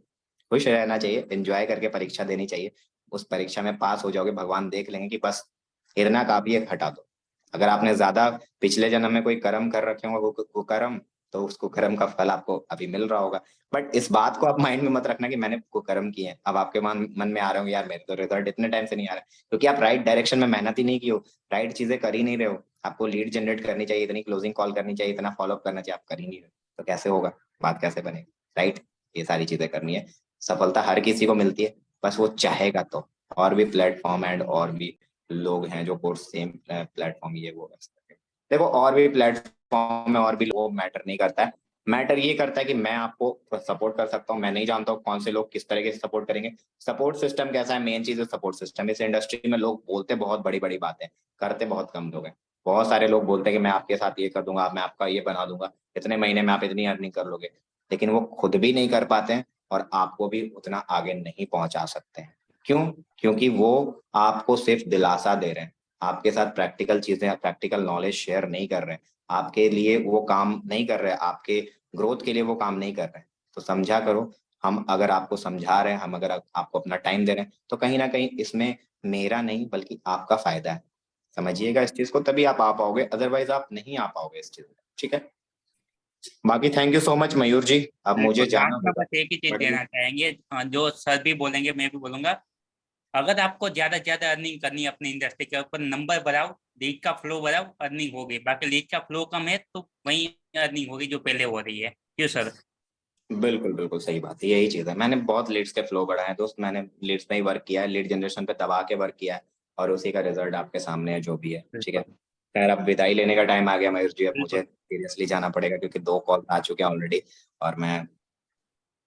B: खुश रहना चाहिए, एंजॉय करके परीक्षा देनी चाहिए। उस परीक्षा में पास हो जाओगे, भगवान देख लेंगे कि बस इतना काफी है, हटा दो। अगर आपने ज्यादा पिछले जन्म में कोई कर्म कर रखे होंगे, वो कर्म, तो उसको कर्म का फल आपको अभी मिल रहा होगा। बट इस बात को आप माइंड में मत रखना कि मैंने को कर्म किए हैं। अब आपके मन में आ रहे होंगे यार मेरे तो रिजल्ट इतने टाइम से नहीं आ रहा, क्योंकि आप राइट डायरेक्शन में मेहनत ही नहीं की हो, राइट चीजें कर ही नहीं रहे हो। आपको लीड जनरेट करनी चाहिए, इतनी क्लोजिंग कॉल करनी चाहिए, इतना फॉलोअप करना चाहिए, आप कर ही नहीं रहे, तो कैसे होगा, बात कैसे बनेगी? राइट? ये सारी चीजें करनी है। सफलता हर किसी को मिलती है, बस वो चाहेगा तो। और भी प्लेटफॉर्म एंड और भी लोग हैं जो कोर्स सेम प्लेटफॉर्म ये वो देखो, और भी प्लेटफॉर्म में और भी लोग, मैटर नहीं करता है। मैटर ये करता है कि मैं आपको सपोर्ट कर सकता हूँ। मैं नहीं जानता हूँ कौन से लोग किस तरीके से सपोर्ट करेंगे। सपोर्ट सिस्टम कैसा है, मेन चीज है सपोर्ट सिस्टम। इस इंडस्ट्री में लोग बोलते बहुत बड़ी बड़ी बातें, करते बहुत कम लोग हैं। बहुत सारे लोग बोलते हैं कि मैं आपके साथ ये कर दूंगा, मैं आपका ये बना दूंगा, इतने महीने में आप इतनी अर्निंग कर लोगे। लेकिन वो खुद भी नहीं कर पाते हैं और आपको भी उतना आगे नहीं पहुंचा सकते हैं। क्यों? क्योंकि वो आपको सिर्फ दिलासा दे रहे हैं। आपके साथ प्रैक्टिकल चीजें, प्रैक्टिकल नॉलेज शेयर नहीं कर रहे हैं, आपके लिए वो काम नहीं कर रहे, आपके ग्रोथ के लिए वो काम नहीं कर रहे, तो समझा करो। हम अगर आपको समझा रहे हैं, हम अगर आपको अपना टाइम दे रहे हैं, तो कहीं ना कहीं इसमें मेरा नहीं बल्कि आपका फायदा है। समझिएगा इस चीज को, तभी आप आ पाओगे, अदरवाइज आप नहीं आ पाओगे इस चीज में। ठीक है, बाकी थैंक यू सो मच मयूर जी, अब मुझे
A: बिल्कुल,
B: जाना
A: लास्ट में
B: होगा।
A: बस एक ही चीज
B: बट
A: देना चाहेंगे, जो सर भी बोलेंगे मैं भी बोलूंगा, अगर आपको ज्यादा से ज्यादा अर्निंग करनी है अपनी इंडस्ट्री के ऊपर, नंबर बढ़ाओ, लीड का फ्लो बढ़ाओ, अर्निंग होगी। बाकी लीड का फ्लो कम है तो वही अर्निंग होगी जो पहले हो रही है। क्यों सर?
B: बिल्कुल बिल्कुल सही बात है, यही चीज है। मैंने बहुत लीड्स के फ्लो बढ़ाए हैं दोस्त, मैंने लीड्स में ही वर्क किया है, लीड जनरेशन पे दबा के वर्क किया है, और उसी का रिजल्ट आपके सामने है जो भी है। ठीक है,
A: बिल्कुल
B: खैर अब विदाई लेने का टाइम आ गया मयूर जी, अब मुझे
A: बिल्कुल।
B: सीरियसली जाना पड़ेगा क्योंकि 2 कॉल आ चुके हैं ऑलरेडी, और मैं,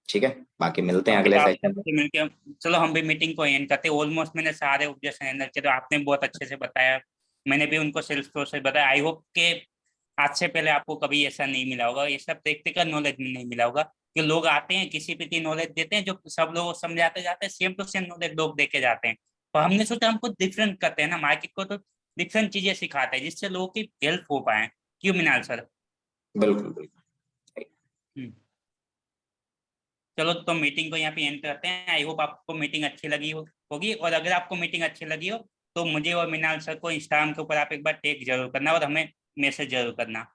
B: ठीक है, बाकी मिलते हैं
A: ओके,
B: अगले
A: तो आप
B: सेशन में।
A: सबसे मिलके चलो हम भी मीटिंग को एंड करते हैं। ऑलमोस्ट मैंने सारे ऑब्जेक्शन हैंडल किए, तो आपने बहुत अच्छे से बताया, मैंने भी उनको सेल्स प्रोसेस बताया। आई होप के आज से पहले आपको कभी ऐसा नहीं मिला होगा, ये सब प्रैक्टिकल नॉलेज में नहीं मिला होगा कि लोग आते हैं किसी पे की नॉलेज देते हैं, जो सब लोग समझाते जाते हैं, सेम टू सेम नॉलेज लोग देके जाते हैं। और हमने सोचा हमको डिफरेंट करते हैं ना, मार्केट को तो डिफरेंट चीजें सिखाते हैं जिससे लोगों की हेल्प हो पाए। क्यों मिनाल सर?
B: बिल्कुल बिल्कुल।
A: हम्म। चलो तो मीटिंग को यहाँ पे एंड करते हैं। आई होप आपको मीटिंग अच्छी लगी होगी, और अगर आपको मीटिंग अच्छी लगी हो तो मुझे और मिनाल सर को इंस्टाग्राम के ऊपर आप एक बार टैग जरूर करना और हमें मैसेज जरूर करना।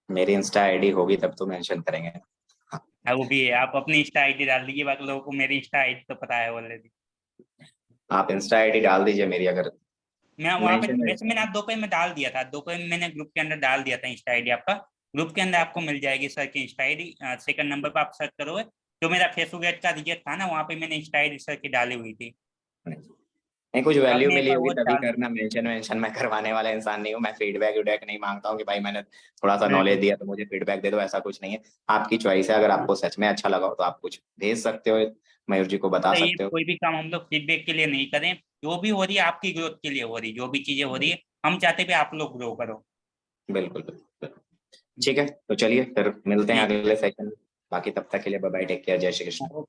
B: मेरी इंस्टा आईडी होगी तब तो मेंशन करेंगे। हाँ,
A: हाँ वो भी है, आप अपनी इंस्टा आईडी डाल दीजिए, बाकी लोगों को मेरी इंस्टा आईडी तो पता है ऑलरेडी।
B: आप इंस्टा आईडी डाल दीजिए मेरी, अगर
A: मैं वहाँ पे
B: मेंशन।
A: वैसे मैंने आज दोपहर में डाल दिया था, दोपहर में मैंने ग्रुप के अंदर डाल दिया था इंस्टा आईडी आपका। ग्रुप के अंदर आपको मिल जाएगी सर की इंस्टा आईडी, सेकंड नंबर पर आप सर्च करोगे। जो मेरा फेसबुक एड का रिजेक्ट था ना, वहाँ पे मैंने इंस्टा आईडी सर की डाली हुई थी।
B: नहीं, कुछ
A: तो
B: वैल्यू
A: आपने एक
B: मिली
A: बार
B: होगी
A: वो
B: तभी
A: डाल दी।
B: करना, मेंशन वेंशन मैं करवाने वाला इंसान नहीं हूँ, मैं फीडबैक वुडबैक नहीं मांगता हूँ कि भाई मैंने थोड़ा सा नॉलेज
A: बिल्कुल।
B: दिया तो मुझे फीडबैक दे दो, ऐसा कुछ नहीं है। आपकी चॉइस है, अगर आपको सच में अच्छा लगा हो तो आप कुछ भेज सकते हो, मयूर जी को बता
A: तो ये
B: सकते हो।
A: कोई भी काम हम लोग फीडबैक के लिए नहीं करें, जो भी हो रही है आपकी ग्रोथ के लिए हो रही, जो भी चीजें हो रही है हम चाहते हैं आप लोग ग्रो करो।
B: बिल्कुल बिल्कुल। ठीक है, तो चलिए फिर मिलते हैं
A: ठीक है
B: अगले सेशन में। बाकी तब तक के लिए बाय बाय, टेक केयर, जय श्री कृष्ण।
A: सर।